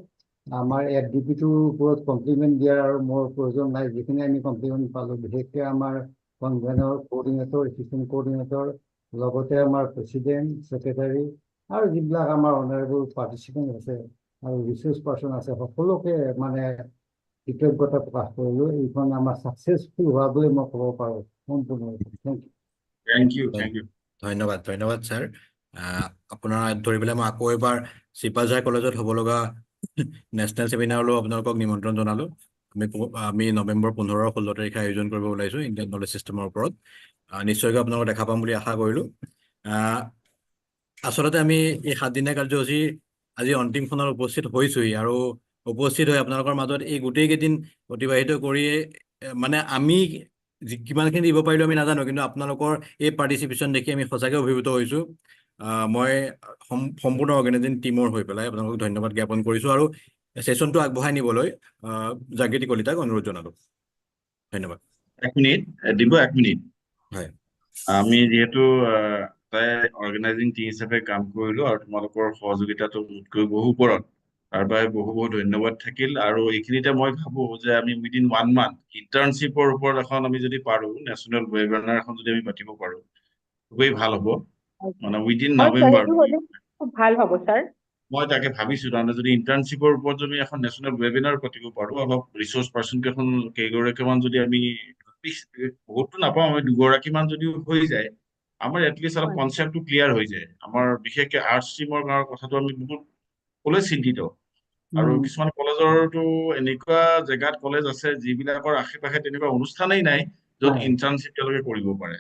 আমাৰ FDPটোৰ ওপৰত কমপ্লিমেণ্ট দিয়াৰ আৰু মোৰ প্ৰয়োজন নাই যিখিনি আমি কমপ্লিমেণ্ট পালোঁ বিশেষকৈ আমাৰ কনভেনৰ কোঅৰ্ডিনেটৰ এছিষ্টেণ্ট কোঅৰ্ডিনেটৰ লগতে আমাৰ প্ৰেচিডেণ্ট ছেক্ৰেটাৰী আৰু যিবিলাক আমাৰ অনাৰেবল পাৰ্টিচিপেণ্ট আছে আৰু ৰিচোৰ্চ পাৰ্চন আছে সকলোকে মানে কৃতজ্ঞতা প্ৰকাশ কৰিলোঁ এইখন আমাৰ ছাকচেছফুল হোৱা বুলি মই ক'ব পাৰোঁ সম্পূৰ্ণৰূপে Thank you. ধন্যবাদ ছাৰ আপোনাৰ ধৰি পেলাই মই আকৌ এবাৰ চিপাঝাৰ কলেজত হ'ব লগা নেশ্যনেল ছেমিনাৰলৈ আপোনালোকক নিমন্ত্ৰণ জনালোঁ আমি নৱেম্বৰ 15-16 তাৰিখে আয়োজন কৰিব ওলাইছোঁ ইণ্ডিয়ান নলেজ ছিষ্টেমৰ ওপৰত নিশ্চয়কৈ আপোনালোকক দেখা পাম বুলি আশা কৰিলোঁ আচলতে আমি এই 7 দিনীয়া কাৰ্যসূচী আজি অন্তিমখনত উপস্থিত হৈছোঁহি আৰু উপস্থিত হৈ আপোনালোকৰ মাজত এই গোটেই কেইদিন অতিবাহিত কৰিয়ে মানে আমি কিমানখিনি দিব পাৰিলোঁ আমি নাজানো কিন্তু আপোনালোকৰ এই পাৰ্টিচিপেশ্যন দেখি আমি সঁচাকৈ অভিভূত হৈছোঁ মই সম্পূৰ্ণ অৰ্গেনাইজিং টিমৰ হৈ পেলাই আপোনালোকক ধন্যবাদ জ্ঞাপন কৰিছোঁ আৰু সেশনটো আগবঢ়াই নিবলৈ জাগৃতি কলিতাক অনুৰোধ জনালোঁ ধন্যবাদ 1 মিনিট দিব 1 মিনিট হয় আমি যেহেতু তাই অৰ্গেনাইজিং টিম হিচাপে কাম কৰিলোঁ আৰু তোমালোকৰ সহযোগিতাটো মোতকৈ বহু ওপৰত তাৰ বাবে বহু ধন্যবাদ থাকিল আৰু এইখিনিতে মই ভাবোঁ যে আমি উইদিন 1 month ইণ্টাৰ্ণশ্বিপৰ ওপৰত এখন আমি যদি পাৰোঁ নেশ্যনেল ৱেবিনাৰ এখন যদি আমি পাতিব পাৰোঁ খুবেই ভাল হ'ব মানে উইদিন নৱেম্বৰ খুব ভাল হ'ব স্যাৰ মই তাকে ভাবিছোঁ তাৰমানে যদি ইণ্টাৰ্ণশ্বিপৰ ওপৰত যদি এখন নেশ্যনেল ৱেবিনাৰ পাতিব পাৰোঁ অলপ ৰিচোৰ্চ পাৰ্চন কেইগৰাকীমান যদি আমি বহুতটো নাপাওঁ আমি 2গৰাকীমান যদিও হৈ যায় আমাৰ এটলিষ্ট অলপ কনচেপ্টটো ক্লিয়াৰ হৈ যায় আমাৰ বিশেষকৈ আৰ্টছ ষ্ট্ৰীমৰ কথাটো আমি বহুত সকলোৱে চিন্তিত আৰু কিছুমান কলেজৰতো এনেকুৱা জেগাত কলেজ আছে যিবিলাকৰ আশে-পাশে তেনেকুৱা অনুষ্ঠানেই নাই য'ত ইণ্টাৰ্ণশ্বিপ তেওঁলোকে কৰিব পাৰে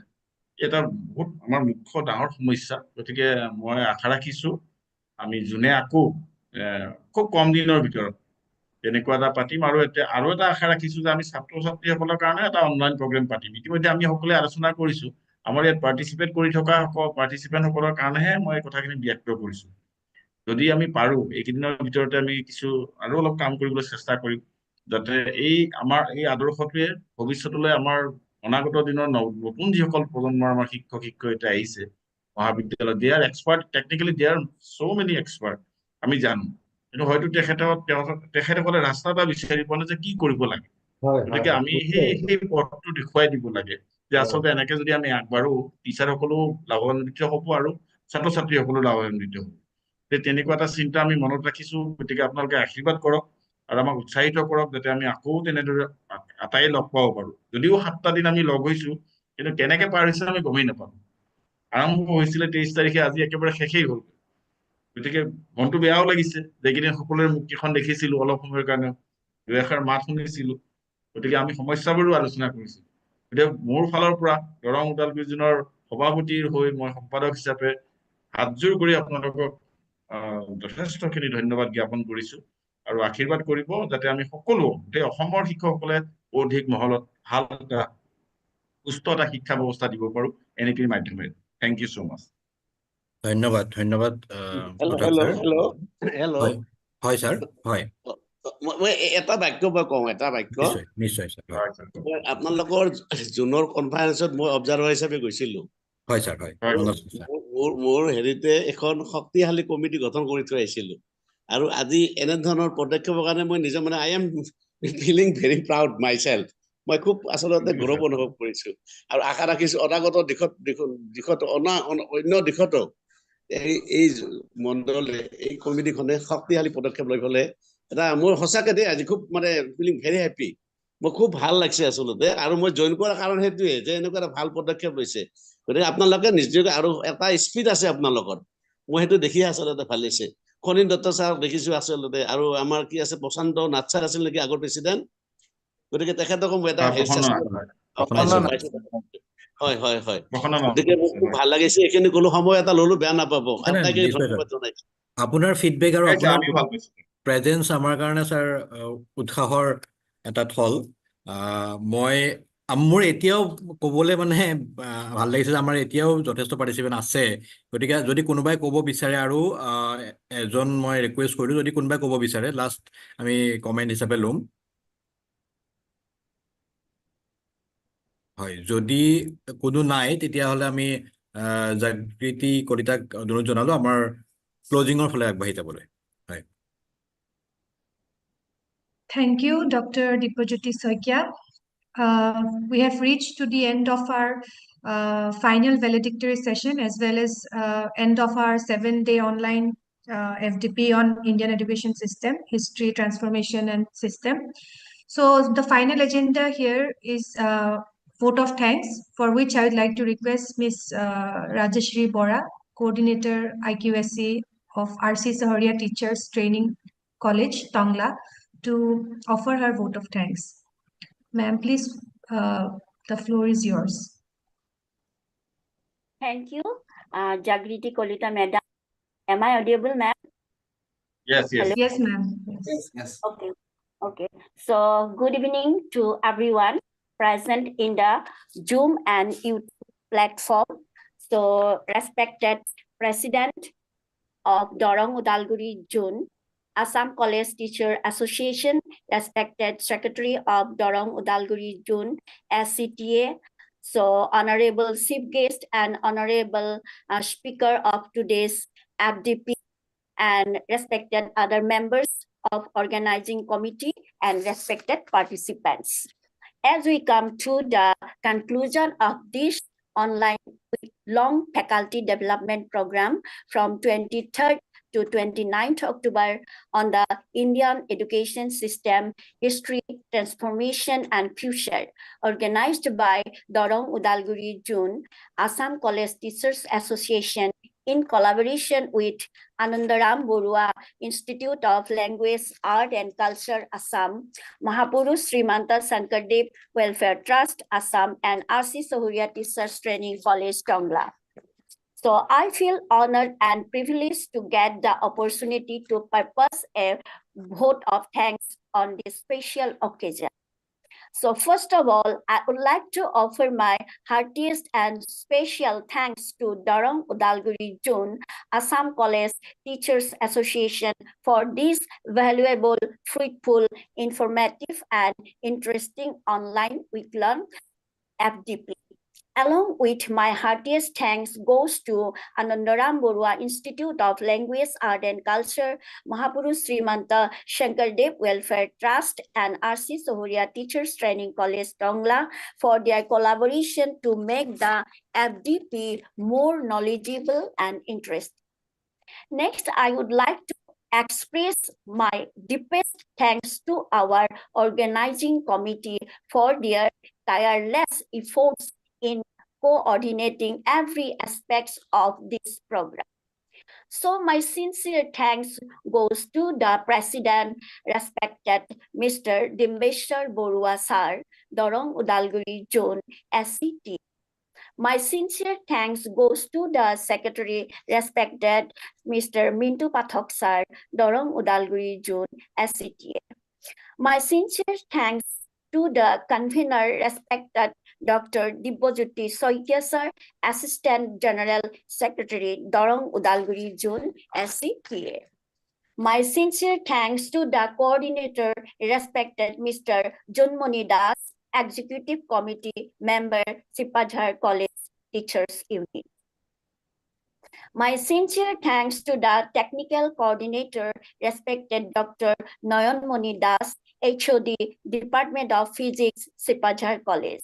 এটা বহুত আমাৰ মুখ্য ডাঙৰ সমস্যা গতিকে মই আশা ৰাখিছোঁ আমি যোনে আকৌ খুব কম দিনৰ ভিতৰত তেনেকুৱা এটা পাতিম আৰু এটা আশা ৰাখিছোঁ যে আমি ছাত্ৰ-ছাত্ৰীসকলৰ কাৰণে এটা অনলাইন প্ৰগ্ৰেম পাতিম ইতিমধ্যে আমি সকলোৱে আলোচনা কৰিছোঁ আমাৰ ইয়াত পাৰ্টিচিপেট কৰি থকা পাৰ্টিচিপেণ্টসকলৰ কাৰণেহে মই কথাখিনি ব্যক্ত কৰিছোঁ যদি আমি পাৰোঁ এইকেইদিনৰ ভিতৰতে আমি কিছু আৰু অলপ কাম কৰিবলৈ চেষ্টা কৰিম যাতে আমাৰ এই আদৰ্শটোৱে ভৱিষ্যতলৈ আমাৰ অনাগত দিনৰ নতুন যিসকল প্ৰজন্মৰ আমাৰ শিক্ষক শিক্ষয়িত্ৰী আহিছে মহাবিদ্যালয় দে আৰ এক্সপাৰ্ট টেকনিকেলি দে আৰ so many এক্সপাৰ্ট আমি জানো কিন্তু হয়তো তেখেতসকলে ৰাস্তা এটা বিচাৰি পোৱা নাই যে কি কৰিব লাগে গতিকে আমি সেই পথটো দেখুৱাই দিব লাগে যে আচলতে এনেকে যদি আমি আগবাঢ়ো টিচাৰসকলো লাভান্বিত হ'ব আৰু ছাত্ৰ ছাত্ৰীসকলো লাভান্বিত হ'ব। তেনেকুৱা এটা চিন্তা আমি মনত ৰাখিছো। গতিকে আপোনালোকে আশীৰ্বাদ কৰক আৰু আমাক উৎসাহিত কৰক যাতে আমি আকৌ তেনেদৰে আটাই লগ পাব পাৰো। যদিও 7টা দিন আমি লগ হৈছো, কিন্তু কেনেকে পাৰ হৈছে আমি গমেই নাপালো। আৰম্ভ হৈছিলে 23 তাৰিখে, আজি একেবাৰে শেষেই হ'ল। গতিকে মনটো বেয়াও লাগিছে যে এইকেইদিন সকলোৰে মুখকেইখন দেখিছিলো, অলপ সময়ৰ কাৰণে দুই এষাৰ মাত শুনিছিলো। গতিকে আমি সমস্যাবোৰো আলোচনা কৰিছিলো। গতিকে মোৰ ফালৰ পৰা দৰং ওদালগুৰি জোনৰ সভাপতিৰ হৈ মই সম্পাদক হিচাপে হাতযোৰ কৰি আপোনালোকক যথেষ্টখিনি ধন্যবাদ জ্ঞাপন কৰিছো আৰু আশীৰ্বাদ কৰিব যাতে আমি সকলো গোটেই অসমৰ শিক্ষকসকলে অধিক মহলত ভাল এটা সুস্থ এটা শিক্ষা ব্যৱস্থা দিব পাৰো NEP-ৰ মাধ্যমেৰে। থেংক ইউ ছ' মাছ। ধন্যবাদ ধন্যবাদ হেল্ল' হয় ছাৰ হয় মই এটা বাক্য কওঁ এটা বাক্য নিশ্চয় ছাৰ আপোনালোকৰ জুনৰ কনফাৰেন্সত মই অবজাৰ্ভাৰ হিচাপে গৈছিলো। হয় ছাৰ হয় মোৰ হেৰিতে এখন শক্তিশালী কমিটি গঠন কৰি থৈ আহিছিলো আৰু আজি এনেধৰণৰ পদক্ষেপৰ কাৰণে মই নিজে মানে I am feeling very proud myself. মই খুব আচলতে গৌৰৱ অনুভৱ কৰিছো আৰু আশা ৰাখিছো অনাগত দিশত অন্য দিশতো এই মণ্ডলে এই কমিটিখনে শক্তিশালী পদক্ষেপ লৈ গ'লে এটা মোৰ সঁচাকে দেই আজি খুব মানে ফিলিং ভেৰি হেপী। মই খুব ভাল লাগিছে আচলতে আৰু মই জইন কৰাৰ কাৰণ সেইটোৱে যে এনেকুৱা এটা ভাল পদক্ষেপ লৈছে। গতিকে আপোনালোকে নিজকে আৰু এটা স্পীড আছে আপোনালোকৰ, মই সেইটো দেখি আচলতে ভাল লাগিছে। খনীন দত্ত ছাৰক দেখিছো আচলতে আৰু আমাৰ কি আছে প্ৰশান্ত নাথ ছাৰ আছিল নেকি আগৰ প্ৰেচিডেণ্ট। গতিকে তেখেতকো এটা হয় হয় হয় গতিকে মোক খুব ভাল লাগিছে। এইখিনি কোনো সময় এটা ললো বেয়া নাপাব। আটাইকে ধন্যবাদ জনাইছো। আপোনাৰ ফিডবেক আৰু আপোনাৰ প্ৰেজেন্স আমাৰ কাৰণে ছাৰ উৎসাহৰ এটা থল। মোৰ এতিয়াও ক'বলৈ মানে ভাল লাগিছে যে আমাৰ এতিয়াও যথেষ্ট পাৰ্টিচিপেণ্ট আছে। গতিকে যদি কোনোবাই ক'ব বিচাৰে আৰু এজন মই ৰিকুৱেষ্ট কৰিলোঁ, যদি কোনোবাই ক'ব বিচাৰে লাষ্ট আমি কমেণ্ট হিচাপে ল'ম। হয়, যদি কোনো নাই তেতিয়াহ'লে আমি জাগৃতি কলিতাক অনুৰোধ জনালো আমাৰ ক্লজিঙৰ ফালে আগবাঢ়ি যাবলৈ। হয়। Thank you, Dr. Dipajyoti Soikia. We have reached to the end of our final valedictory session as well as end of our 7-day online FDP on Indian education system, history, transformation and system. So the final agenda here is vote of thanks, for which I would like to request Ms. Rajeshri Bora, Coordinator IQSC of RC Saharia Teachers Training College, Tongla, to offer her vote of thanks. Ma'am, please, the floor is yours. Thank you, Jagriti Kolita Madam. Am I audible, ma'am? Yes. Hello? Yes, ma'am. Yes. Okay. So good evening to everyone present in the Zoom and YouTube platform. So respected President of Dorong Udalguri Zone, Assam College Teacher Association, respected Secretary of Dorong Udalguri Zone, SCTA, so Honorable Chief Guest and Honorable Speaker of today's FDP, and respected other members of organizing committee and respected participants. As we come to the conclusion of this online long faculty development program from 23rd to 29th October on the Indian education system, history, transformation and future, organized by Dorong Udalguri Zone, Assam College Teachers Association in collaboration with Anandaram Borua Institute of Language, Art and Culture, Assam, Mahapurush Srimanta Sankardev Welfare Trust, Assam, and RC Sahuria Teachers Training College, Tongla. So I feel honored and privileged to get the opportunity to purpose a vote of thanks on this special occasion. So first of all, I would like to offer my heartiest and special thanks to Dorong Udalguri Zone, Assam College Teachers Association for this valuable, fruitful, informative and interesting online week-long FDP. Along with my heartiest thanks goes to Anandaram Borua Institute of Language, Art and Culture, Mahapurush Srimanta Shankardev Welfare Trust, and R.C. Sohoria Teachers Training College, Tongla, for their collaboration to make the FDP more knowledgeable and interesting. Next, I would like to express my deepest thanks to our organizing committee for their tireless efforts in coordinating every aspect of this program. So my sincere thanks goes to the President, respected Mr. Dimbeshwar Borua Sir, Dorong Udalguri Zone, SCT. My sincere thanks goes to the Secretary, respected Mr. Mintu Pathak Sir, Dorong Udalguri Zone, SCTA. My sincere thanks to the convener, respected Dr. Dibbojyoti Soikia Sir, Assistant General Secretary, Dorong Udalguri Zone, SCTA. My sincere thanks to the coordinator, respected Mr. Junmoni Das, Executive Committee Member, Sipajhar College Teachers Unit. My sincere thanks to the technical coordinator, respected Dr. Nayanmoni Das, HOD, Department of Physics, Sipajhar College.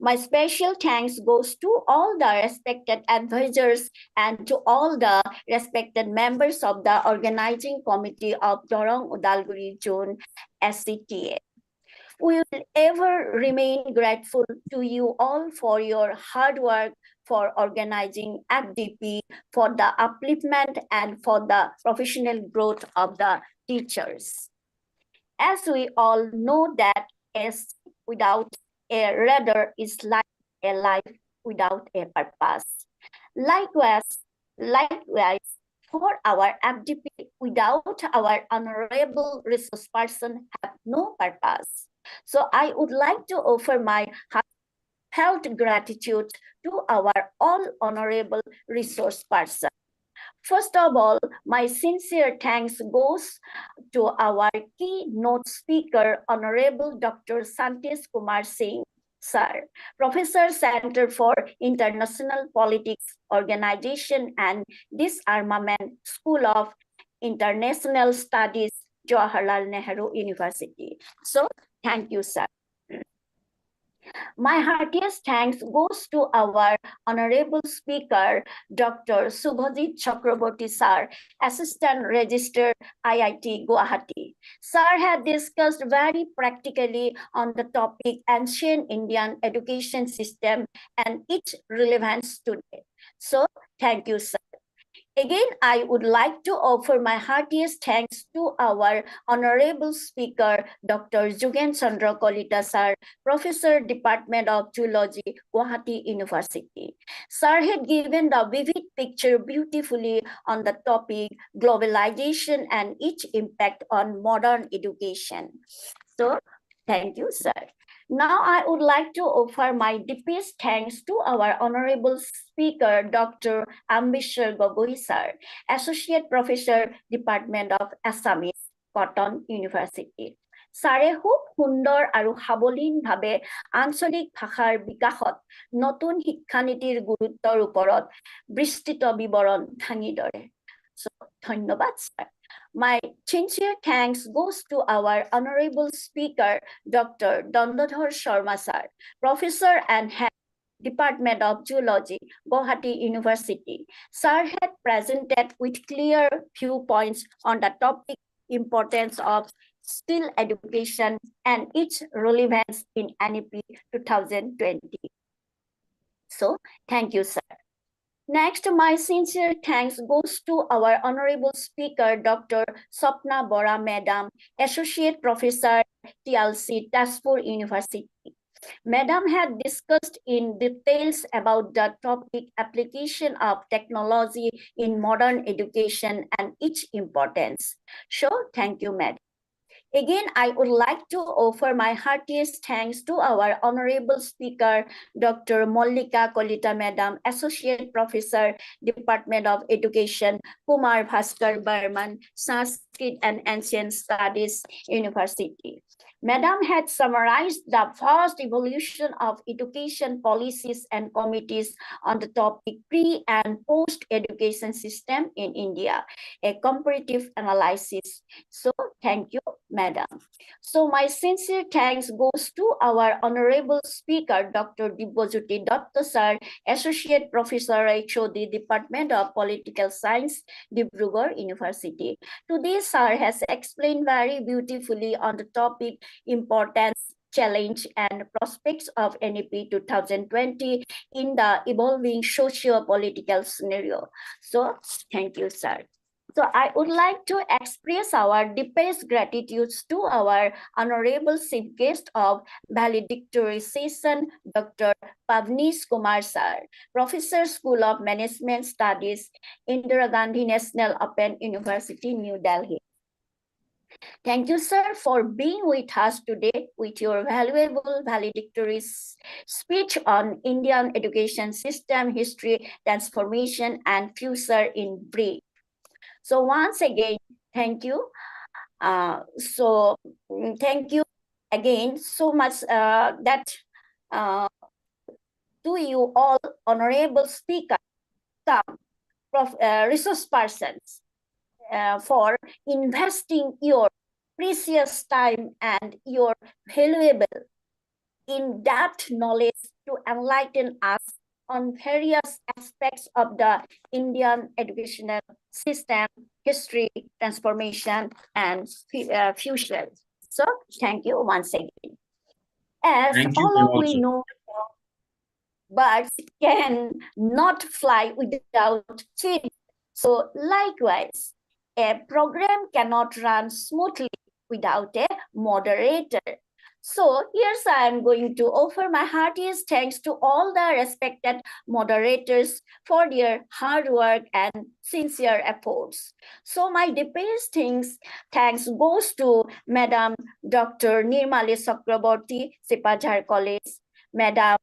My special thanks goes to all the respected advisors and to all the respected members of the organizing committee of Dorong Udalguri Zone, SCTA. We will ever remain grateful to you all for your hard work, for organizing FDP, for the upliftment and for the professional growth of the teachers. As we all know that a seat without a rudder is like a life without a purpose. Likewise, for our FDP, without our honorable resource person have no purpose. So I would like to offer my heartfelt gratitude to our all honorable resource person. First of all, my sincere thanks goes to our keynote speaker, Honorable Dr. Santish Kumar Singh, Sir, Professor, Center for International Politics, Organization and Disarmament, School of International Studies, Jawaharlal Nehru University. So, thank you, sir. My heartiest thanks goes to our honorable speaker, Dr. Subhajit Chakraborty Sir, Assistant Registrar, IIT Guwahati. Sir had discussed very practically on the topic Ancient Indian Education System and its relevance today. So, thank you, sir. Again, I would like to offer my heartiest thanks to our honorable speaker, Dr. Jugen Chandra Kolita Sir, Professor, Department of Zoology, Guwahati University. Sir had given the vivid picture beautifully on the topic globalization and its impact on modern education. So, thank you, sir. Now I would like to offer my deepest thanks to our honorable speaker, Dr. Ambishwar Gogoi Sir, Associate Professor, Department of Assamese, Cotton University. Sare খুব সুন্দৰ আৰু সাৱলীনভাৱে আঞ্চলিক ভাষাৰ বিকাশত নতুন শিক্ষানীতিৰ গুৰুত্বৰ ওপৰত বিস্তৃত বিৱৰণ দাঙি ধৰে। ধন্যবাদ sir. My sincere thanks goes to our honorable speaker, Dr. Dandodhar Sharma Sir, Professor and Head, Department of Zoology, Guwahati University. Sir had presented with clear viewpoints on the topic importance of still education and its relevance in NEP 2020. So, thank you, sir. Next, my sincere thanks goes to our honorable speaker, Dr. Swapna Bora Madam, Associate Professor, TLC, Tezpur University. Madam had discussed in details about the topic application of technology in modern education and its importance. So, thank you, Madam. Again, I would like to offer my heartiest thanks to our honorable speaker, Dr. Mollika Kolita Madam, Associate Professor, Department of Education, Kumar Bhaskar Burman, Sanskrit and Ancient Studies University. Madam had summarized the vast evolution of education policies and committees on the topic pre and post education system in India, a comparative analysis. So thank you, Madam. So my sincere thanks goes to our honorable speaker, Dr. Dibojyoti Datta Sir, Associate Professor HOD, Department of Political Science, Dibrugarh University. Today, Sir has explained very beautifully on the topic importance, challenge, and prospects of NEP 2020 in the evolving socio-political scenario. So, thank you, sir. So I would like to express our deepest gratitude to our honorable chief guest of valedictory session, Dr. Pavneesh Kumar Sir, Professor, School of Management Studies, Indira Gandhi National Open University, New Delhi. Thank you, sir, for being with us today with your valuable valedictory speech on Indian education system, history, transformation, and future in brief. So once again, thank you. Thank you again so much that to you all honorable speakers, resource persons, for investing your precious time and your valuable in-depth knowledge to enlighten us on various aspects of the Indian educational system, history, transformation, and future. So thank you once again. As Thank you, all of we also. know, birds can not fly without children. So likewise, a program cannot run smoothly without a moderator. So here's I am going to offer my heartiest thanks to all the respected moderators for their hard work and sincere efforts. So my deepest thanks goes to Madam Dr. Nirmali Chakraborty, Sipajhar College, Madam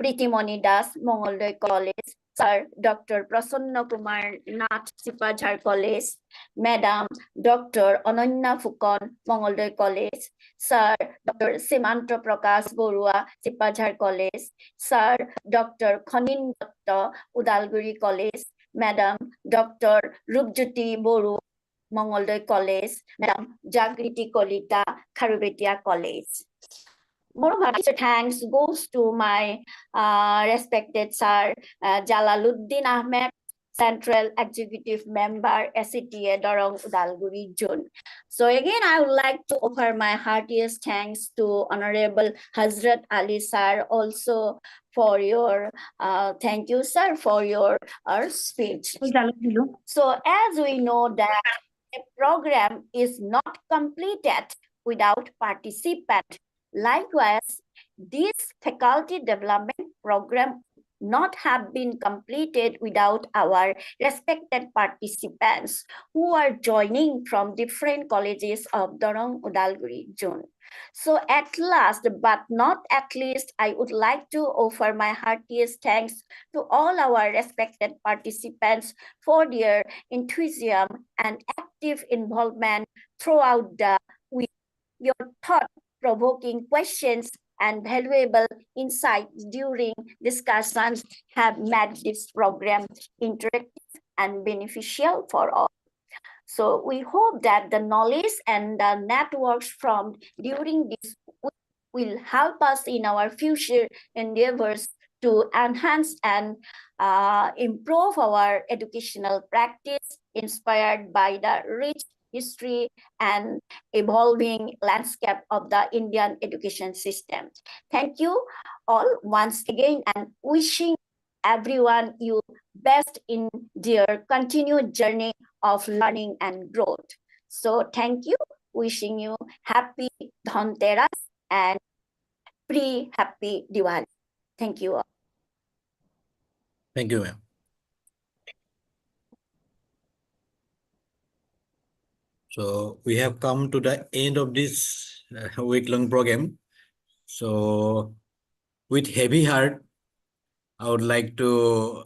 Pritimoni Das, Mongoldoy College, Sir Dr. Prasanna Kumar Nath, Sipajhar College, Madam Dr. Ananya Fukon, Mongoldoy College, Sir Dr. Simanto Prakash Borua, Sipajhar College, Sir Dr. Khanin Datta, Udalguri College, Madam Dr. Rupjyoti Boru, Mongoldoy College, Madam Jagriti Kolita, Kharubetia College. Moreover, thanks goes to my respected Sir Jalaluddin Ahmed, Central Executive Member, SCTA Dorong Udalguri June. So again, I would like to offer my heartiest thanks to Honorable Hazrat Ali Sir also for your, thank you sir for your speech. So as we know that a program is not completed without participant. Likewise, this faculty development program not have been completed without our respected participants who are joining from different colleges of Dorong Udalguri June. So at last, but not at least, I would like to offer my heartiest thanks to all our respected participants for their enthusiasm and active involvement throughout the week. Your thought-provoking questions and valuable insights during discussions have made this program interactive and beneficial for all. So we hope that the knowledge and the networks formed during this week will help us in our future endeavors to enhance and improve our educational practice inspired by the rich history and evolving landscape of the Indian education system. Thank you all once again and wishing everyone you best in their continued journey of learning and growth. So thank you, wishing you happy Dhanteras and pre-happy Diwali. Thank you all. Thank you, ma'am. So we have come to the end of this week-long program. So with heavy heart, I would like to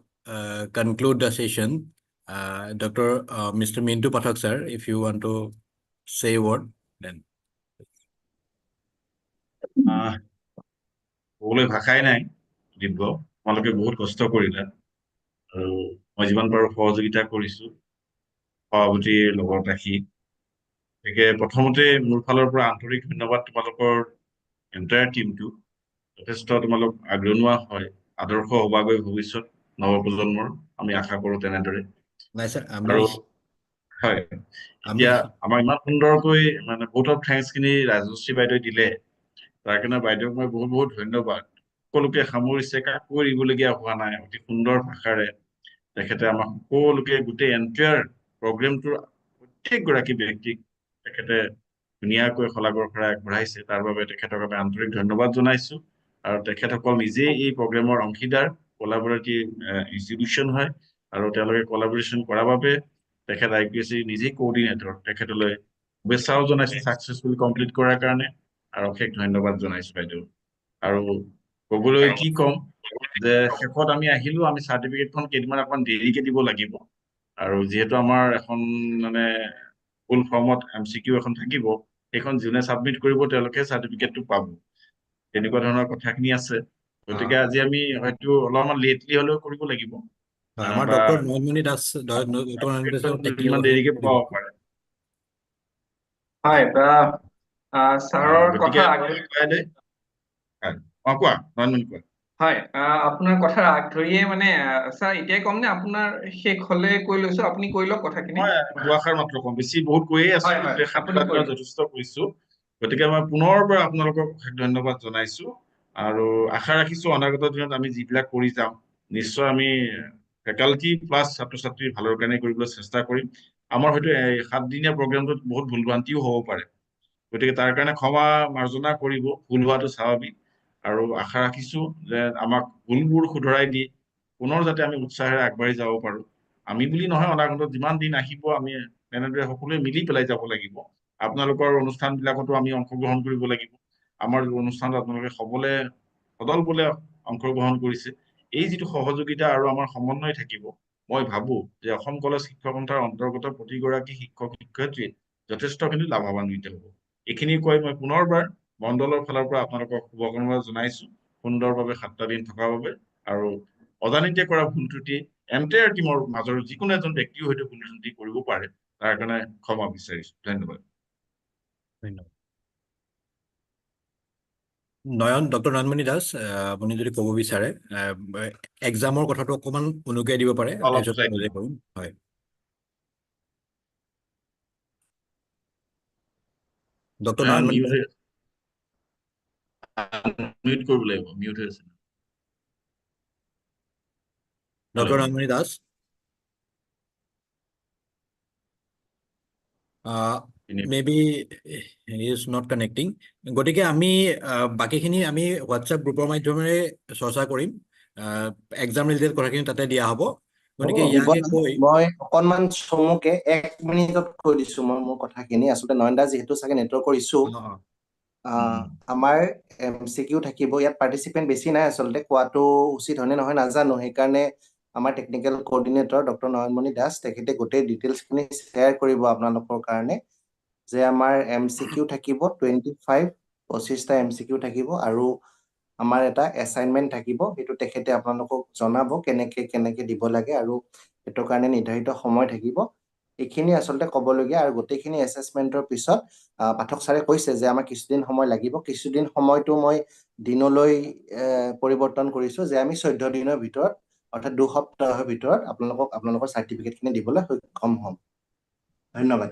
conclude the session. Mr. Mintu Pathak sir, if you want to say a word, then. ক'বলৈ ভাষাই নাই দিব্য, তোমালোকে বহুত কষ্ট কৰিলা আৰু মই যিমান পাৰো সহযোগিতা কৰিছো সভাপতিৰ লগত ৰাখি। গতিকে প্ৰথমতে মোৰ ফালৰ পৰা আন্তৰিক ধন্যবাদ তোমালোকৰ এণ্টায়াৰ টিমটো। যথেষ্ট তোমালোক আগৰণুৱা হয়, আদৰ্শ হবাগৈ ভৱিষ্যত নৱপ্ৰজন্মৰ, আমি আশা কৰো তেনেদৰে। নাই স্যাৰ, আৰু হয়, এতিয়া আমাক ইমান সুন্দৰকৈ মানে ভোট অফ থেংকছ খিনি ৰাজশ্ৰী বাইদেৱে দিলে, তাৰ কাৰণে বাইদেউক মই বহুত বহুত ধন্যবাদ। সকলোকে সামৰিছে, কাকো এৰিবলগীয়া হোৱা নাই, অতি সুন্দৰ ভাষাৰে তেখেতে আমাক সকলোকে গোটেই এণ্টায়াৰ প্ৰগ্ৰেমটোৰ প্ৰত্যেকগৰাকী ব্যক্তিক তেখেতে ধুনীয়াকৈ শলাগৰ শৰাই আগবঢ়াইছে, তাৰ বাবে তেখেতক আমি আন্তৰিক ধন্যবাদ জনাইছো। আৰু তেখেতসকল নিজেই এই প্ৰগ্ৰেমৰ অংশীদাৰ, কলাবৰেটিভ ইনষ্টিটিউশ্যন হয়, আৰু তেওঁলোকে কলাবৰেশ্যন কৰাৰ বাবে তেখেত IPSC নিজেই কোঅৰ্ডিনেটৰ, তেখেতলৈ শুভেচ্ছাও জনাইছো ছাকচেছফুল কমপ্লিট কৰাৰ কাৰণে, আৰু অশেষ ধন্যবাদ জনাইছো বাইদেউ। আৰু ক'বলৈ কি ক'ম যে শেষত আমি আহিলো, আমি চাৰ্টিফিকেটখন কেইদিনমান অকমান দেৰিকে দিব লাগিব, আৰু যিহেতু আমাৰ এখন মানে ফুল ফৰ্মত MCQ এখন থাকিব, সেইখন যোনে ছাবমিট কৰিব তেওঁলোকে চাৰ্টিফিকেটটো পাব, তেনেকুৱা ধৰণৰ কথাখিনি আছে। গতিকে আজি আমি হয়তো অলপমান লেটলি হলেও কৰিব লাগিব, আমাৰ বা ডক্টৰ নয়নমণি দাস ইমান দেৰিকে পাব পাৰে। হয়, ছাৰৰ গতিকে কথা কোৱা নয়নমণি কোৱা। হয়, আপোনাৰ কথাৰ আগ ধৰিয়ে মানে ছাৰ এতিয়াই ক'ম নে আপোনাৰ শেষ হলে কৈ লৈছো, আপুনি কৈ লওক কথাখিনি। মই দুআষাৰ মাত্ৰ কম, বেছি বহুত কৈয়ে আছো, যথেষ্ট কৈছো। গতিকে মই পুনৰ পৰা আপোনালোকক অশেষ ধন্যবাদ জনাইছো, আৰু আশা ৰাখিছো অনাগত দিনত আমি যিবিলাক কৰি যাম, নিশ্চয় আমি ফেকাল্টি প্লাছ ছাত্ৰ ছাত্ৰীৰ ভালৰ কাৰণে কৰিবলৈ চেষ্টা কৰিম। আমাৰ হয়তো এই 7 দিনীয়া প্ৰগ্ৰেমটোত বহুত ভুল ভ্ৰান্তিও হ'ব পাৰে, গতিকে তাৰ কাৰণে ক্ষমা মাৰ্জনা কৰিব, ভুল হোৱাটো স্বাভাৱিক। আৰু আশা ৰাখিছো যে আমাক ভুলবোৰ শুধৰাই দি পুনৰ যাতে আমি উৎসাহেৰে আগবাঢ়ি যাব পাৰো। আমি বুলি নহয়, অনাগতত যিমান দিন আহিব আমি তেনেদৰে সকলোৱে মিলি পেলাই যাব লাগিব। আপোনালোকৰ অনুষ্ঠানবিলাকতো আমি অংশগ্ৰহণ কৰিব লাগিব। আমাৰ অনুষ্ঠানত আপোনালোকে সদল বলে অংশগ্ৰহণ কৰিছে, এই যিটো সহযোগিতা আৰু আমাৰ সমন্বয় থাকিব, মই ভাবো যে অসম কলেজ শিক্ষক সন্থাৰ অন্তৰ্গত প্ৰতিগৰাকী শিক্ষক শিক্ষয়িত্ৰী যথেষ্টখিনি লাভান্বিত হ'ব। এইখিনি কৈ মই পুনৰবাৰ মণ্ডলৰ ফালৰ পৰা আপোনালোকক শুভকামনা জনাইছো, সুন্দৰভাৱে 7টা দিন থকাৰ বাবে। আৰু অজানিতে কৰা ভুল ত্ৰুটি এণ্টায়াৰ টিমৰ মাজৰ যিকোনো এজন ব্যক্তিও হয়তো ভুল ত্ৰুটি কৰিব পাৰে, তাৰ কাৰণে ক্ষমা বিচাৰিছো। ধন্যবাদ। ডক্টৰ নয়নমণি দাস, আপুনি যদি ক'ব বিচাৰে এক্সামৰ কথাটো অকণমান উনুকিয়াই দিব পাৰে, তাৰপিছত কৰিম। হয়, ডক্টৰ নয়নমণি দাস। মিউট কৰিব লাগিব, মিউট হৈ আছে। Doctor Nayanmoni Das, maybe he is not connecting. গতিকে আমি বাকীখিনি আমি হোৱাটছএপ গ্ৰুপৰ মাধ্যমেৰে চৰ্চা কৰিম, এক্সাম ৰিলেটেড কথাখিনি তাতে দিয়া হ'ব। গতিকে ইয়াকে কৈ মই অকনমান চমুকে 1 মিনিটত কৈ দিছো মই মোৰ কথাখিনি। আচলতে নয়নদা যিহেতু চাগে নেটৱৰ্কৰ ইছ্যু, আমাৰ MCQ থাকিব, ইয়াত পাৰ্টিচিপেণ্ট বেছি নাই, আচলতে কোৱাটো উচিত হয়নে নহয় নাজানো, সেইকাৰণে আমাৰ technical coordinator doctor Nayanmoni Das তেখেতে গোটেই ডিটেইলছখিনি শ্বেয়াৰ কৰিব আপোনালোকৰ কাৰণে, যে আমাৰ MCQ থাকিব 25টা MCQ থাকিব, আৰু আমাৰ এটা এছাইনমেণ্ট থাকিব, সেইটো তেখেতে আপোনালোকক জনাব কেনেকে দিব লাগে, আৰু সেইটো কাৰণে নিৰ্ধাৰিত সময় থাকিব। এইখিনি আচলতে ক'বলগীয়া। আৰু গোটেইখিনি এছেছমেণ্টৰ পিছত পাঠক ছাৰে কৈছে যে আমাৰ কিছুদিন সময় লাগিব, কিছুদিন সময়টো মই দিনলৈ পৰিৱৰ্তন কৰিছো, যে আমি 14 দিনৰ ভিতৰত, অৰ্থাৎ 2 সপ্তাহৰ ভিতৰত আপোনালোকৰ চাৰ্টিফিকেটখিনি দিবলৈ সক্ষম হ'ম। ধন্যবাদ।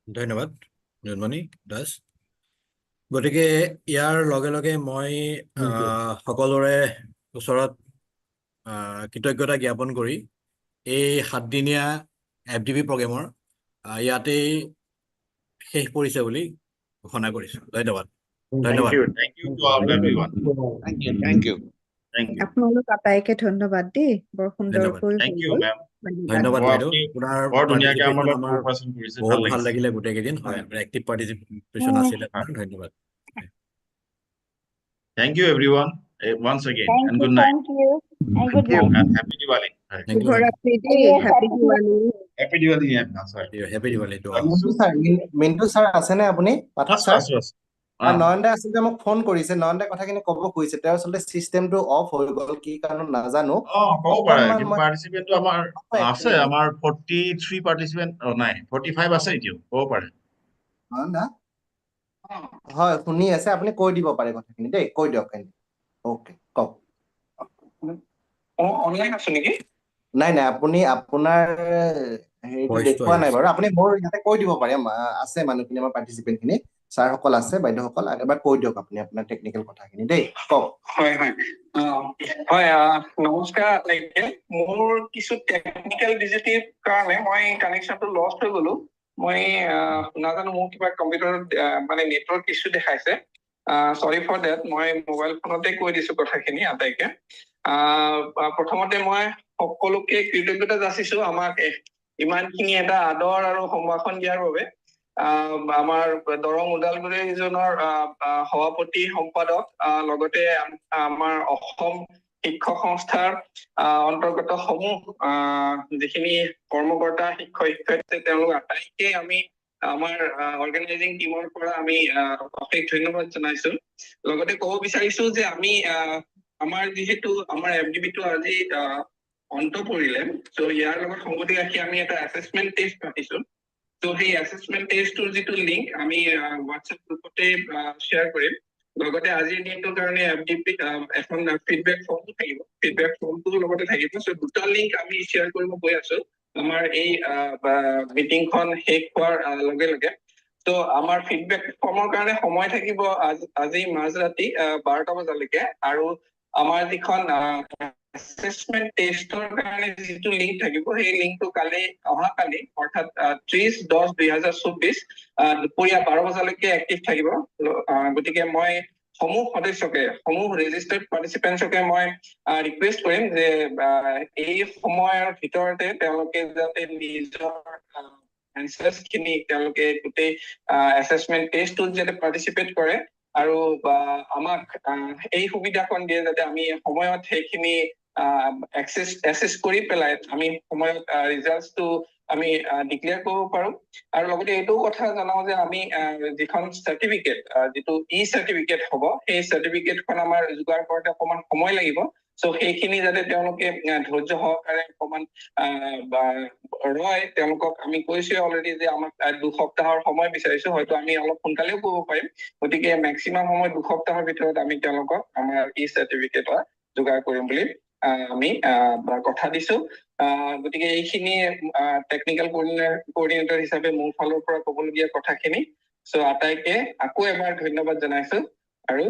ধন্যবাদ নয়নমণি দাস। গতিকে ইয়াৰ লগে লগে মই সকলোৰে ওচৰত কৃতজ্ঞতা জ্ঞাপন কৰি এই 7 দিনীয়া FDP প্ৰগ্ৰেমৰ ইয়াতেই শেষ পৰিছে বুলি ঘোষণা কৰিছো। ধন্যবাদ। ধন্যবাদ। আপোনালোক আটাইকে ধন্যবাদ দেই, বৰ সুন্দৰকৈ ধন্যবাদ বাইদেউ, আপোনাৰ পাৰ্টিচিপেশ্যন আমাৰ বহুত ভাল লাগিলে গোটেই কেইদিন। হয়, এক্টিভ পাৰ্টিচিপেশ্যন আছিলে। ধন্যবাদ। Thank you everyone once again, and good night. Thank you. And good night. And happy Diwali. Happy Diwali. Happy Diwali. Happy Diwali to all. Mintu sir আছেনে আপুনি? পাঠক ছাৰ নয়নদা আচলতে মোক ফোন কৰিছে, নয়নদা কথাখিনি ক'ব খুজিছে, তেওঁৰ আচলতে চিষ্টেমটো অফ হৈ গ'ল কি কাৰণ নাজানো। ক'ব পাৰে অকণমান কিন্তু মই পাৰ্টিচিপেণ্টটো আমাৰ আছে, আমাৰ 43 পাৰ্টিচিপেণ্ট নাই 45 আছে এতিয়াও, ক'ব পাৰে। নয়নদা হয় শুনি আছে, আপুনি কৈ দিব পাৰে কথাখিনি দেই, কৈ দিয়ক। অ'কে কওক। অনলাইন আছো নেকি? নাই নাই, আপুনি আপোনাৰ হেৰিটো দেখুওৱা নাই বাৰু, আপুনি মোৰ ইয়াতে কৈ দিব পাৰে, আছে মানুহখিনি আমাৰ পাৰ্টিচিপেণ্ট খিনি, ছাৰসকল আছে, বাইদেউসকল, এবাৰ কৈ দিয়ক আপুনি আপোনাৰ টেকনিকেল কথাখিনি দেই, কওক। হয় হয় হয় নমস্কাৰ। মোৰ কিছু টেকনিকেল ডিজিটিভ কাৰণে মই কানেকশ্যনটো লষ্ট হৈ গলো। মই নাজানো, মোৰ কিবা কম্পিউটাৰত মানে নেটৱৰ্ক ইছ্যু দেখাইছে। Sorry for date. মই মোবাইল ফোনতে কৈ দিছো কথাখিনি আটাইকে। প্ৰথমতে মই সকলোকে কৃতজ্ঞতা যাচিছো আমাক ইমানখিনি এটা আদৰ আৰু সম্ভাষণ দিয়াৰ বাবে। আমাৰ দৰং ওদালগুৰি ৰিজনৰ সভাপতি সম্পাদক, লগতে আমাৰ অসম শিক্ষক সংস্থাৰ অন্তৰ্গত সমূহ যিখিনি কৰ্মকৰ্তা, শিক্ষক শিক্ষয়িত্ৰী, তেওঁলোক আটাইকে আমি আমাৰ অৰ্গেনাইজিং টিমৰ পৰা আমি অশেষ ধন্যবাদ জনাইছো। লগতে ক'ব বিচাৰিছো যে আমি আমাৰ যিহেতু আমাৰ FDP-টো আজি অন্ত পৰিলে, ত' ইয়াৰ লগত সংগতি ৰাখি আমি এটা এছেচমেন্ট টেষ্ট পাতিছো। ত' সেই এছেচমেন্ট টেষ্টটোৰ যিটো লিংক আমি হোৱাটছএপ গ্ৰুপতে শ্বেয়াৰ কৰিম। লগতে আজিৰ দিনটোৰ কাৰণে FDP এখন ফিডবেক ফৰ্মটো থাকিব, ফিডবেক ফৰ্মটোৰ লগতে থাকিব। চ' দুটা লিংক আমি শ্বেয়াৰ কৰিব গৈ আছো আমাৰ এই মিটিংখন শেষ হোৱাৰ লগে লগে। ত' আমাৰ ফিডবেক ফৰ্মৰ কাৰণে সময় থাকিব আজি মাজৰাতি 12টা বজালৈকে, আৰু আমাৰ যিখন এছেচমেন্ট টেষ্টৰ কাৰণে যিটো লিংক থাকিব, সেই লিংকটো অহাকালি অৰ্থাৎ 30/10/2024 দুপৰীয়া 12 বজালৈকে এক্টিভ থাকিব। গতিকে মই সমূহ সদস্যকে, সমূহ ৰেজিষ্টাৰ্ড পাৰ্টিচিপেণ্টছকে মই ৰিকুৱেষ্ট কৰিম যে এই সময়ৰ ভিতৰতে তেওঁলোকে যাতে নিজৰ এনচাৰ্ছ খিনি তেওঁলোকে গোটেই এছেচমেন্ট টেষ্টটোত যাতে পাৰ্টিচিপেট কৰে, আৰু আমাক এই সুবিধাখন দিয়ে যাতে আমি সময়ত সেইখিনি এক্সেছ কৰি পেলাই আমি সময়ত ৰিজাল্টটো আমি ডিক্লেয়াৰ কৰিব পাৰো। আৰু লগতে এইটো কথা জনাও যে আমি যিখন চাৰ্টিফিকেট, যিটো চাৰ্টিফিকেট হ'ব, সেই চাৰ্টিফিকেটখন আমাৰ যোগাৰ কৰোঁতে অকণমান সময় লাগিব। চ' সেইখিনি যাতে তেওঁলোকে ধৈৰ্য সহকাৰে অকণমান ৰয়, তেওঁলোকক আমি কৈছোৱে অলৰেডি যে আমাক 2 সপ্তাহৰ সময় বিচাৰিছো, হয়তো আমি অলপ সোনকালেও কৰিব পাৰিম। গতিকে মেক্সিমাম সময় 2 সপ্তাহৰ ভিতৰত আমি তেওঁলোকক আমাৰ চাৰ্টিফিকেট যোগাৰ কৰিম বুলি আমি কথা দিছো। গতিকে এইখিনি টেকনিকেল কোঅৰ্ডিনেটৰ হিচাপে মোৰ ফালৰ পৰা ক'বলগীয়া কথাখিনি। চ' আটাইকে আকৌ এবাৰ ধন্যবাদ জনাইছো আৰু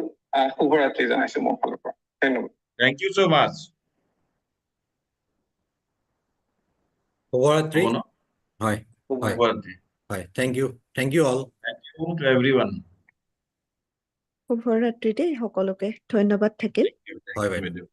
শুভৰাত্ৰি জনাইছো মোৰ ফালৰ পৰা। ধন্যবাদ। Thank you so much. শুভৰাত্ৰি। হয় শুভৰাত্ৰি। হয়, thank you all. Thank you to everyone. শুভৰাত্ৰি দেই সকলোকে, ধন্যবাদ থাকিল। হয় বাইদেউ।